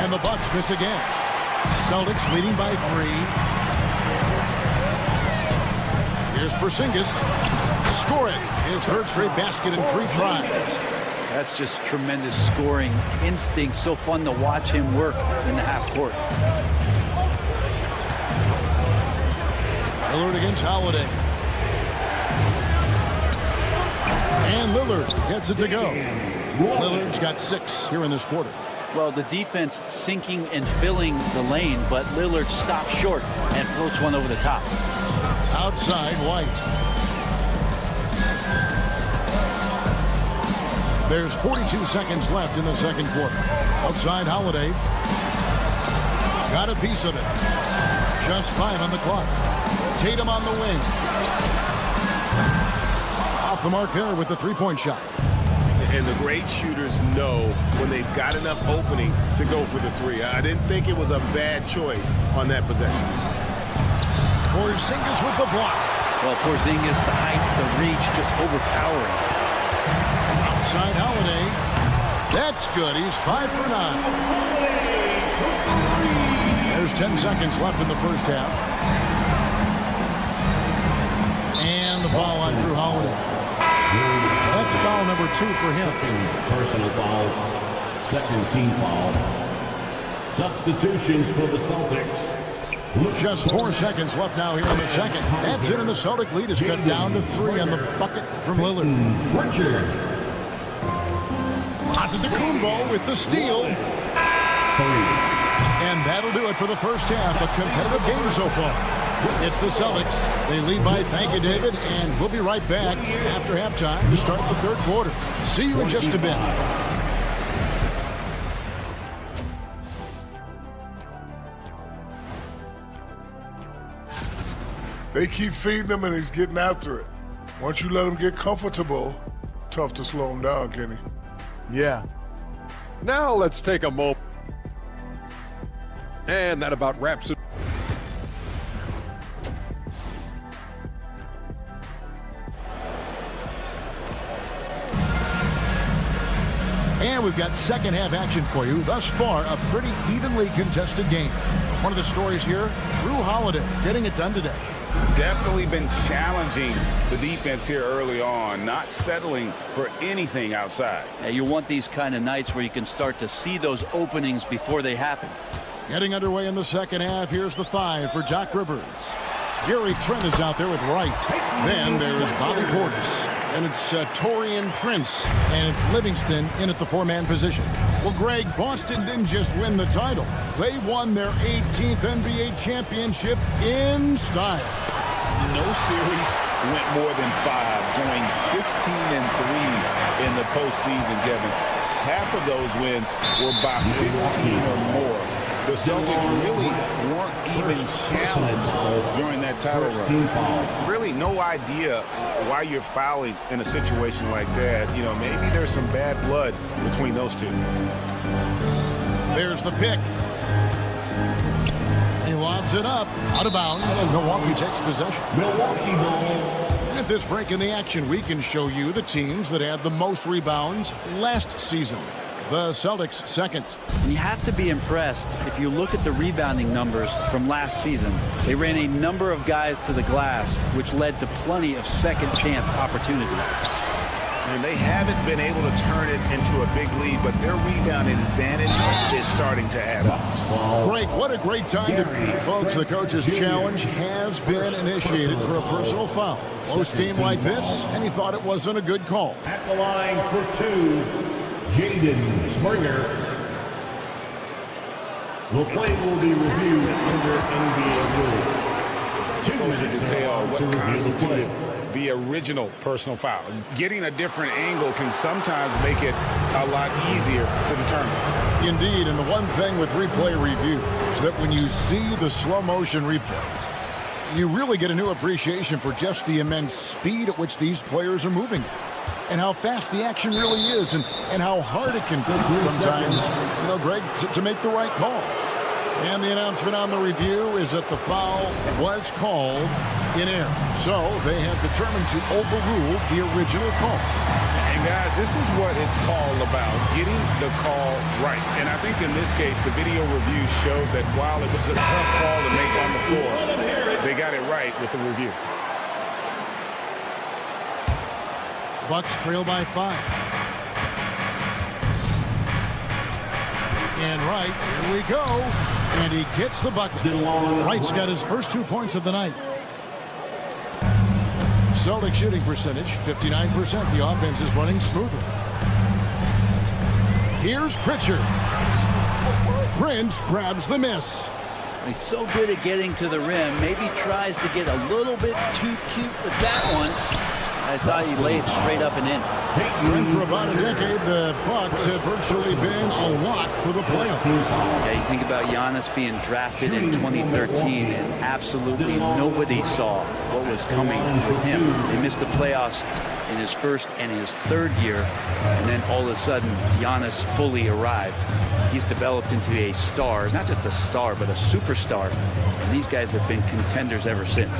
And the Bucks miss again. Celtics leading by 3. Here's Porzingis. Score it. His third straight basket in 3 tries. That's just tremendous scoring instinct. So fun to watch him work in the half court. Lillard against Holiday. And Lillard gets it to go. Lillard's got 6 here in this quarter. Well, the defense sinking and filling the lane, but Lillard stops short and floats one over the top. Outside, White. There's 42 seconds left in the second quarter. Outside, Holiday. Got a piece of it. Just 5 on the clock. Tatum on the wing. Off the mark there with the 3-point shot. And the great shooters know when they've got enough opening to go for the 3. I didn't think it was a bad choice on that possession. Porzingis with the block. Well, Porzingis, the height, the reach, just overpowering. Outside Holiday. That's good. He's 5 for 9. There's 10 seconds left in the first half. And the foul on Drew Holiday. That's foul number 2 for him. Second personal foul. Second team foul. Substitutions for the Celtics. Just 4 seconds left now here in the second. That's it, and the Celtic lead is cut down to 3 on the bucket from Lillard. Antetokounmpo with the steal. And that'll do it for the first half. A competitive game so far. It's the Celtics. They lead by, thank you, David, and we'll be right back after halftime to start the third quarter. See you in just a bit. They keep feeding him, and he's getting after it. Once you let him get comfortable, tough to slow him down, Kenny. Yeah. Now let's take a moment. And that about wraps it. And we've got second half action for you. Thus far, a pretty evenly contested game. One of the stories here, Drew Holiday getting it done today. Definitely been challenging the defense here early on, not settling for anything outside. Yeah, you want these kind of nights where you can start to see those openings before they happen. Getting underway in the second half, here's the 5 for Doc Rivers. Gary Trent is out there with Wright. Then there's Bobby Portis. And it's Taurean Prince and it's Livingston in at the 4-man position. Well, Greg, Boston didn't just win the title. They won their 18th NBA championship in style. no series went more than 5, going 16-3 in the postseason, Kevin. Half of those wins were by 15 or more. The Celtics really weren't even challenged during that title run. Really no idea why you're fouling in a situation like that. You know, maybe there's some bad blood between those two. There's the pick. He lobs it up. Out of bounds. Milwaukee takes possession. Milwaukee ball. At this break in the action, we can show you the teams that had the most rebounds last season. The Celtics second. And you have to be impressed if you look at the rebounding numbers from last season. They ran a number of guys to the glass, which led to plenty of second chance opportunities. And they haven't been able to turn it into a big lead, but their rebounding advantage is starting to add up. Greg, what a great time to folks. The coach's challenge has been initiated for a personal foul. Close game like this, and he thought it wasn't a good call. At the line for 2, Jaden Springer. The play will be reviewed under NBA rules. Closer detail what constituted the original personal foul. Getting a different angle can sometimes make it a lot easier to determine. Indeed, and the one thing with replay review is that when you see the slow motion replays, you really get a new appreciation for just the immense speed at which these players are moving and how fast the action really is and how hard it can be sometimes, you know, Greg, to make the right call. And the announcement on the review is that the foul was called in error. So they have determined to overrule the original call. And guys, this is what it's all about, getting the call right. And I think in this case, the video review showed that while it was a tough call to make on the floor, they got it right with the review. Bucks trail by 5. And Wright, here we go. And he gets the bucket. Wright's got his first 2 points of the night. Celtic shooting percentage, 59%. The offense is running smoothly. Here's Pritchard. Prince grabs the miss. He's so good at getting to the rim. Maybe tries to get a little bit too cute with that one. I thought he laid straight up and in. And for about a decade, the Bucks have virtually been a lock for the playoffs. Yeah, you think about Giannis being drafted in 2013, and absolutely nobody saw what was coming with him. He missed the playoffs in his first and his third year, and then all of a sudden, Giannis fully arrived. He's developed into a star, not just a star, but a superstar, and these guys have been contenders ever since.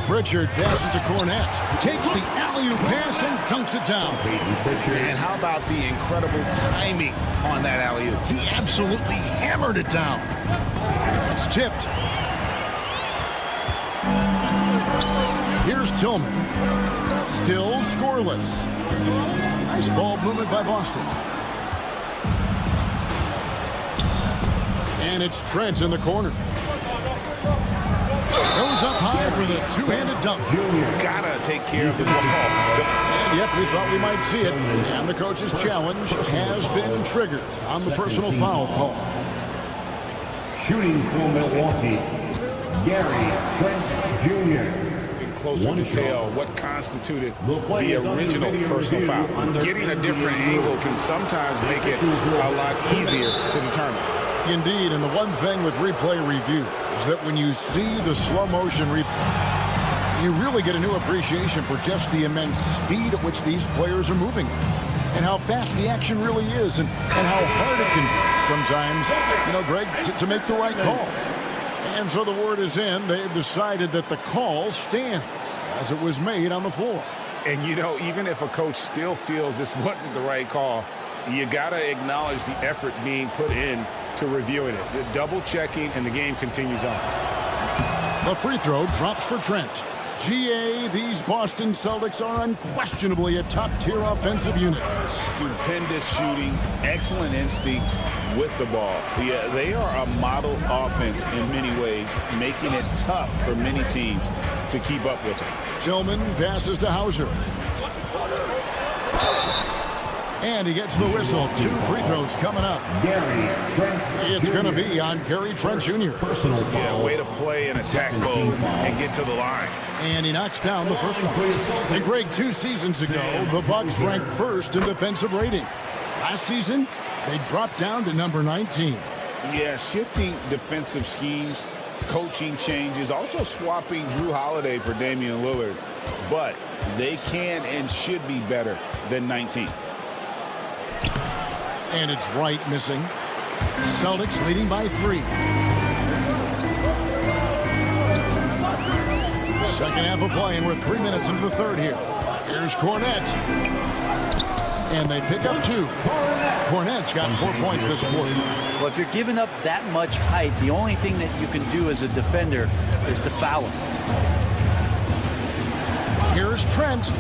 Pritchard passes to Cornette, takes the alley-oop pass and dunks it down. And how about the incredible timing on that alley-oop? He absolutely hammered it down. It's tipped. Here's Tillman. Still scoreless. Nice ball movement by Boston. And it's Trent in the corner. Goes up high for the two-handed dunk. Gotta take care of the ball. And yep, we thought we might see it. And the coach's challenge has been triggered on the personal foul call. Shooting for Milwaukee, Gary Trent Jr. In closer detail, what constituted the original personal foul. Getting a different angle can sometimes make it a lot easier to determine. Indeed, and the one thing with replay review is that when you see the slow motion replay, you really get a new appreciation for just the immense speed at which these players are moving and how fast the action really is and how hard it can be sometimes, you know, Greg, to make the right call. And so the word is in. They've decided that the call stands as it was made on the floor. And, you know, even if a coach still feels this wasn't the right call, you got to acknowledge the effort being put in to reviewing it. The double checking, and the game continues on. The free throw drops for Trent. GA, these Boston Celtics are unquestionably a top-tier offensive unit. Stupendous shooting, excellent instincts with the ball. They are a model offense in many ways, making it tough for many teams to keep up with them. Tillman passes to Hauser. And he gets the whistle. 2 free throws coming up. It's going to be on Gary Trent Jr. Yeah, way to play in attack mode and get to the line. And he knocks down the first one. And Greg, 2 seasons ago, the Bucks ranked first in defensive rating. Last season, they dropped down to number 19. Yeah, shifting defensive schemes, coaching changes, also swapping Drew Holiday for Damian Lillard. But they can and should be better than 19. And it's Wright missing. Celtics leading by 3. Second half of play, and we're 3 minutes into the third here. Here's Cornette. And they pick up 2. Cornette's got 4 points this quarter. Well, if you're giving up that much height, the only thing that you can do as a defender is to foul him. Here's Trent.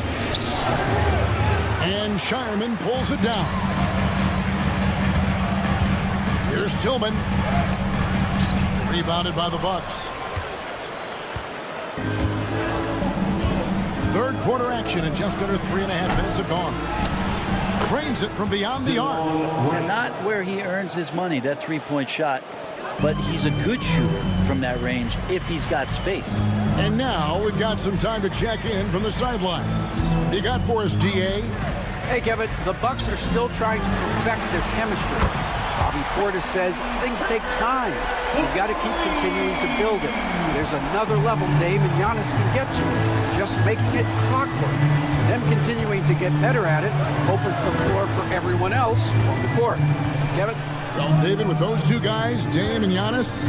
And Shireman pulls it down. Here's Tillman. Rebounded by the Bucks. Third quarter action, and just under 3.5 minutes have gone. Cranes it from beyond the arc. And not where he earns his money, that three-point shot. But he's a good shooter from that range if he's got space. And now we've got some time to check in from the sidelines. You got for us, DA? Hey, Kevin, the Bucks are still trying to perfect their chemistry. Bobby Portis says things take time. You've got to keep continuing to build it. There's another level Dame and Giannis can get to. Just making it clockwork. Them continuing to get better at it opens the floor for everyone else on the court. Kevin? Well, David, with those 2 guys, Dame and Giannis,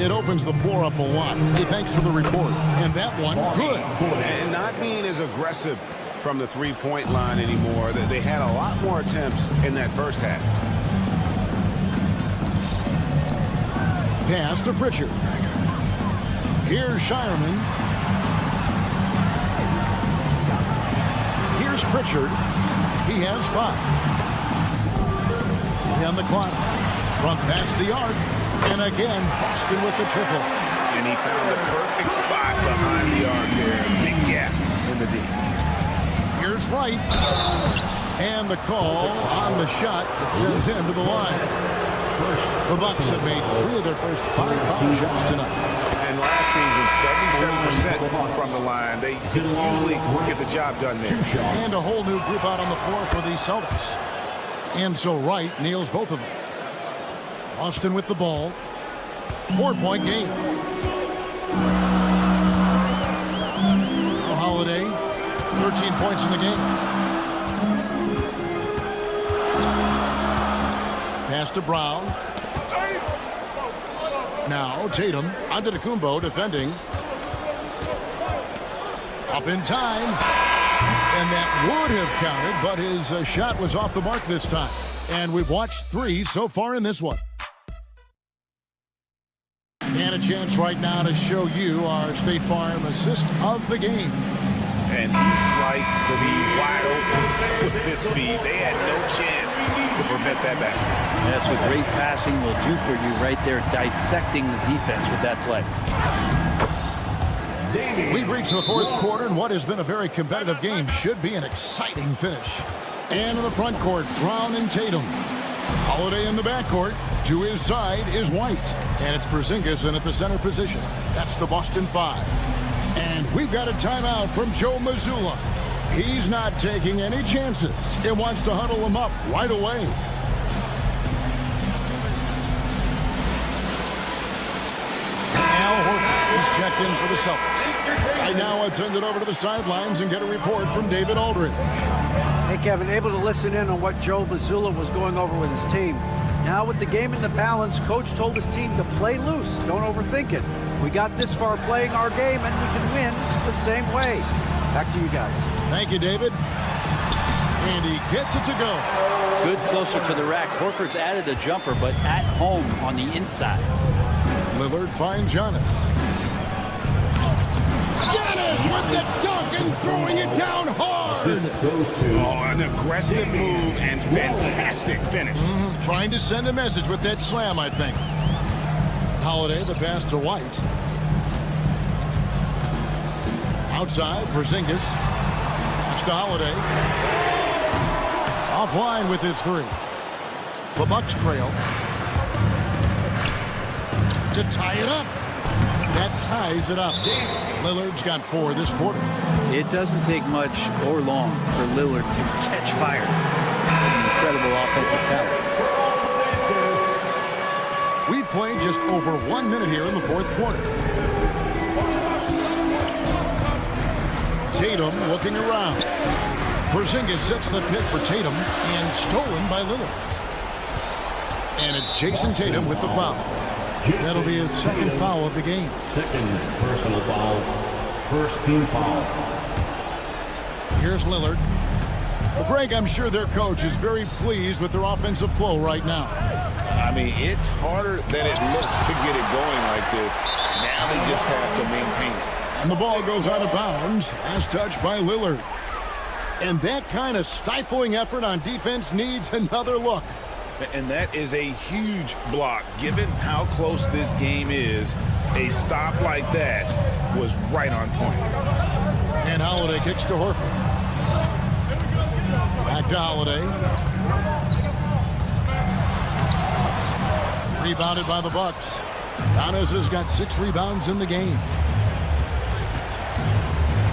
it opens the floor up a lot. Hey, thanks for the report. And that one, good. And not being as aggressive from the three-point line anymore. They had a lot more attempts in that first half. Pass to Pritchard. Here's Shireman. Here's Pritchard. He has 5. And the clock. From past the arc. And again, Boston with the triple. And he found the perfect spot behind the arc there. Big gap in the D. Here's Wright. And the call on the shot that sends him to the line. The Bucks have made 3 of their first 5 foul shots tonight. And last season, 77% from the line. They usually get the job done there. And a whole new group out on the floor for the Celtics. And so Wright nails both of them. Austin with the ball. 4-point game. Holiday, 13 points in the game. Pass to Brown. Now Tatum, Antetokounmpo defending. Up in time. And that would have counted, but his shot was off the mark this time. And we've watched 3 so far in this one. And a chance right now to show you our State Farm assist of the game. And he sliced the lead wide open with his feet. They had no chance to prevent that basket. That's what great passing will do for you right there, dissecting the defense with that play. We've reached the 4th quarter, and what has been a very competitive game should be an exciting finish. And in the front court, Brown and Tatum. Holiday in the backcourt. To his side is White. And it's Porzingis in at the center position. That's the Boston 5. And we've got a timeout from Joe Mazzulla. He's not taking any chances. He wants to huddle them up right away. Al Horford is checked in for the Celtics. Right now, I'd send it over to the sidelines and get a report from David Aldridge. Hey, Kevin, able to listen in on what Joe Mazzulla was going over with his team. Now, with the game in the balance, Coach told his team to play loose. Don't overthink it. We got this far playing our game, and we can win the same way. Back to you guys. Thank you, David. And he gets it to go. Good closer to the rack. Horford's added a jumper, but at home on the inside. Lillard finds Giannis. Giannis with the dunk and throwing it down hard. Oh, an aggressive move and fantastic finish. Trying to send a message with that slam, I think. Holiday, the pass to White. Outside, Porzingis. Pass to Holiday. Offline with his three. The Bucks trail. To tie it up. That ties it up. Lillard's got 4 this quarter. It doesn't take much or long for Lillard to catch fire. Incredible offensive talent. We've played just over 1 minute here in the fourth quarter. Tatum looking around. Porzingis sets the pick for Tatum and stolen by Lillard. And it's Jason Tatum with the foul. That'll be his second foul of the game. Second personal foul. First team foul. Here's Lillard. Well, Greg, I'm sure their coach is very pleased with their offensive flow right now. I mean, it's harder than it looks to get it going like this. Now they just have to maintain it. And the ball goes out of bounds. Last touch by Lillard. And that kind of stifling effort on defense needs another look. And that is a huge block. Given how close this game is, a stop like that was right on point. And Holiday kicks to Horford. Back to Holiday. Rebounded by the Bucks. Giannis has got 6 rebounds in the game.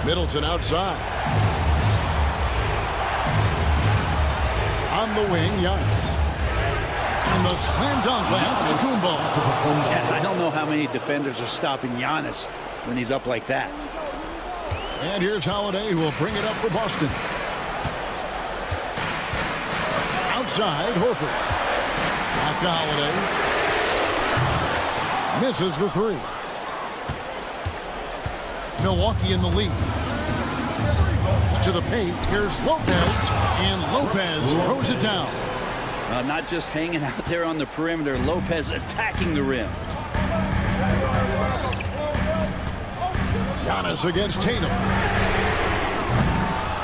Middleton outside. On the wing, Giannis. And the slam dunk by Antetokounmpo. Yeah, I don't know how many defenders are stopping Giannis when he's up like that. And here's Holiday, who will bring it up for Boston. Outside, Horford. Back to Holiday. Misses the 3. Milwaukee in the lead. To the paint, here's Lopez, and Lopez throws it down. Not just hanging out there on the perimeter, Lopez attacking the rim. Giannis against Tatum.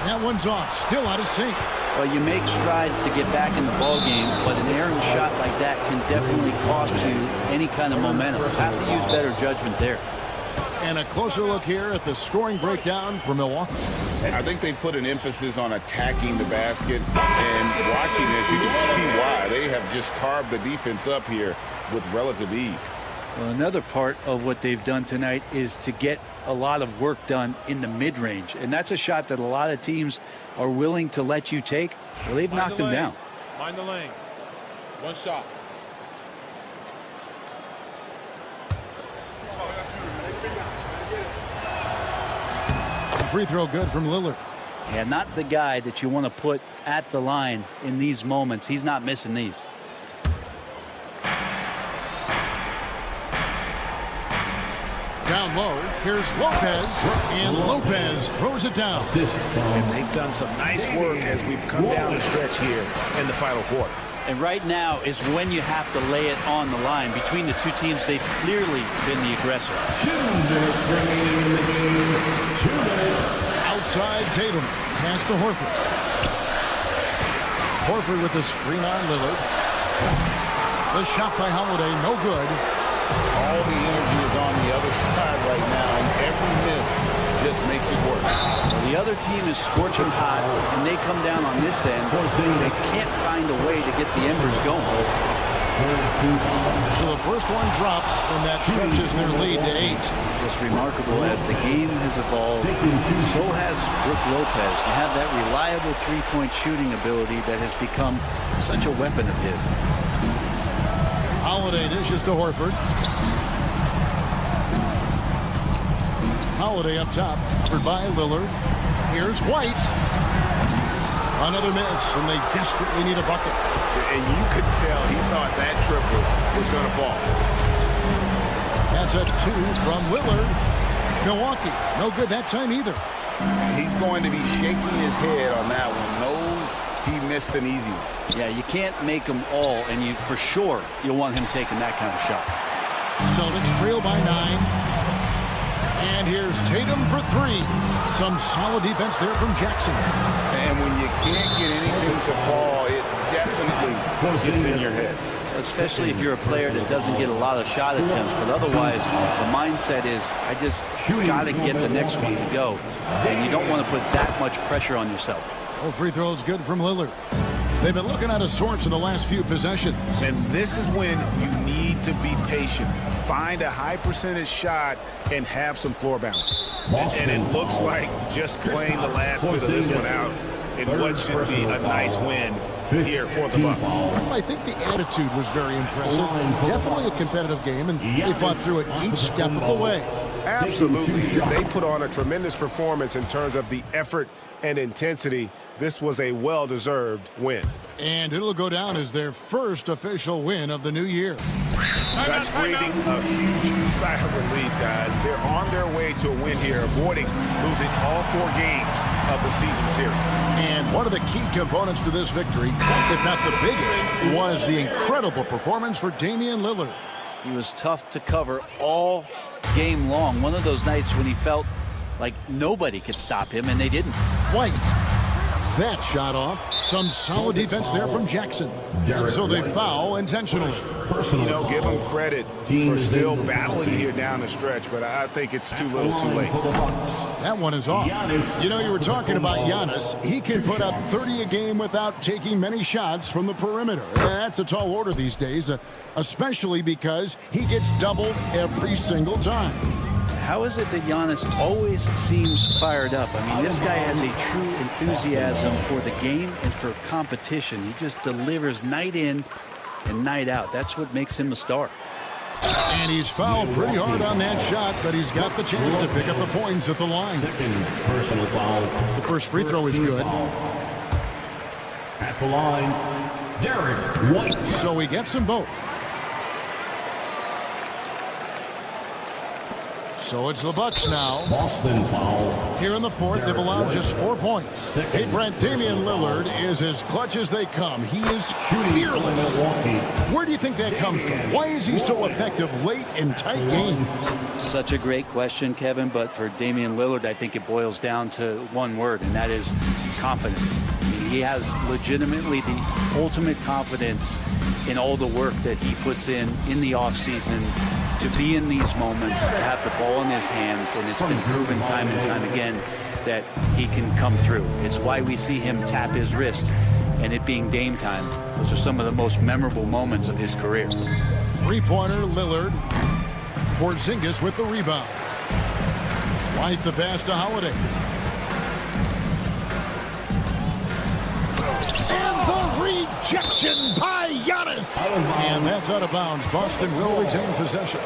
That one's off, still out of sync. Well, you make strides to get back in the ball game, but an errant shot like that can definitely cost you any kind of momentum. You have to use better judgment there. And a closer look here at the scoring breakdown for Milwaukee. I think they put an emphasis on attacking the basket, and watching this, you can see why. They have just carved the defense up here with relative ease. Well, another part of what they've done tonight is to get a lot of work done in the mid-range, and that's a shot that a lot of teams are willing to let you take. Well, they've knocked them down. Mind the lanes. One shot. Free throw good from Lillard. Yeah, not the guy that you want to put at the line in these moments. He's not missing these. Down low, here's Lopez, and Lopez throws it down. And they've done some nice work as we've come down the stretch here in the final quarter. And right now is when you have to lay it on the line. Between the two teams, they've clearly been the aggressor. 2 minutes remaining in the game. 2 minutes. Outside Tatum. Pass to Horford. Horford with the screen on Lillard. The shot by Holiday, no good. All the energy is on the other side right now, and every miss just makes it work. Well, the other team is scorching hot, and they come down on this end. They can't find a way to get the embers going. So the first one drops, and that stretches their lead to 8. Just remarkable as the game has evolved. So has Brook Lopez. You have that reliable three-point shooting ability that has become such a weapon of his. Holiday dishes to Horford. Holiday up top, covered by Lillard. Here's White. Another miss, and they desperately need a bucket. And you could tell he thought that triple was going to fall. That's a 2 from Lillard. Milwaukee, no good that time either. He's going to be shaking his head on that one. Knows he missed an easy one. Yeah, you can't make them all, and you for sure you'll want him taking that kind of shot. Celtics trail by 9. And here's Tatum for 3. Some solid defense there from Jackson. And when you can't get anything to fall, it definitely gets in your head. Especially if you're a player that doesn't get a lot of shot attempts, but otherwise the mindset is, I just got to get the next one to go. And you don't want to put that much pressure on yourself. All free throws good from Lillard. They've been looking out of sorts in the last few possessions. And this is when you need to be patient. Find a high percentage shot and have some floor balance. And it looks like just playing the last bit of this one out in what should be a nice win here for the Bucks. I think the attitude was very impressive. Definitely a competitive game, and they fought through it each step of the way. Absolutely. They put on a tremendous performance in terms of the effort and intensity. This was a well-deserved win. And it'll go down as their first official win of the new year. That's breathing a huge sigh of relief, guys. They're on their way to a win here, avoiding losing all 4 games of the season series. And one of the key components to this victory, if not the biggest, was the incredible performance for Damian Lillard. He was tough to cover all game long. One of those nights when he felt like nobody could stop him, and they didn't. White. That shot off. Some solid defense there from Jackson. And so they foul intentionally. You know, give them credit for still battling here down the stretch, but I think it's too little too late. That one is off. You know, you were talking about Giannis. He can put up 30 a game without taking many shots from the perimeter. That's a tall order these days, especially because he gets doubled every single time. How is it that Giannis always seems fired up? I mean, this guy has a true enthusiasm for the game and for competition. He just delivers night in and night out. That's what makes him a star. And he's fouled pretty hard on that shot, but he's got the chance to pick up the points at the line. Second personal foul. The first free throw is good. At the line, Derek White. So he gets them both. So it's the Bucks now. Boston foul. Here in the fourth, they've allowed just 4 points. Hey, Brent, Damian Lillard is as clutch as they come. He is fearless. Where do you think that comes from? Why is he so effective late in tight games? Such a great question, Kevin, but for Damian Lillard, I think it boils down to one word, and that is confidence. He has legitimately the ultimate confidence in all the work that he puts in the offseason to be in these moments, to have the ball in his hands, and it's been proven time and time again that he can come through. It's why we see him tap his wrist and it being game time. Those are some of the most memorable moments of his career. Three-pointer, Lillard. Porzingis with the rebound. White the pass to Holiday. And the rejection by Giannis. And that's out of bounds. Boston will retain possession.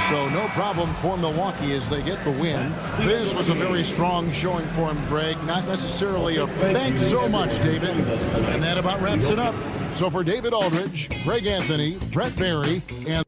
So no problem for Milwaukee as they get the win. This was a very strong showing for him, Greg. Not necessarily a thanks so much, David. And that about wraps it up. So for David Aldridge, Greg Anthony, Brett Barry, and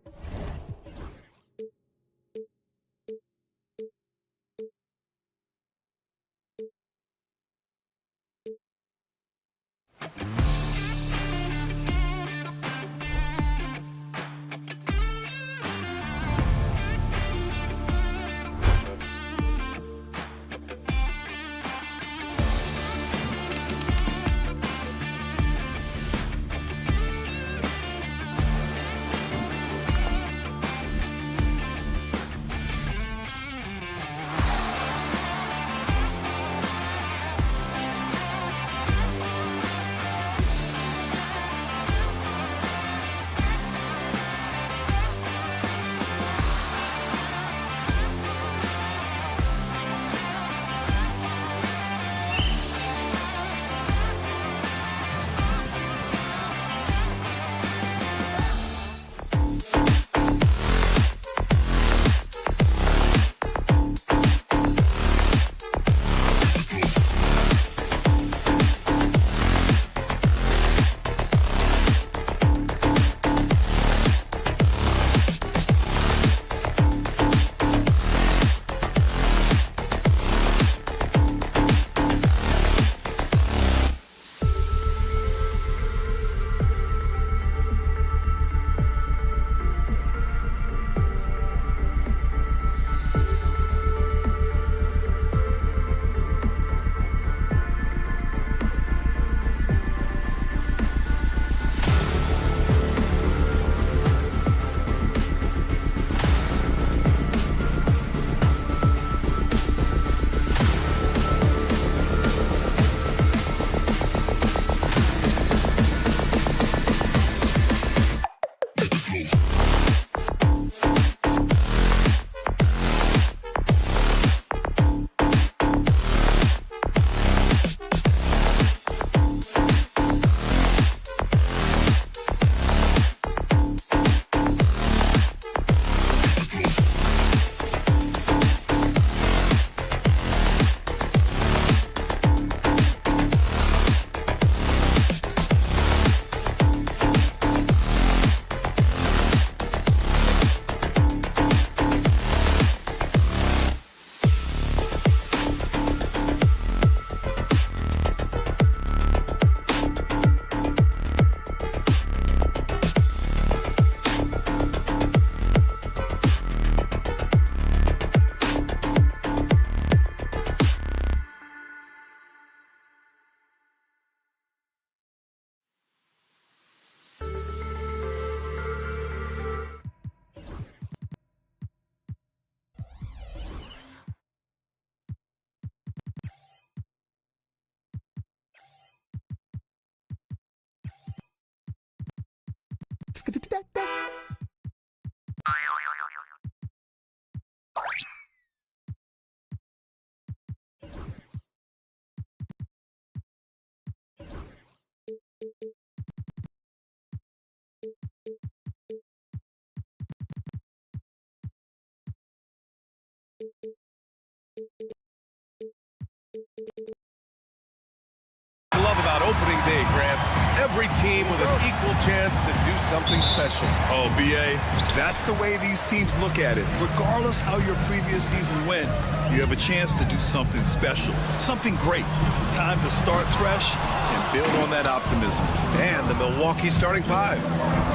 I love about opening day, Grant. Every team with an equal chance to do something special. Oh, B.A., that's the way these teams look at it. Regardless how your previous season went, you have a chance to do something special, something great. Time to start fresh and build on that optimism. And the Milwaukee starting five.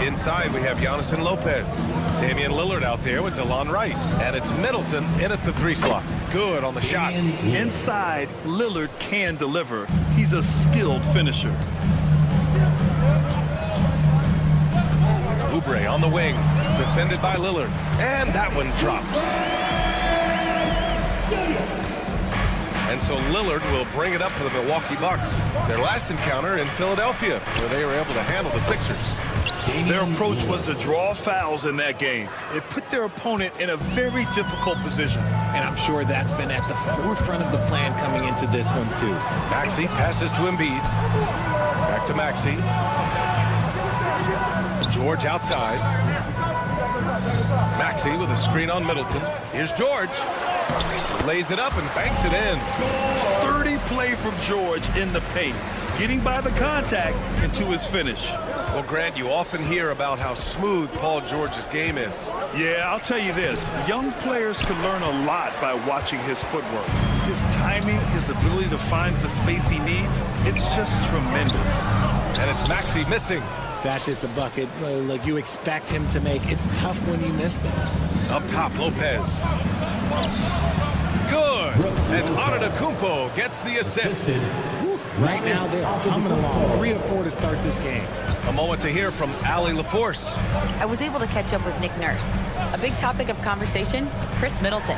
Inside, we have Giannis and Lopez. Damian Lillard out there with DeLon Wright. And it's Middleton in at the 3 slot. Good on the shot. Inside, Lillard can deliver. He's a skilled finisher. Oubre on the wing, defended by Lillard. And that one drops. And so Lillard will bring it up for the Milwaukee Bucks. Their last encounter in Philadelphia, where they were able to handle the Sixers. Their approach was to draw fouls in that game. It put their opponent in a very difficult position. And I'm sure that's been at the forefront of the plan coming into this one, too. Maxey passes to Embiid. Back to Maxey. George outside. Maxey with a screen on Middleton. Here's George. Lays it up and banks it in. Sturdy play from George in the paint, getting by the contact into his finish. Well, Grant, you often hear about how smooth Paul George's game is. Yeah, I'll tell you this. Young players can learn a lot by watching his footwork. His timing, his ability to find the space he needs, it's just tremendous. And it's Maxey missing. That's just a bucket like you expect him to make. It's tough when you miss those. Up top, Lopez. Good. And Antetokounmpo gets the assist. Right now, they are humming along. 3 of 4 to start this game. A moment to hear from Allie LaForce. I was able to catch up with Nick Nurse. A big topic of conversation, Chris Middleton.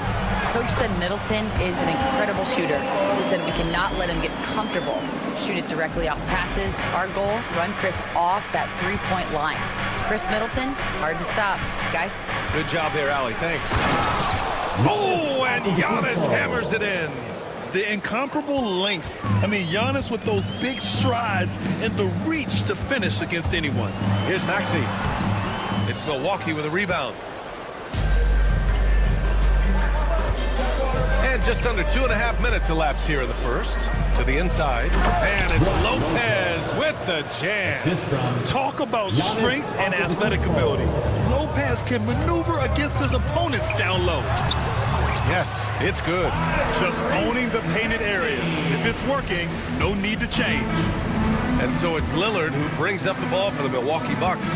Coach said Middleton is an incredible shooter. He said we cannot let him get comfortable. Shoot it directly off passes. Our goal, run Chris off that 3-point line. Chris Middleton, hard to stop. Guys. Good job there, Allie. Thanks. Oh, and Giannis hammers it in. The incomparable length. I mean, Giannis with those big strides and the reach to finish against anyone. Here's Maxey. It's Milwaukee with a rebound. And just under 2.5 minutes elapsed here in the first. To the inside. And it's Lopez with the jam. Talk about strength and athletic ability. Lopez can maneuver against his opponents down low. Yes, it's good. Just owning the painted area. If it's working, no need to change. And so it's Lillard who brings up the ball for the Milwaukee Bucks.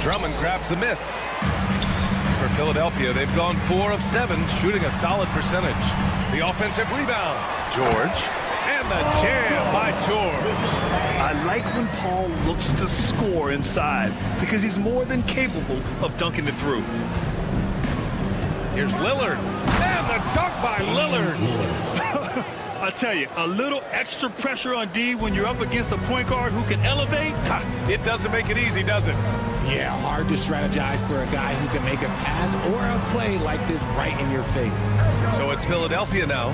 Drummond grabs the miss. For Philadelphia, they've gone 4 of 7, shooting a solid percentage. The offensive rebound. George. And the jam by George. I like when Paul looks to score inside because he's more than capable of dunking it through. Here's Lillard. And the dunk by Lillard. I tell you, a little extra pressure on D when you're up against a point guard who can elevate. It doesn't make it easy, does it? Yeah, hard to strategize for a guy who can make a pass or a play like this right in your face. So it's Philadelphia now.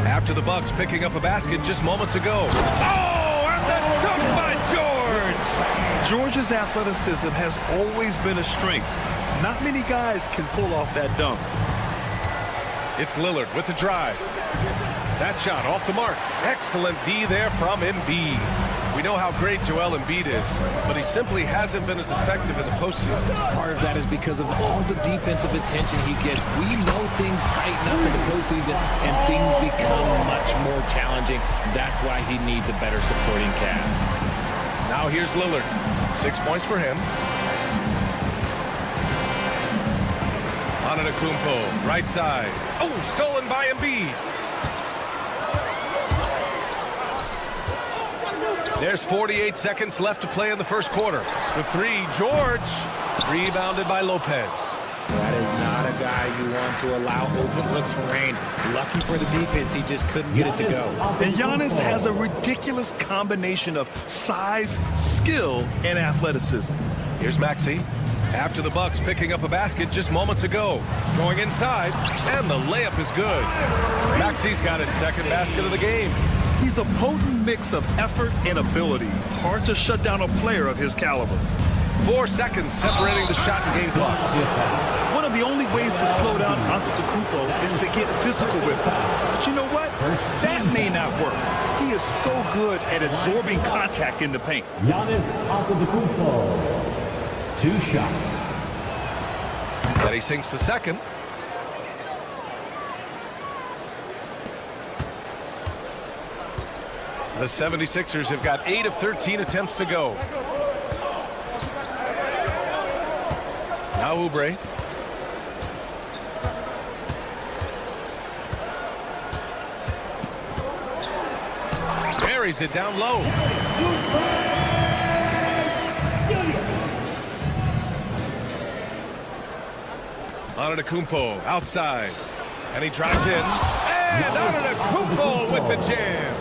After the Bucks picking up a basket just moments ago. Oh, and the dunk by George! George's athleticism has always been a strength. Not many guys can pull off that dunk. It's Lillard with the drive. That shot off the mark. Excellent D there from Embiid. We know how great Joel Embiid is, but he simply hasn't been as effective in the postseason. Part of that is because of all the defensive attention he gets. We know things tighten up in the postseason and things become much more challenging. That's why he needs a better supporting cast. Now here's Lillard. 6 points for him. Antetokounmpo, right side. Oh, stolen by Embiid. There's 48 seconds left to play in the first quarter. For 3, George. Rebounded by Lopez. That is not a guy you want to allow open looks for range. Lucky for the defense, he just couldn't get it to go. And Giannis has a ridiculous combination of size, skill, and athleticism. Here's Maxey. After the Bucks picking up a basket just moments ago. Going inside, and the layup is good. Maxey's got his second basket of the game. He's a potent mix of effort and ability. Hard to shut down a player of his caliber. 4 seconds separating the shot and game clock. One of the only ways to slow down Antetokounmpo is to get physical with him. But you know what? That may not work. He is so good at absorbing contact in the paint. Giannis Antetokounmpo. 2 shots. Then he sinks the second. The 76ers have got 8 of 13 attempts to go. Now Oubre. Buries it down low. Antetokounmpo outside. And he drives in. And Antetokounmpo with the jam.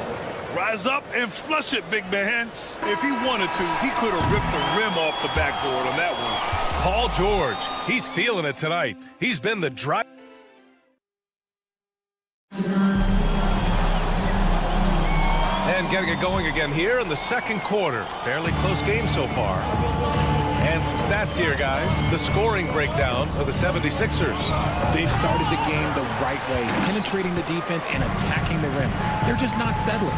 Rise up and flush it, big man. If he wanted to, he could have ripped the rim off the backboard on that one. Paul George, he's feeling it tonight. He's been the drive. And getting it going again here in the second quarter. Fairly close game so far. And some stats here, guys. The scoring breakdown for the 76ers. They've started the game the right way, penetrating the defense and attacking the rim. They're just not settling.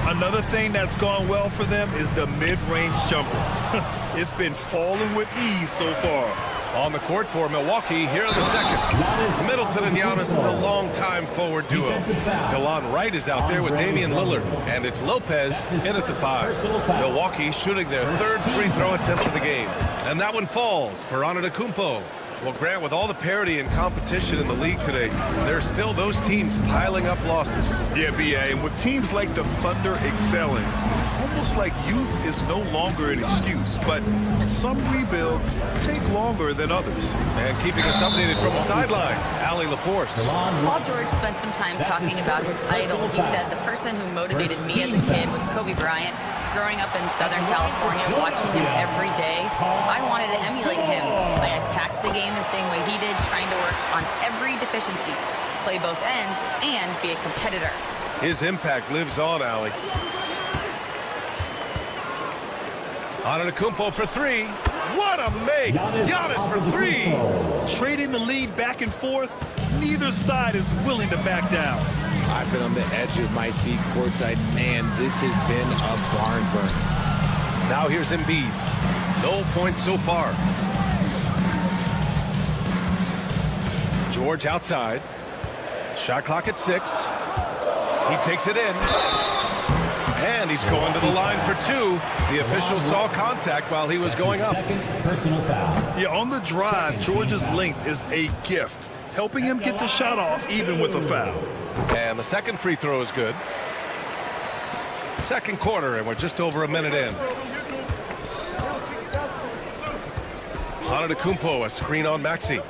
Another thing that's gone well for them is the mid-range jumper. It's been falling with ease so far. On the court for Milwaukee here in the second. Middleton and Giannis, the longtime forward duo. DeLon Wright is out there with Damian Lillard. And it's Lopez in at the 5. Milwaukee shooting their third free throw attempt of the game. And that one falls for Antetokounmpo. Well, Grant, with all the parity and competition in the league today, there's still those teams piling up losses. Yeah, B.A., and with teams like the Thunder excelling, it's almost like youth is no longer an excuse, but some rebuilds take longer than others. And keeping us updated from the sideline, Allie LaForce. Paul George spent some time talking about his idol. He said, the person who motivated me as a kid was Kobe Bryant. Growing up in Southern California, watching him every day, I wanted to emulate him. I attacked the game the same way he did, trying to work on every deficiency, play both ends, and be a competitor. His impact lives on, Allie. Antetokounmpo for 3. What a make! Giannis for 3. Trading the lead back and forth, neither side is willing to back down. I've been on the edge of my seat courtside. Man, this has been a barn burner. Now here's Embiid. No points so far. George outside. Shot clock at 6. He takes it in. And he's going to the line for 2. The official saw contact while he was going up. Yeah, on the drive, George's length is a gift, helping him get the shot off even with a foul. And the second free throw is good. Second quarter, and we're just over a minute in. Antetokounmpo, a screen on Maxey.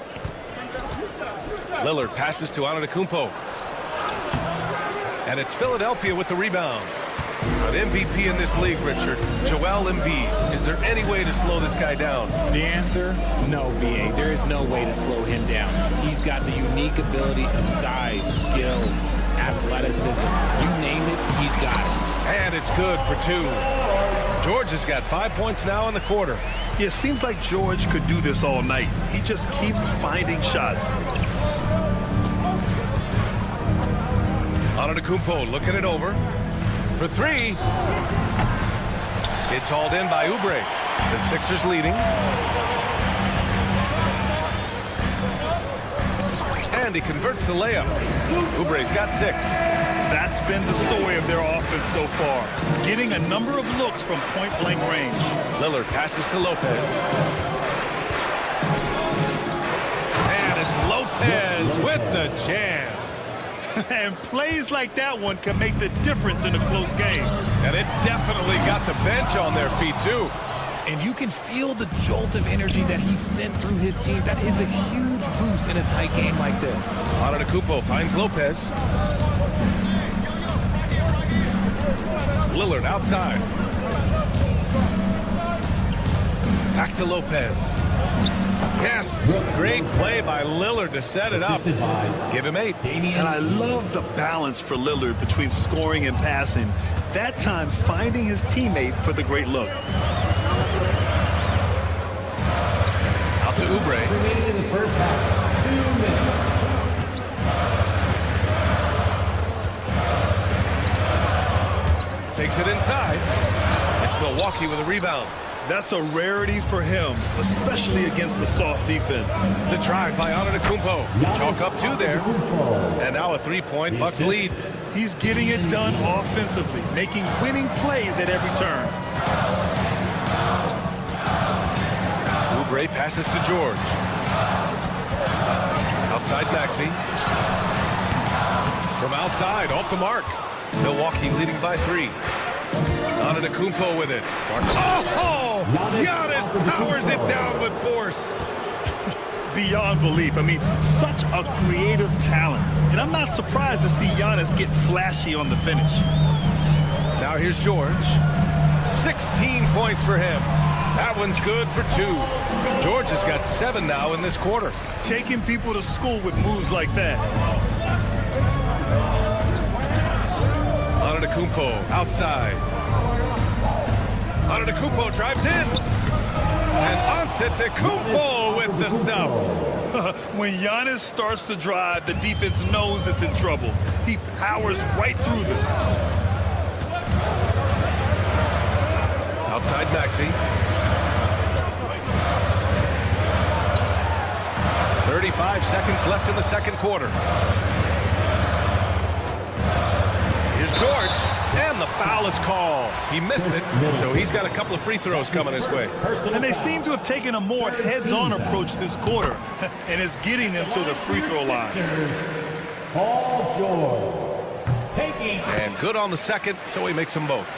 Lillard passes to Antetokounmpo. And it's Philadelphia with the rebound. An MVP in this league, Richard, Joel Embiid. Is there any way to slow this guy down? The answer, no, B.A. There is no way to slow him down. He's got the unique ability of size, skill, athleticism. You name it, he's got it. And it's good for 2. George has got 5 points now in the quarter. Yeah, it seems like George could do this all night. He just keeps finding shots. Antetokounmpo looking it over. For 3. It's hauled in by Oubre. The Sixers leading. And he converts the layup. Oubre's got 6. That's been the story of their offense so far. Getting a number of looks from point-blank range. Lillard passes to Lopez. And it's Lopez with the jam. And plays like that one can make the difference in a close game. And it definitely got the bench on their feet, too. and you can feel the jolt of energy that he sent through his team. That is a huge boost in a tight game like this. Antetokounmpo finds Lopez. Lillard outside. Back to Lopez. Yes, great play by Lillard to set it up. Give him 8. And I love the balance for Lillard between scoring and passing. That time finding his teammate for the great look. Out to Oubre. Remaining in the first half, 2 minutes. Takes it inside. It's Milwaukee with a rebound. That's a rarity for him, especially against the soft defense. The drive by Antetokounmpo. Chalk up 2 there. And now a 3-point Bucks lead. He's getting it done offensively, making winning plays at every turn. Oubre passes to George. Outside Maxey. From outside, off the mark. Milwaukee leading by 3. Antetokounmpo with it. Oh! Giannis powers it down with force. Beyond belief. I mean, such a creative talent. And I'm not surprised to see Giannis get flashy on the finish. Now here's George. 16 points for him. That one's good for 2. George has got 7 now in this quarter. Taking people to school with moves like that. Antetokounmpo outside. Antetokounmpo drives in. And Antetokounmpo with the stuff. When Giannis starts to drive, the defense knows it's in trouble. He powers right through them. Outside Maxey. 35 seconds left in the second quarter. Here's George. And the foul is called. He missed it, so he's got a couple of free throws coming his way. And they seem to have taken a more heads-on approach this quarter, and it's getting them to the free throw line. Paul George taking. And good on the second, so he makes them both.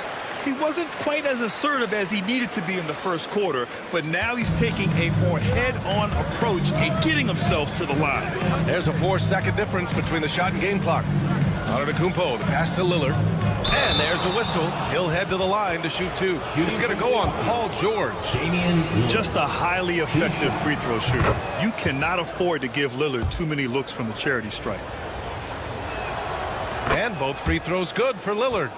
He wasn't quite as assertive as he needed to be in the first quarter, but now he's taking a more head-on approach and getting himself to the line. There's a 4-second difference between the shot and game clock. Antetokounmpo, the pass to Lillard. And there's a whistle. He'll head to the line to shoot 2. It's going to go on Paul George. Just a highly effective free throw shooter. You cannot afford to give Lillard too many looks from the charity stripe. And both free throws good for Lillard.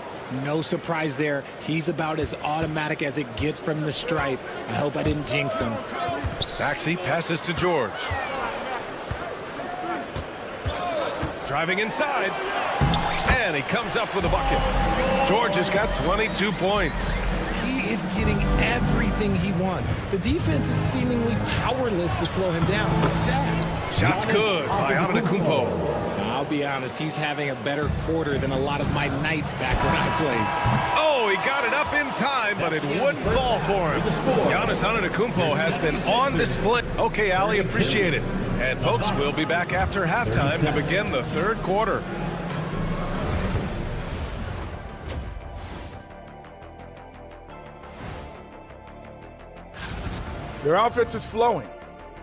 No surprise there. He's about as automatic as it gets from the stripe. I hope I didn't jinx him. Maxey passes to George. Driving inside. And he comes up with a bucket. George has got 22 points. He is getting everything he wants. The defense is seemingly powerless to slow him down. It's sad. Shot's good by Antetokounmpo. I'll be honest, he's having a better quarter than a lot of my nights back when I played. Oh, he got it up in time, but it wouldn't fall for him. Giannis Antetokounmpo has been on display. Okay, Ali, appreciate it. And folks, we'll be back after halftime to begin the third quarter. Their offense is flowing.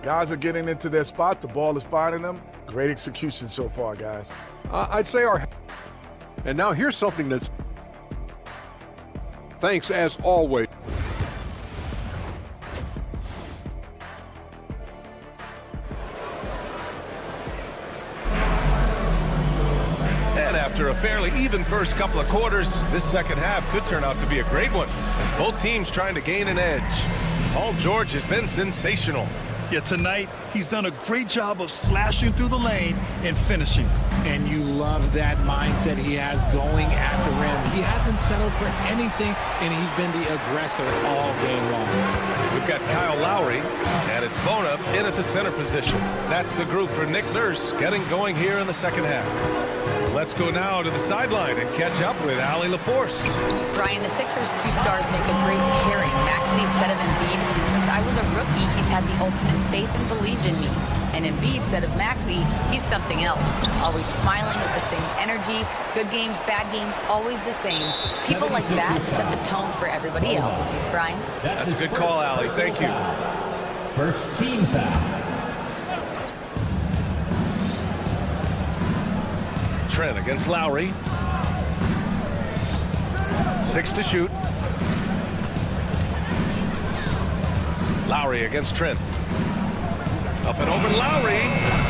Guys are getting into their spot. The ball is finding them. Great execution so far, guys. I'd say our... And now here's something that's... Thanks, as always. And after a fairly even first couple of quarters, this second half could turn out to be a great one, as both teams trying to gain an edge. Paul George has been sensational. Yeah, tonight, he's done a great job of slashing through the lane and finishing. And you love that mindset he has going at the rim. He hasn't settled for anything, and he's been the aggressor all game long. We've got Kyle Lowry, and it's Bona in at the center position. That's the group for Nick Nurse getting going here in the second half. Let's go now to the sideline and catch up with Allie LaForce. Brian, the Sixers' two stars make a great pairing. Maxey said of Embiid, since I was a rookie, he's had the ultimate faith and believed in me. And Embiid said of Maxey, he's something else. Always smiling with the same energy. Good games, bad games, always the same. People like that set the tone for everybody else. Brian? That's a good call, Allie. Thank you. First team foul. Trent against Lowry. 6 to shoot. Lowry against Trent. Up and over Lowry.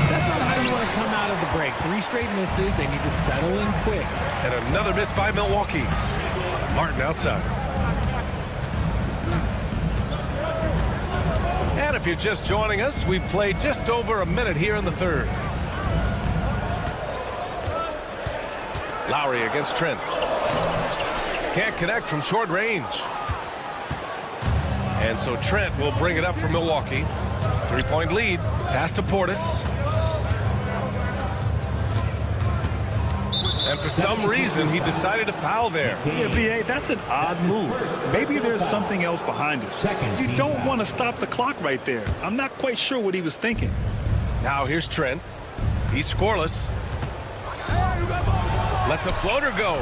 That's not how you want to come out of the break. 3 straight misses. They need to settle in quick. And another miss by Milwaukee. Martin outside. And if you're just joining us, we've played just over a minute here in the third. Lowry against Trent. Can't connect from short range. And so Trent will bring it up for Milwaukee. 3-point lead. Pass to Portis. And for some reason, he decided to foul there. Yeah, B.A., that's an odd move. Maybe there's something else behind it. You don't want to stop the clock right there. I'm not quite sure what he was thinking. Now here's Trent. He's scoreless. Lets a floater go.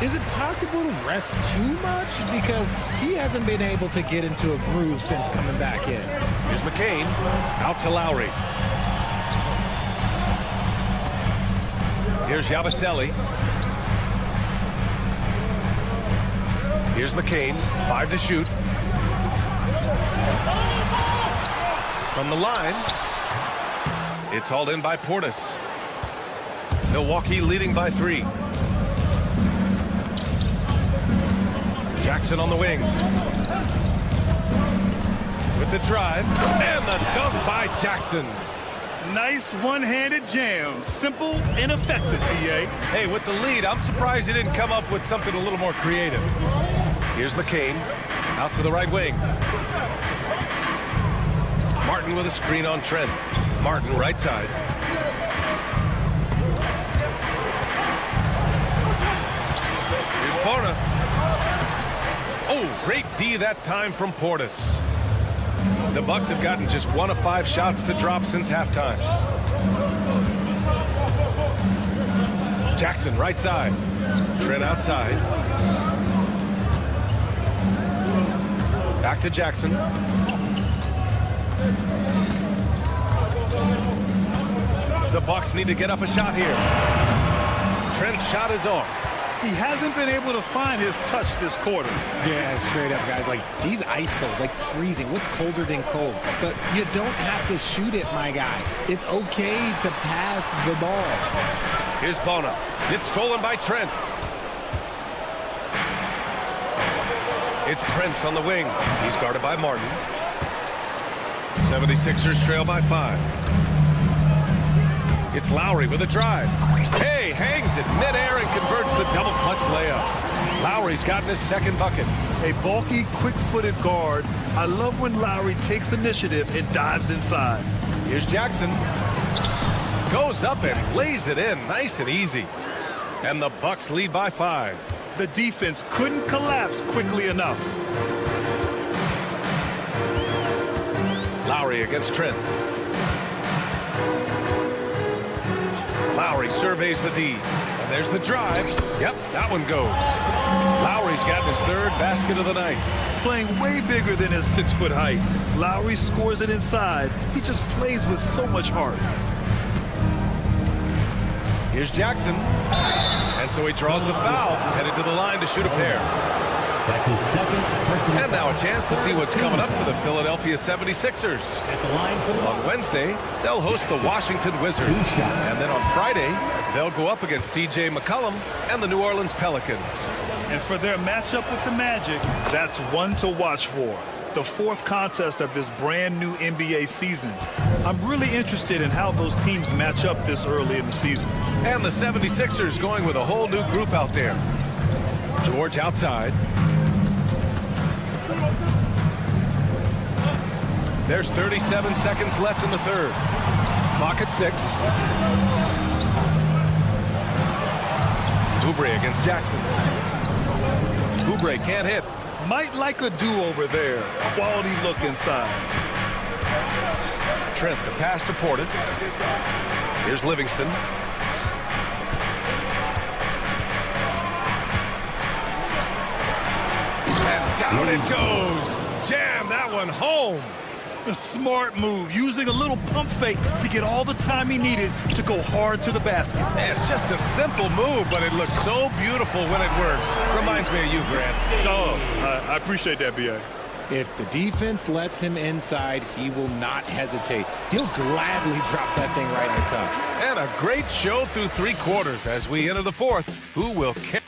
Is it possible to rest too much? Because he hasn't been able to get into a groove since coming back in. Here's McCain. Out to Lowry. Here's Yabusele. Here's McCain. 5 to shoot. From the line. It's hauled in by Portis. Milwaukee leading by 3. Jackson on the wing. With the drive. And the dunk by Jackson. Nice one-handed jam. Simple and effective, B.A. Hey, with the lead, I'm surprised he didn't come up with something a little more creative. Here's McCain. Out to the right wing. Martin with a screen on Trent. Martin right side. Here's Bona. Oh, great D that time from Portis. The Bucks have gotten just 1 of 5 shots to drop since halftime. Jackson right side. Trent outside. Back to Jackson. The Bucks need to get up a shot here. Trent's shot is off. He hasn't been able to find his touch this quarter. Yeah, straight up, guys. Like, he's ice cold, like freezing. What's colder than cold? But you don't have to shoot it, my guy. It's okay to pass the ball. Here's Bona. It's stolen by Trent. It's Prince on the wing. He's guarded by Martin. 76ers trail by 5. It's Lowry with a drive. Hey, hangs it midair and converts the double clutch layup. Lowry's gotten his second bucket. A bulky, quick-footed guard. I love when Lowry takes initiative and dives inside. Here's Jackson. Goes up and lays it in nice and easy. And the Bucks lead by 5. The defense couldn't collapse quickly enough. Lowry against Trent. Lowry surveys the D. And there's the drive. Yep, that one goes. Lowry's gotten his 3rd basket of the night. Playing way bigger than his 6-foot height. Lowry scores it inside. He just plays with so much heart. Here's Jackson. And so he draws the foul, headed to the line to shoot a pair. That's his 2nd. And now a chance to see what's coming up for the Philadelphia 76ers. On Wednesday, they'll host the Washington Wizards. And then on Friday, they'll go up against C.J. McCollum and the New Orleans Pelicans. And for their matchup with the Magic, that's one to watch for. The 4th contest of this brand new NBA season. I'm really interested in how those teams match up this early in the season. And the 76ers going with a whole new group out there. George outside. There's 37 seconds left in the third. Clock at 6. Oubre against Jackson. Oubre can't hit. Might like a do-over there. Quality look inside. Trent, the pass to Portis. Here's Livingston. And down it goes. Jam that one home. A smart move, using a little pump fake to get all the time he needed to go hard to the basket. Yeah, it's just a simple move, but it looks so beautiful when it works. Reminds me of you, Grant. Oh, I appreciate that, B.A. If the defense lets him inside, he will not hesitate. He'll gladly drop that thing right in the cup. And a great show through 3 quarters as we enter the 4th. Who will carry?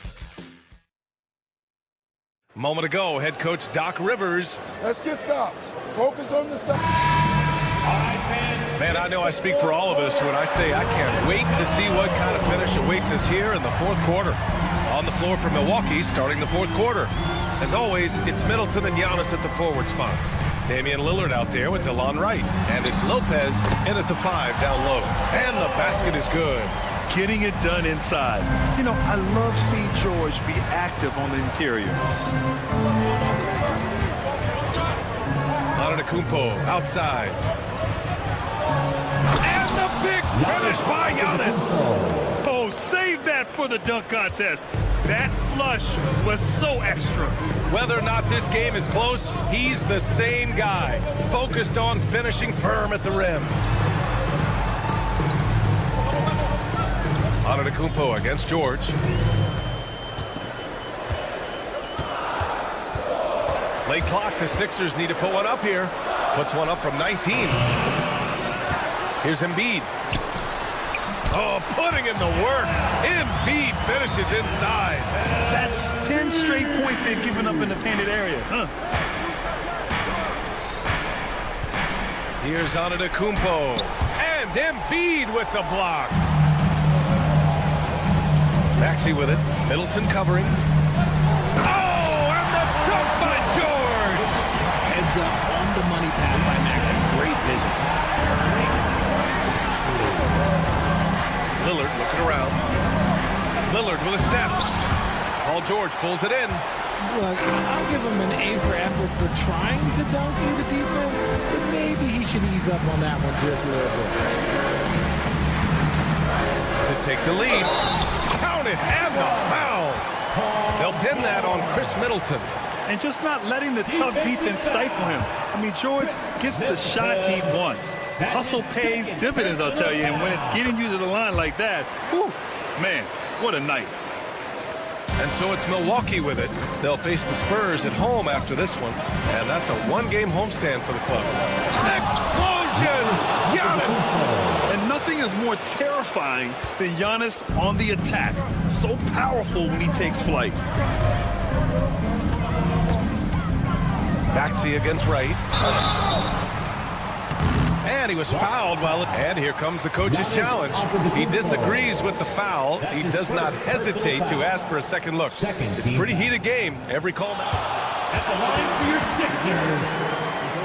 Moment ago, head coach Doc Rivers. Let's get stops. Focus on the stop. Man, I know I speak for all of us when I say I can't wait to see what kind of finish awaits us here in the 4th quarter. On the floor for Milwaukee, starting the 4th quarter. As always, it's Middleton and Giannis at the forward spots. Damian Lillard out there with DeLon Wright. And it's Lopez in at the 5 down low. And the basket is good. Getting it done inside. You know, I love seeing George be active on the interior. Antetokounmpo outside. And the big finish by Giannis. Oh, save that for the dunk contest. That flush was so extra. Whether or not this game is close, he's the same guy, focused on finishing firm at the rim. Antetokounmpo against George. Late clock, the Sixers need to put one up here. Puts one up from 19. Here's Embiid. Oh, putting in the work. Embiid finishes inside. That's 10 straight points they've given up in the painted area. Here's Antetokounmpo. And Embiid with the block. Maxey with it. Middleton covering. Oh, and the dunk by George. Heads up on the money pass by Maxey. Great vision. Lillard looking around. Lillard with a step. Paul George pulls it in. Look, I'll give him an A for effort for trying to dunk through the defense, but maybe he should ease up on that one just a little bit. To take the lead. Count it, and the foul. They'll pin that on Chris Middleton. And just not letting the tough defense stifle him. I mean, George gets the shot he wants. Hustle pays dividends, I'll tell you. And when it's getting you to the line like that, whew, man, what a night. And so it's Milwaukee with it. They'll face the Spurs at home after this one. And that's a 1-game homestand for the club. Explosion! Giannis! And nothing is more terrifying than Giannis on the attack. So powerful when he takes flight. Maxey against Wright. And he was fouled and here comes the coach's challenge. He disagrees with the foul. He does not hesitate to ask for a second look. It's a pretty heated game. Every call. At the line for your Sixers,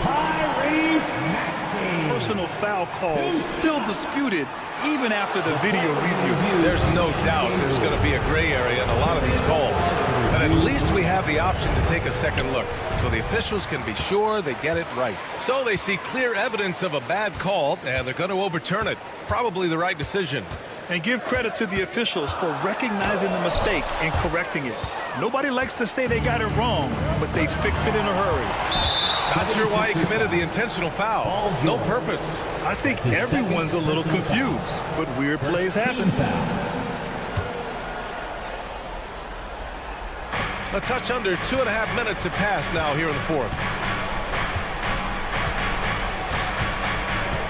Tyrese Maxey. Personal foul calls still disputed even after the video review. There's no doubt there's going to be a gray area in a lot of these calls. But at least we have the option to take a second look, so the officials can be sure they get it right. So they see clear evidence of a bad call, and they're going to overturn it. Probably the right decision. And give credit to the officials for recognizing the mistake and correcting it. Nobody likes to say they got it wrong, but they fixed it in a hurry. Not sure why he committed the intentional foul. No purpose. I think everyone's a little confused, but weird plays happen. A touch under 2.5 minutes have passed now here in the 4th.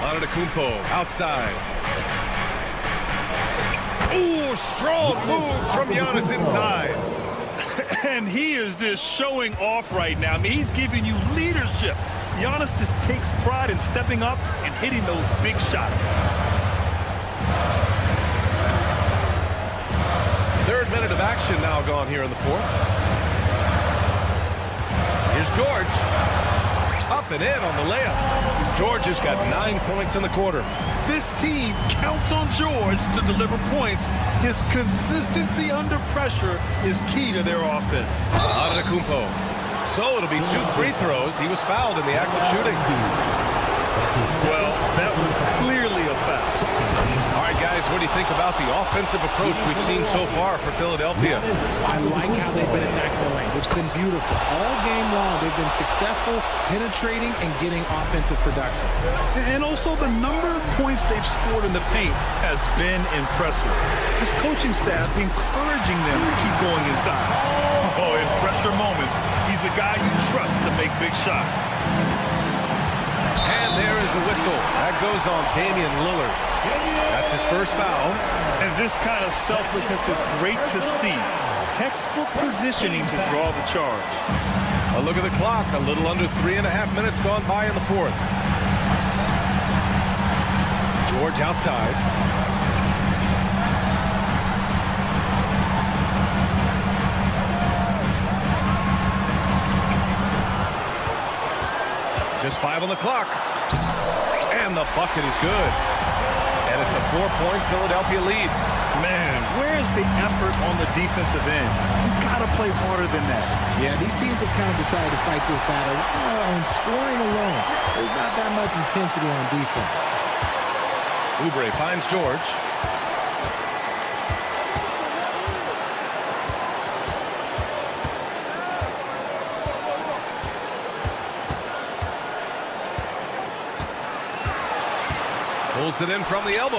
Antetokounmpo outside. Ooh, strong move from Giannis inside. And he is just showing off right now. I mean, he's giving you leadership. Giannis just takes pride in stepping up and hitting those big shots. 3rd minute of action now gone here in the 4th. Here's George. Up and in on the layup. George has got 9 points in the quarter. This team counts on George to deliver points. His consistency under pressure is key to their offense. Antetokounmpo. So it'll be 2 free throws. He was fouled in the act of shooting. Well, that was clearly a foul. All right, guys, what do you think about the offensive approach we've seen so far for Philadelphia? I like how they've been attacking the lane. It's been beautiful. All game long, they've been successful penetrating and getting offensive production. And also the number of points they've scored in the paint has been impressive. This coaching staff encouraging them to keep going inside. Oh, in pressure moments, he's a guy you trust to make big shots. And there is the whistle. That goes on Damian Lillard. That's his first foul. And this kind of selflessness is great to see. Textbook positioning to draw the charge. A look at the clock. A little under 3.5 minutes gone by in the fourth. George outside. Just 5 on the clock. And the bucket is good. And it's a 4-point Philadelphia lead. Man, where's the effort on the defensive end? You gotta play harder than that. Yeah, these teams have kind of decided to fight this battle on scoring alone. There's not that much intensity on defense. Oubre finds George. Pulls it in from the elbow.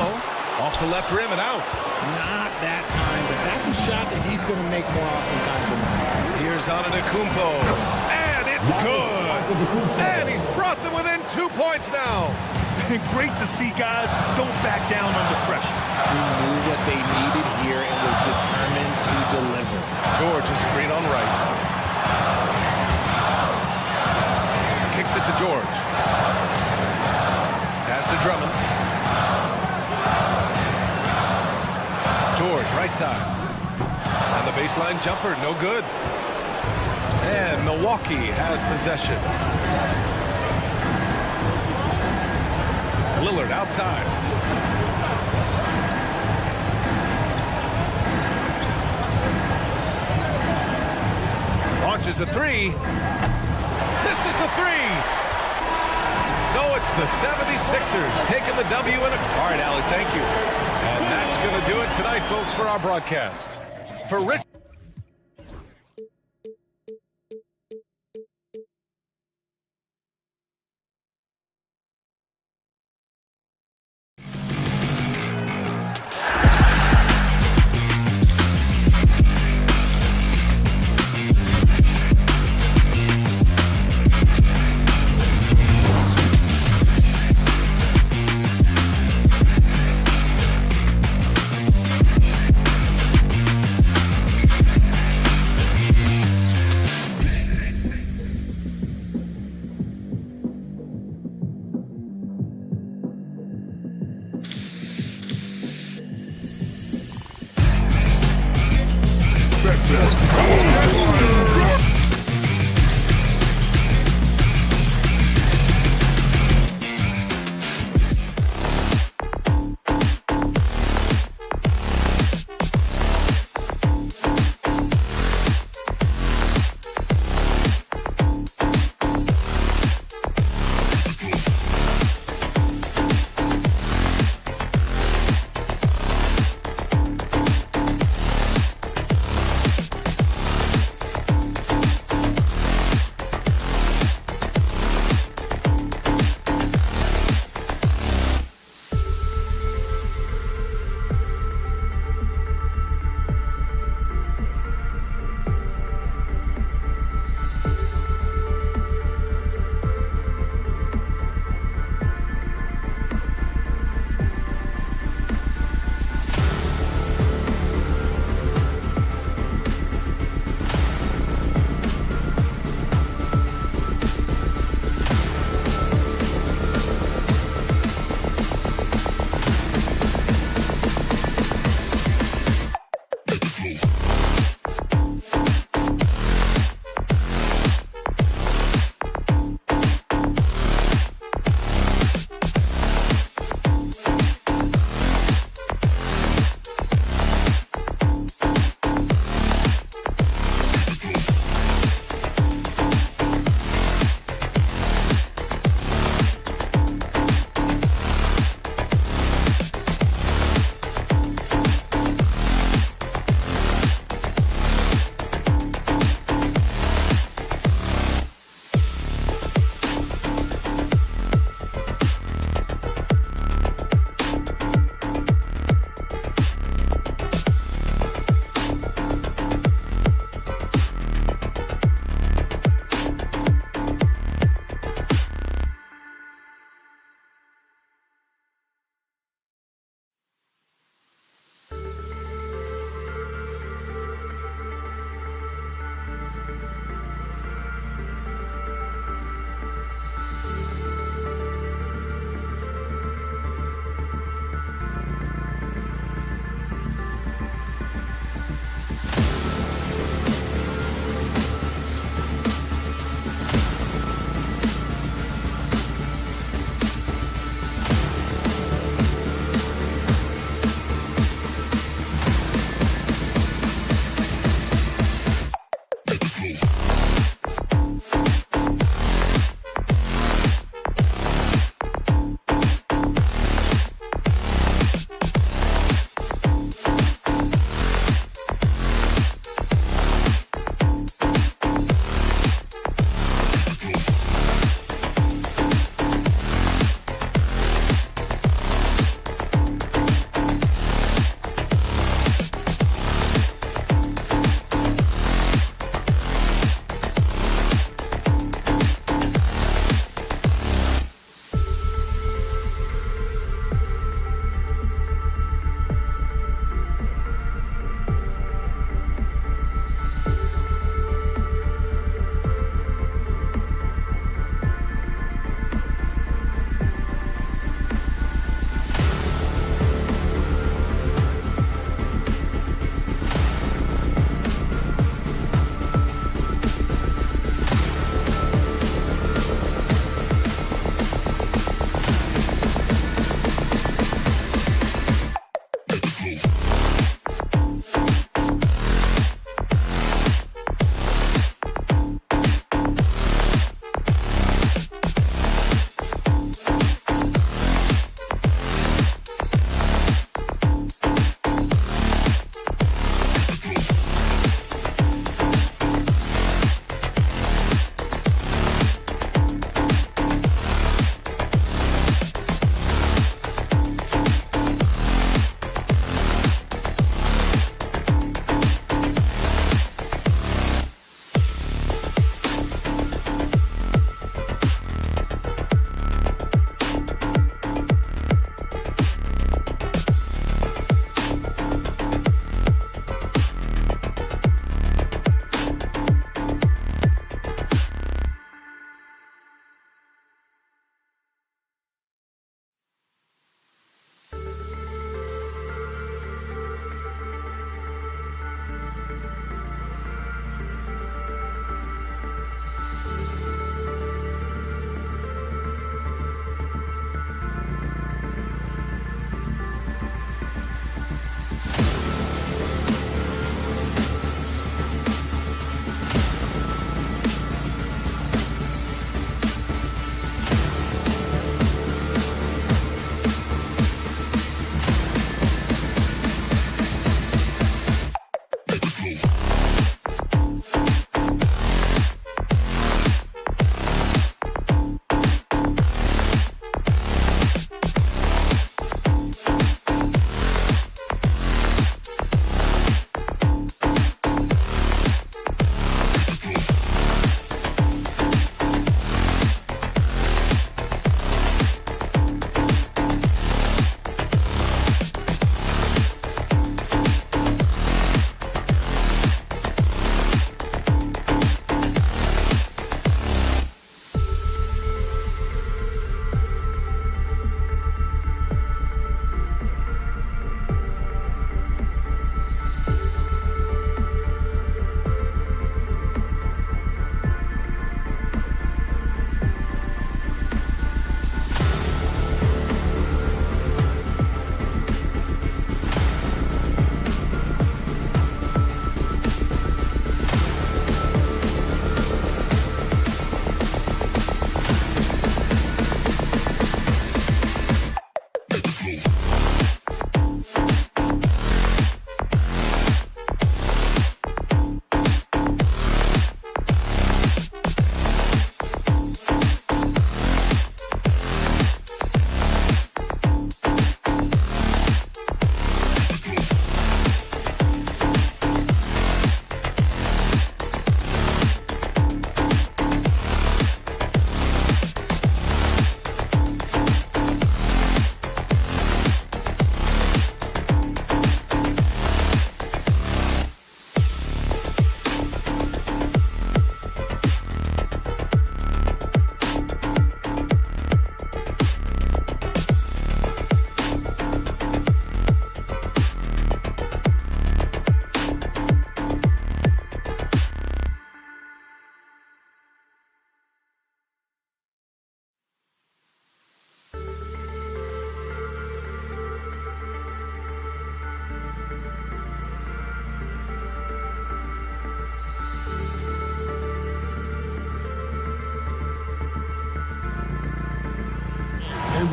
Off the left rim and out. Not that time, but that's a shot that he's going to make more oftentimes than not. Here's Antetokounmpo. And it's good. And he's brought them within 2 points now. Great to see guys don't back down under pressure. He knew what they needed here and was determined to deliver. George is screen on right. Kicks it to George. Pass to Drummond. George, right side. And the baseline jumper, no good. And Milwaukee has possession. Lillard outside. Launches a 3. Misses the 3. So it's the 76ers taking the W in a... All right, Allie, thank you. And that's going to do it tonight, folks, for our broadcast. For Rich...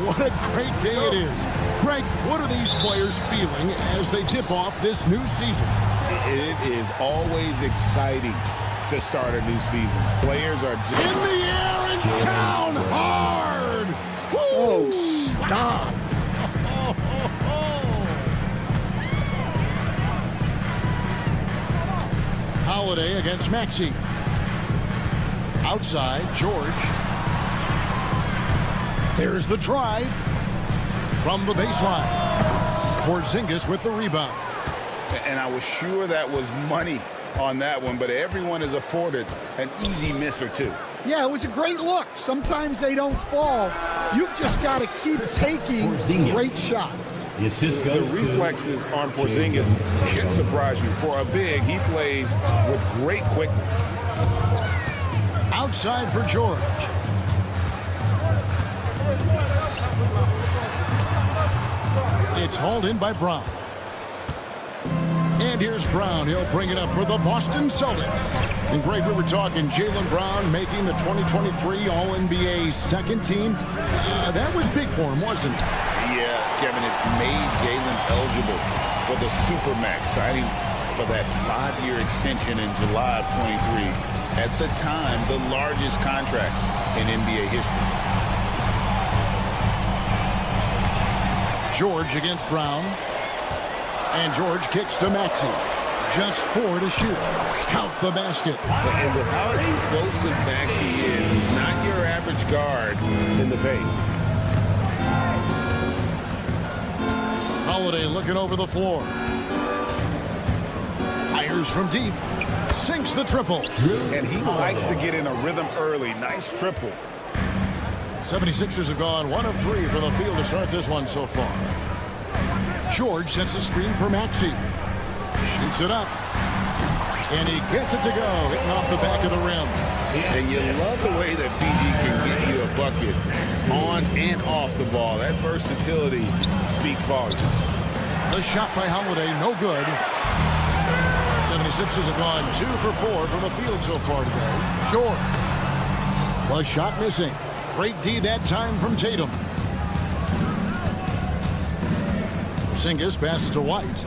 what a great day it is. Greg, what are these players feeling as they tip off this new season? It is always exciting to start a new season. Players are just... In the air and down hard! Woo! Oh, stop. Holiday against Maxey. Outside, George. There's the drive from the baseline. Porzingis with the rebound. And I was sure that was money on that one, but everyone is afforded an easy miss or two. Yeah, it was a great look. Sometimes they don't fall. You've just got to keep taking great shots. The reflexes on Porzingis can surprise you. For a big, he plays with great quickness. Outside for George. It's hauled in by Brown. And here's Brown. He'll bring it up for the Boston Celtics. And Greg, we were talking Jaylen Brown making the 2023 All-NBA second team. That was big for him, wasn't it? Yeah, Kevin, it made Jaylen eligible for the Supermax, signing for that 5-year extension in July of 23. At the time, the largest contract in NBA history. George against Brown. And George kicks to Maxey. Just 4 to shoot. Count the basket. And with how explosive Maxey is, he's not your average guard in the paint. Holiday looking over the floor. Fires from deep. Sinks the triple. And he likes to get in a rhythm early. Nice triple. 76ers have gone 1 of 3 from the field to start this one so far. George sets a screen for Maxey. Shoots it up. And he gets it to go, hitting off the back of the rim. And you love the way that PG can get you a bucket on and off the ball. That versatility speaks volumes. The shot by Holiday, no good. 76ers have gone 2 for 4 from the field so far today. George. The shot missing. Great D that time from Tatum. Porzingis passes to White.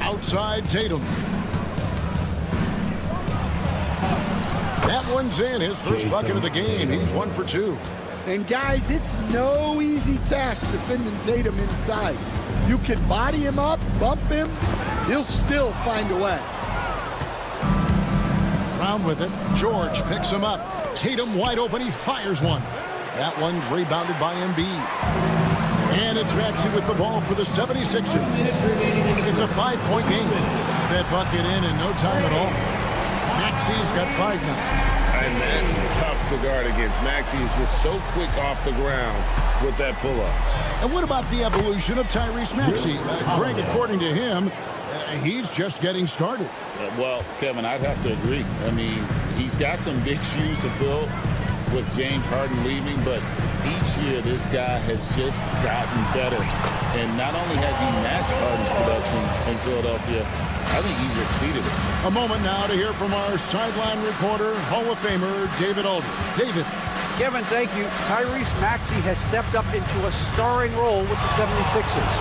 Outside Tatum. That one's in. His first bucket of the game. He's 1 for 2. And guys, it's no easy task defending Tatum inside. You can body him up, bump him, he'll still find a way. Brown with it. George picks him up. Tatum wide open. He fires one. That one's rebounded by Embiid. And it's Maxey with the ball for the 76ers. It's a 5-point game. That bucket in no time at all. Maxey's got 5 now. And that's tough to guard against. Maxey is just so quick off the ground with that pull-up. And what about the evolution of Tyrese Maxey? Greg, according to him, he's just getting started. Well, Kevin, I'd have to agree. I mean, he's got some big shoes to fill with James Harden leaving, but each year this guy has just gotten better. And not only has he matched Harden's production in Philadelphia, I think he's exceeded it. A moment now to hear from our sideline reporter, Hall of Famer David Aldridge. David. Kevin, thank you. Tyrese Maxey has stepped up into a starring role with the 76ers.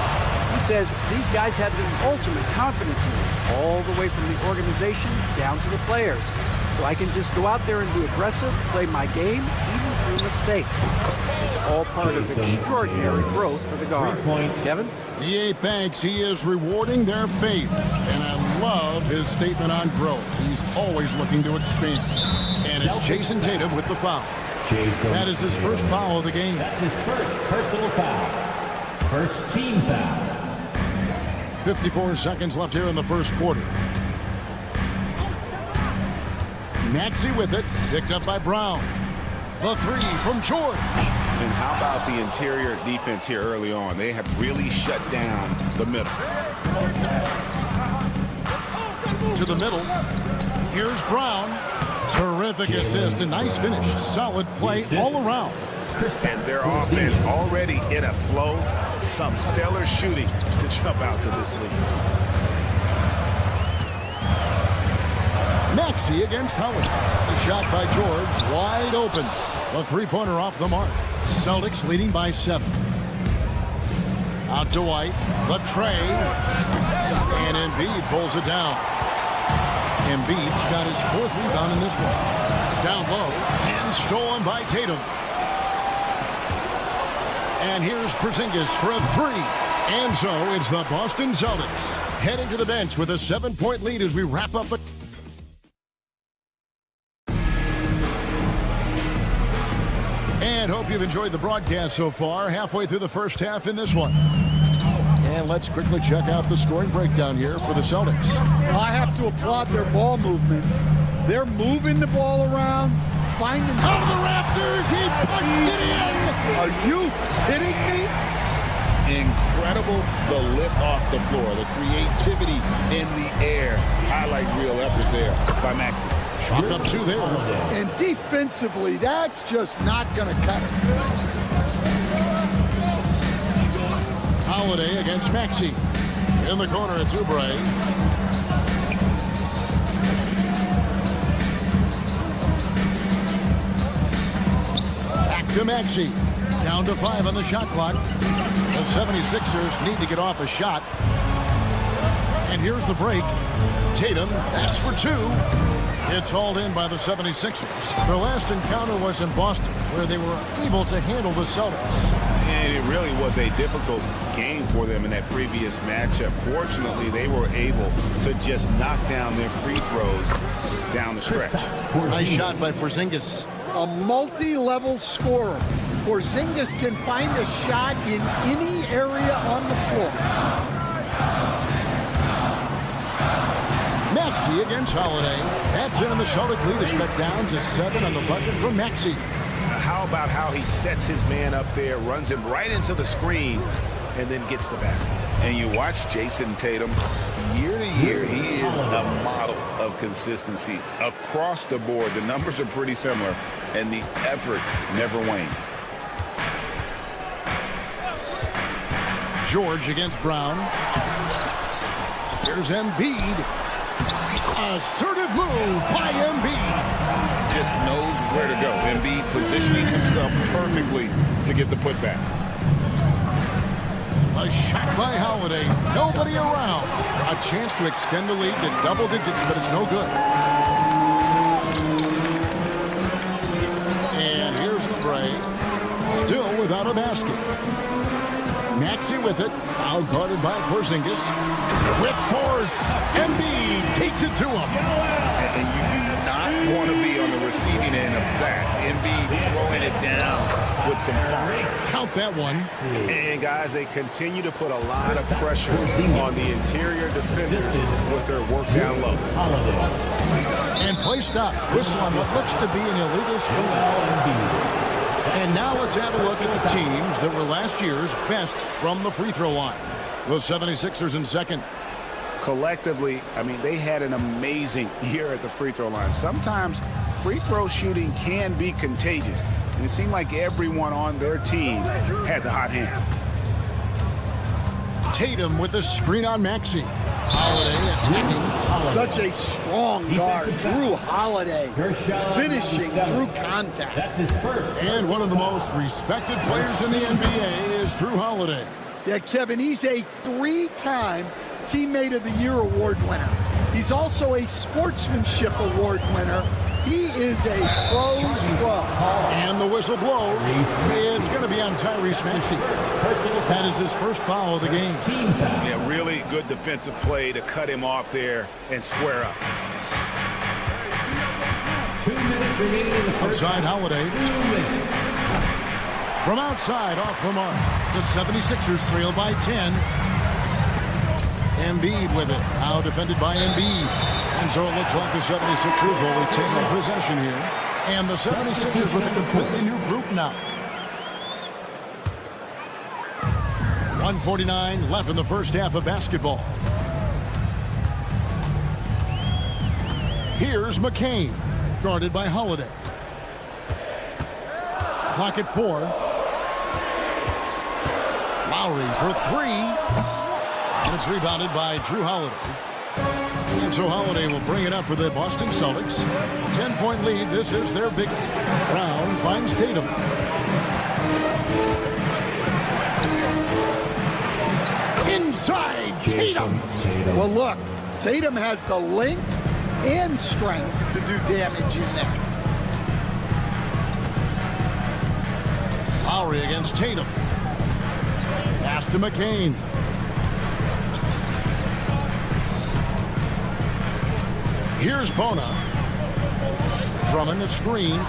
He says these guys have the ultimate confidence in him, all the way from the organization down to the players. So I can just go out there and be aggressive, play my game, even through mistakes. It's all part of extraordinary growth for the guard. Kevin? Yeah, thanks. He is rewarding their faith. And I love his statement on growth. He's always looking to expand. And it's Jason Tatum with the foul. That is his first foul of the game. That's his first personal foul. First team foul. 54 seconds left here in the first quarter. Maxey with it, picked up by Brown. The 3 from George. And how about the interior defense here early on? They have really shut down the middle. To the middle. Here's Brown. Terrific assist, a nice finish. Solid play all around. And their offense already in a flow. Some stellar shooting to jump out to this lead. Maxey against Howard. The shot by George, wide open. The three-pointer off the mark. Celtics leading by 7. Out to White. The tray. And Embiid pulls it down. Embiid's got his 4th rebound in this one. Down low. And stolen by Tatum. And here's Porzingis for a 3. And so it's the Boston Celtics heading to the bench with a 7-point lead as we wrap up a... And hope you've enjoyed the broadcast so far. Halfway through the first half in this one. And let's quickly check out the scoring breakdown here for the Celtics. I have to applaud their ball movement. They're moving the ball around, finding... Out of the rafters, he punched it in! Are you kidding me? Incredible, the lift off the floor, the creativity in the air. Highlight real effort there by Maxey. Chalk up 2 there. And defensively, that's just not going to cut it. Holiday against Maxey. In the corner, it's Oubre. Back to Maxey. Down to 5 on the shot clock. The 76ers need to get off a shot. And here's the break. Tatum, that's for 2. It's hauled in by the 76ers. Their last encounter was in Boston, where they were able to handle the Celtics. And it really was a difficult game for them in that previous matchup. Fortunately, they were able to just knock down their free throws down the stretch. Nice shot by Porzingis. A multi-level scorer. Porzingis can find a shot in any area on the floor. Maxey against Holiday. That's in, and the Celtic lead is cut down to 7 on the bucket from Maxey. How about how he sets his man up there, runs him right into the screen, and then gets the basket. And you watch Jason Tatum, year to year, he is a model of consistency. Across the board, the numbers are pretty similar, and the effort never wanes. George against Brown. Here's Embiid. Assertive move by Embiid. Just knows where to go. Embiid positioning himself perfectly to get the putback. A shot by Holiday. Nobody around. A chance to extend the lead to double digits, but it's no good. And here's Oubre. Still without a basket. Maxey with it. Out guarded by Porzingis. With force. Embiid takes it to him. And you do not want to be on the receiving end of that. Embiid throwing it down with some fire. Count that one. And guys, they continue to put a lot of pressure on the interior defenders with their work down low. And play stops. Whistle on what looks to be an illegal swing. And now let's have a look at the teams that were last year's best from the free throw line. The 76ers in second. Collectively, I mean, they had an amazing year at the free throw line. Sometimes free throw shooting can be contagious, and it seemed like everyone on their team had the hot hand. Tatum with the screen on Maxey. Holiday attacking. Such a strong guard. Drew Holiday finishing through contact. That's his first. And one of the most respected players in the NBA is Drew Holiday. Yeah, Kevin, he's a 3-time Teammate of the Year award winner. He's also a Sportsmanship Award winner. He is a pro's pro. And the whistle blows. It's going to be on Tyrese Maxey. That is his first foul of the game. Yeah, really good defensive play to cut him off there and square up. 2 minutes remaining in the first. Outside Holiday. From outside, off the mark. The 76ers trail by 10. Embiid with it. Now defended by Embiid. And so it looks like the 76ers will retain possession here. And the 76ers with a completely new group now. 1:49 left in the first half of basketball. Here's McCain, guarded by Holiday. Clock at 4. Lowry for 3. And it's rebounded by Drew Holiday. And so Holiday will bring it up for the Boston Celtics. 10-point lead. This is their biggest. Brown finds Tatum. Inside Tatum. Well, look, Tatum has the length and strength to do damage in there. Lowry against Tatum. Pass to McCain. Here's Bona. Drummond a screen.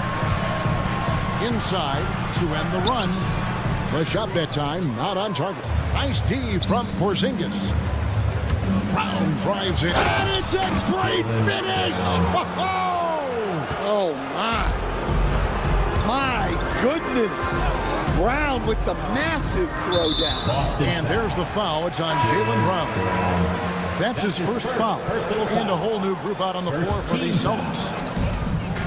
Inside to end the run. The shot that time not on target. Nice D from Porzingis. Brown drives it. And it's a great finish! Oh, my. My goodness. Brown with the massive throwdown. And there's the foul. It's on Jaylen Brown. That's his first foul. And a whole new group out on the floor for the Celtics.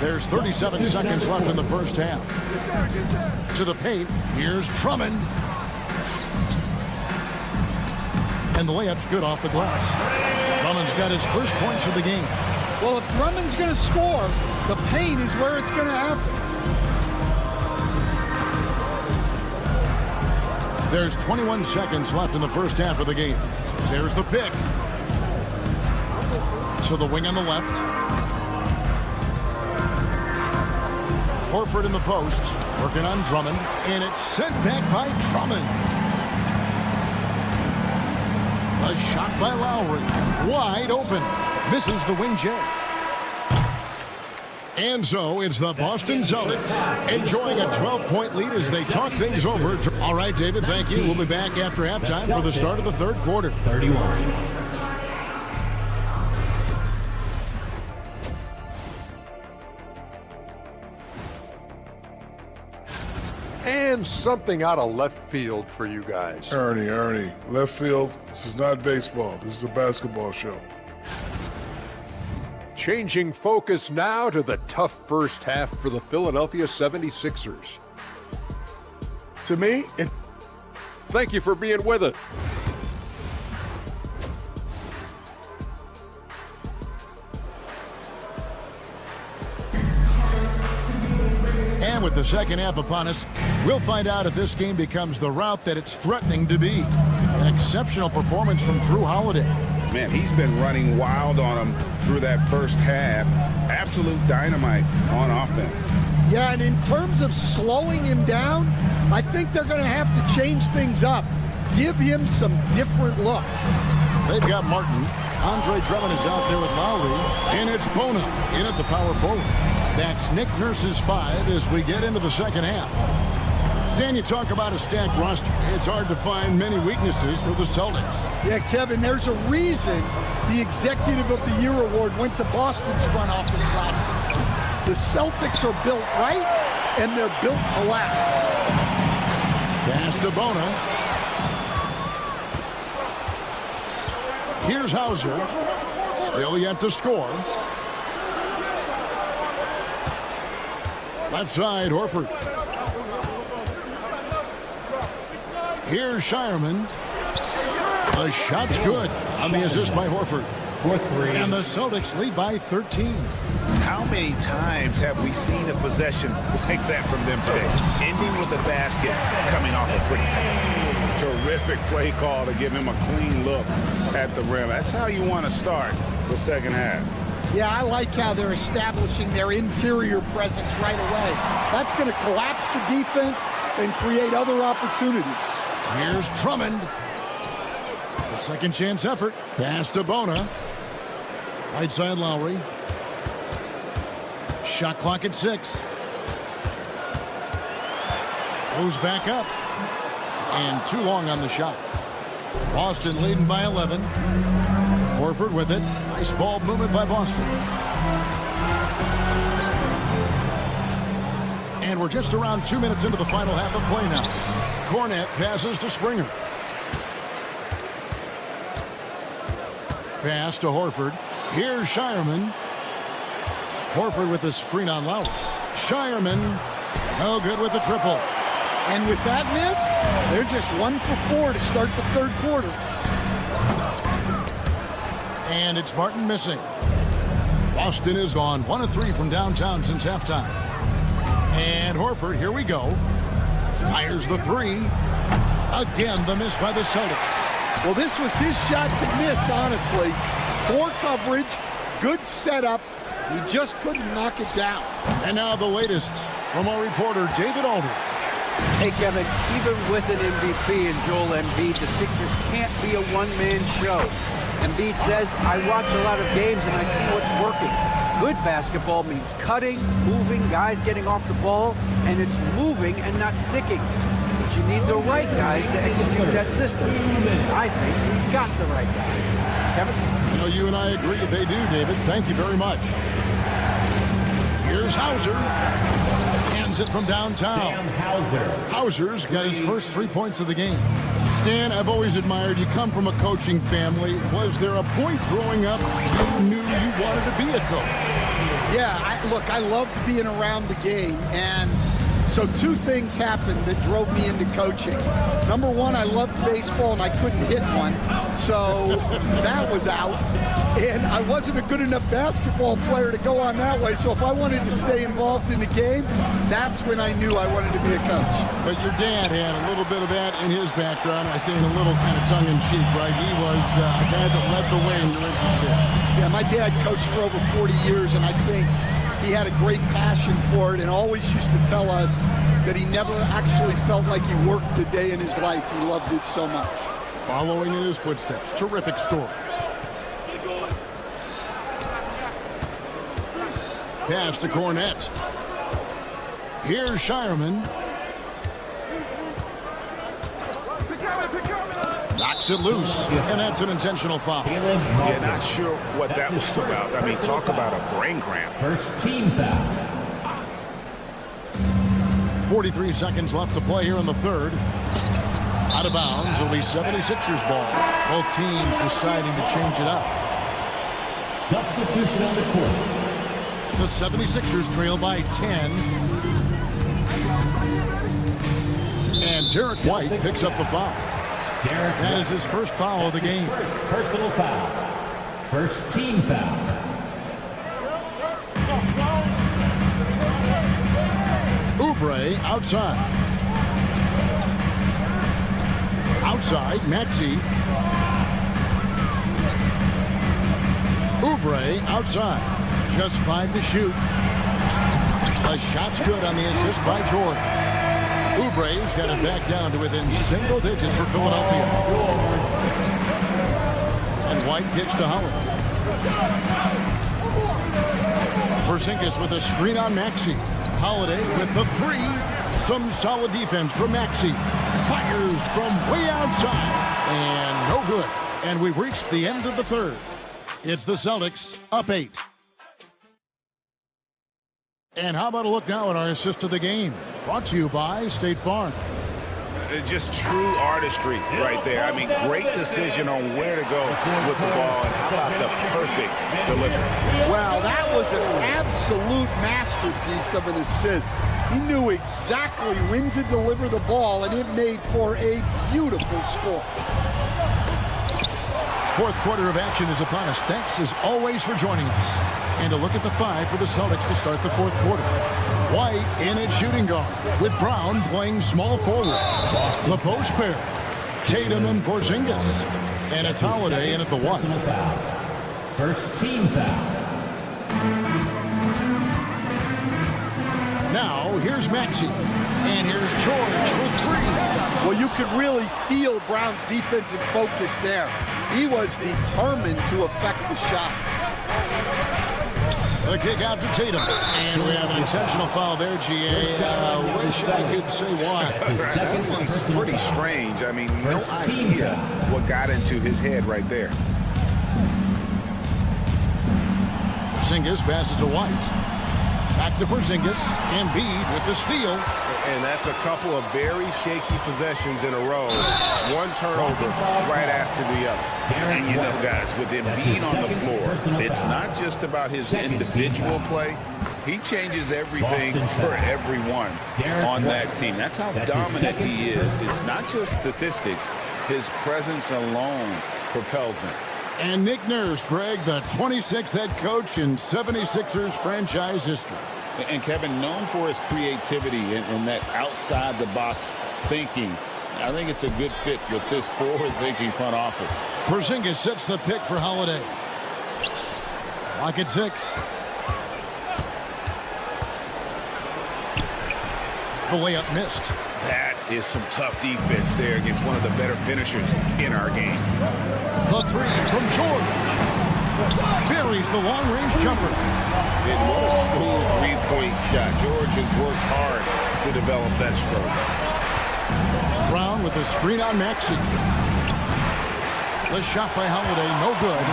There's 37 seconds left in the first half. To the paint. Here's Drummond. And the layup's good off the glass. Drummond's got his first points of the game. Well, if Drummond's going to score, the paint is where it's going to happen. There's 21 seconds left in the first half of the game. There's the pick. To the wing on the left. Horford in the post. Working on Drummond. And it's sent back by Drummond. A shot by Lowry. Wide open. Misses the wing J. And so it's the Boston Celtics enjoying a 12-point lead as they talk things over. All right, David, thank you. We'll be back after halftime for the start of the third quarter. 31. And something out of left field for you guys. Ernie, left field. This is not baseball. This is a basketball show. Changing focus now to the tough first half for the Philadelphia 76ers. To me, thank you for being with us. And with the second half upon us, we'll find out if this game becomes the route that it's threatening to be. An exceptional performance from Drew Holiday. Man, he's been running wild on him through that first half. Absolute dynamite on offense. Yeah, and in terms of slowing him down, I think they're going to have to change things up. Give him some different looks. They've got Martin. Andre Drummond is out there with Lowry. And it's Bona in at the power forward. That's Nick Nurse's 5 as we get into the second half. Stan, you talk about a stacked roster. It's hard to find many weaknesses for the Celtics. Yeah, Kevin, there's a reason the Executive of the Year award went to Boston's front office last season. The Celtics are built right, and they're built to last. Pass to Bona. Here's Hauser. Still yet to score. Left side, Horford. Here's Shireman. The shot's good on the assist by Horford. And the Celtics lead by 13. How many times have we seen a possession like that from them today? Ending with a basket, coming off a pretty pass. Terrific play call to give him a clean look at the rim. That's how you want to start the second half. Yeah, I like how they're establishing their interior presence right away. That's going to collapse the defense and create other opportunities. Here's Drummond. The second chance effort. Pass to Bona. Right side Lowry. Shot clock at 6. Goes back up. And too long on the shot. Boston leading by 11. Horford with it. Nice ball movement by Boston. And we're just around 2 minutes into the final half of play now. Cornette passes to Springer. Pass to Horford. Here's Shireman. Horford with the screen on Lowry. Shireman, no good with the triple. And with that miss, they're just 1 for 4 to start the third quarter. And it's Martin missing. Boston is gone 1 of 3 from downtown since halftime. And Horford, here we go. Fires the three. Again, the miss by the Celtics. Well, this was his shot to miss, honestly. Poor coverage, good setup. He just couldn't knock it down. And now the latest from our reporter, David Aldridge. Hey, Kevin, even with an MVP and Joel Embiid, the Sixers can't be a one-man show. Embiid says, I watch a lot of games and I see what's working. Good basketball means cutting, moving, guys getting off the ball, and it's moving and not sticking. But you need the right guys to execute that system. I think we've got the right guys. Kevin? You know, you and I agree they do, David. Thank you very much. Here's Hauser. Hands it from downtown. Hauser's got his first 3 points of the game. Stan, I've always admired you. Come from a coaching family. Was there a point growing up you knew you wanted to be a coach? Yeah, look, I loved being around the game, and so two things happened that drove me into coaching. Number one, I loved baseball and I couldn't hit one, so that was out. And I wasn't a good enough basketball player to go on that way, so if I wanted to stay involved in the game, that's when I knew I wanted to be a coach. But your dad had a little bit of that in his background. I say in a little kind of tongue-in-cheek, right? He was a guy that led the way in your interest. Yeah, my dad coached for over 40 years, and I think he had a great passion for it and always used to tell us that he never actually felt like he worked a day in his life. He loved it so much. Following in his footsteps. Terrific story. Pass to Cornette. Here's Shireman. Knocks it loose, and that's an intentional foul. Yeah, not sure what that was about. I mean, talk about a brain cramp. First team foul. 43 seconds left to play here in the third. Out of bounds, it'll be 76ers ball. Both teams deciding to change it up. Substitution on the court. The 76ers trail by 10. And Derek White picks up the foul. That is his first foul of the game. First personal foul. First team foul. Oubre outside. Outside, Maxey. Oubre outside. Just 5 to shoot. The shot's good on the assist by Jordan. Oubre's got it back down to within single digits for Philadelphia. And White pitch to Holiday. Porzingis with a screen on Maxey. Holiday with the three. Some solid defense from Maxey. Fires from way outside. And no good. And we've reached the end of the third. It's the Celtics up 8. And how about a look now at our assist of the game? Brought to you by State Farm. Just true artistry right there. I mean, great decision on where to go with the ball. And how about the perfect delivery? Wow, that was an absolute masterpiece of an assist. He knew exactly when to deliver the ball, and it made for a beautiful score. Fourth quarter of action is upon us. Thanks, as always, for joining us. And a look at the 5 for the Celtics to start the fourth quarter. White in at shooting guard, with Brown playing small forward. The post pair, Tatum and Porzingis. And it's Holiday in at the 1. First team foul. Now, here's Maxey. And here's George for 3. Well, you could really feel Brown's defensive focus there. He was determined to affect the shot. The kick out to Tatum. And we have an intentional foul there, GA. Wish I could say why. That one's pretty strange. I mean, no idea what got into his head right there. Porzingis passes to White. Back to Porzingis. Embiid with the steal. And that's a couple of very shaky possessions in a row. One turnover right after the other. And you know, guys, with Embiid on the floor, it's not just about his individual play. He changes everything for everyone on that team. That's how dominant he is. It's not just statistics. His presence alone propels them. And Nick Nurse, Greg, the 26th head coach in 76ers franchise history. And Kevin, known for his creativity and that outside-the-box thinking, I think it's a good fit with this forward-thinking front office. Porzingis sets the pick for Holiday. Lock at 6. The layup missed. That is some tough defense there against one of the better finishers in our game. The 3 from George. Buries the long-range jumper. And what a smooth three-point shot. George has worked hard to develop that stroke. Brown with the screen on Maxey. The shot by Holiday, no good.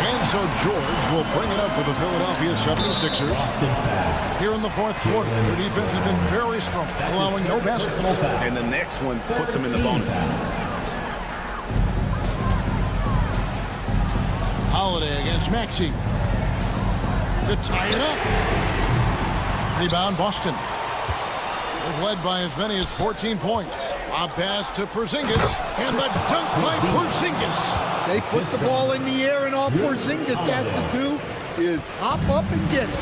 And so George will bring it up for the Philadelphia 76ers. Here in the fourth quarter, their defense has been very strong, allowing no baskets. And the next one puts them in the bonus. Holiday against Maxey. To tie it up. Rebound Boston. They've led by as many as 14 points. A pass to Porzingis, and the dunk by Porzingis. They put the ball in the air, and all Porzingis has to do is hop up and get it.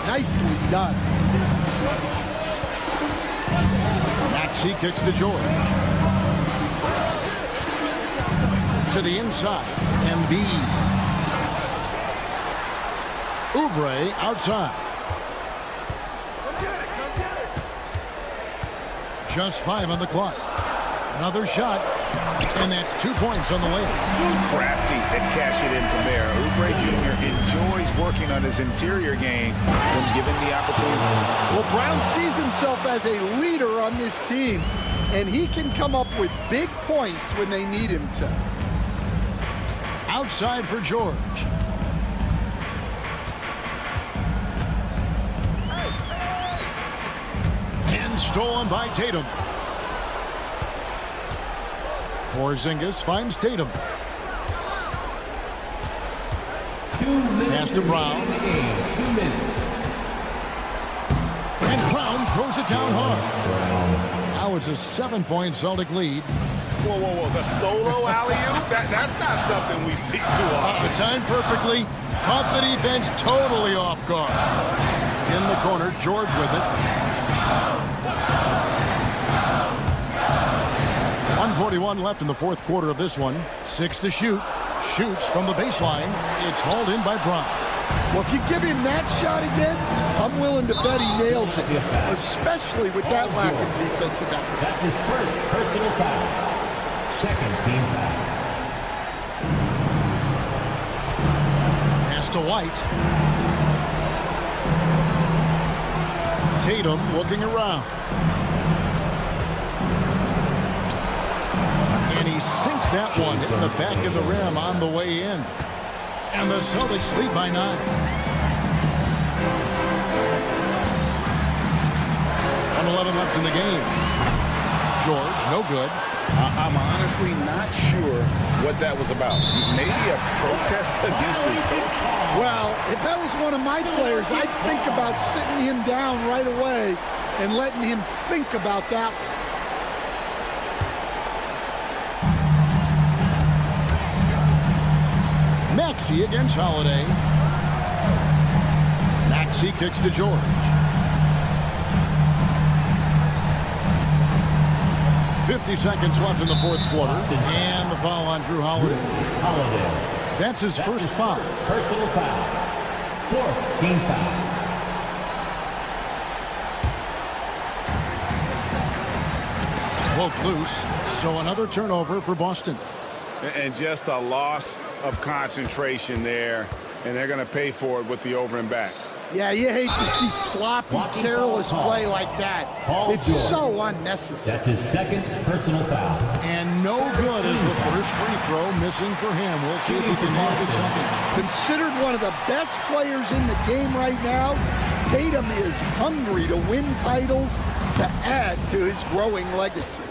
Nicely done. Maxey kicks to George. To the inside, Embiid. Oubre outside. Just 5 on the clock. Another shot, and that's 2 points on the way. Crafty and cash it in from there. Oubre Jr. enjoys working on his interior game when given the opportunity. Well, Brown sees himself as a leader on this team, and he can come up with big points when they need him to. Outside for George. And stolen by Tatum. Porzingis finds Tatum. Pass to Brown. 2 minutes. And Brown throws it down hard. Now it's a 7-point Celtic lead. Whoa, whoa, whoa. The solo alley-oop? That's not something we see too often. Timed perfectly. Caught the defense totally off guard. In the corner, George with it. 1:41 left in the fourth quarter of this one. 6 to shoot. Shoots from the baseline. It's hauled in by Brown. Well, if you give him that shot again, I'm willing to bet he nails it, especially with that lack of defensive effort. That's his first personal foul. Second team foul. Pass to White. Tatum looking around. And he sinks that one, hitting the back of the rim on the way in. And the Celtics lead by 9. 1:11 left in the game. George, no good. I'm honestly not sure what that was about. Maybe a protest against his coach. Well, if that was one of my players, I'd think about sitting him down right away and letting him think about that. Maxey against Holiday. Maxey kicks to George. .50 seconds left in the fourth quarter. And the foul on Drew Holiday. That's his first foul. Personal foul. Fourth team foul. Broke loose. So another turnover for Boston. And just a loss of concentration there. And they're going to pay for it with the over and back. Yeah, you hate to see sloppy, careless play like that. It's so unnecessary. That's his second personal foul. And no good as the first free throw missing for him. We'll see if he can make the second. Considered one of the best players in the game right now, Tatum is hungry to win titles to add to his growing legacy.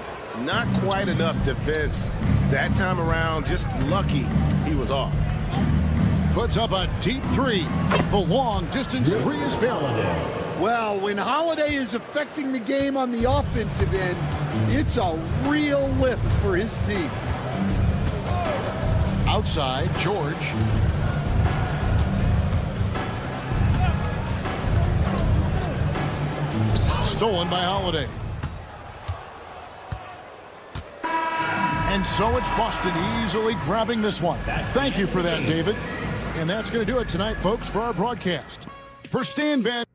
Not quite enough defense that time around. Just lucky he was off. Puts up a deep 3. The long distance 3 is barely. Well, when Holiday is affecting the game on the offensive end, it's a real lift for his team. Outside, George. stolen by Holiday. And so it's Boston easily grabbing this one. Thank you for that, David. And that's going to do it tonight, folks, for our broadcast. For Stan Van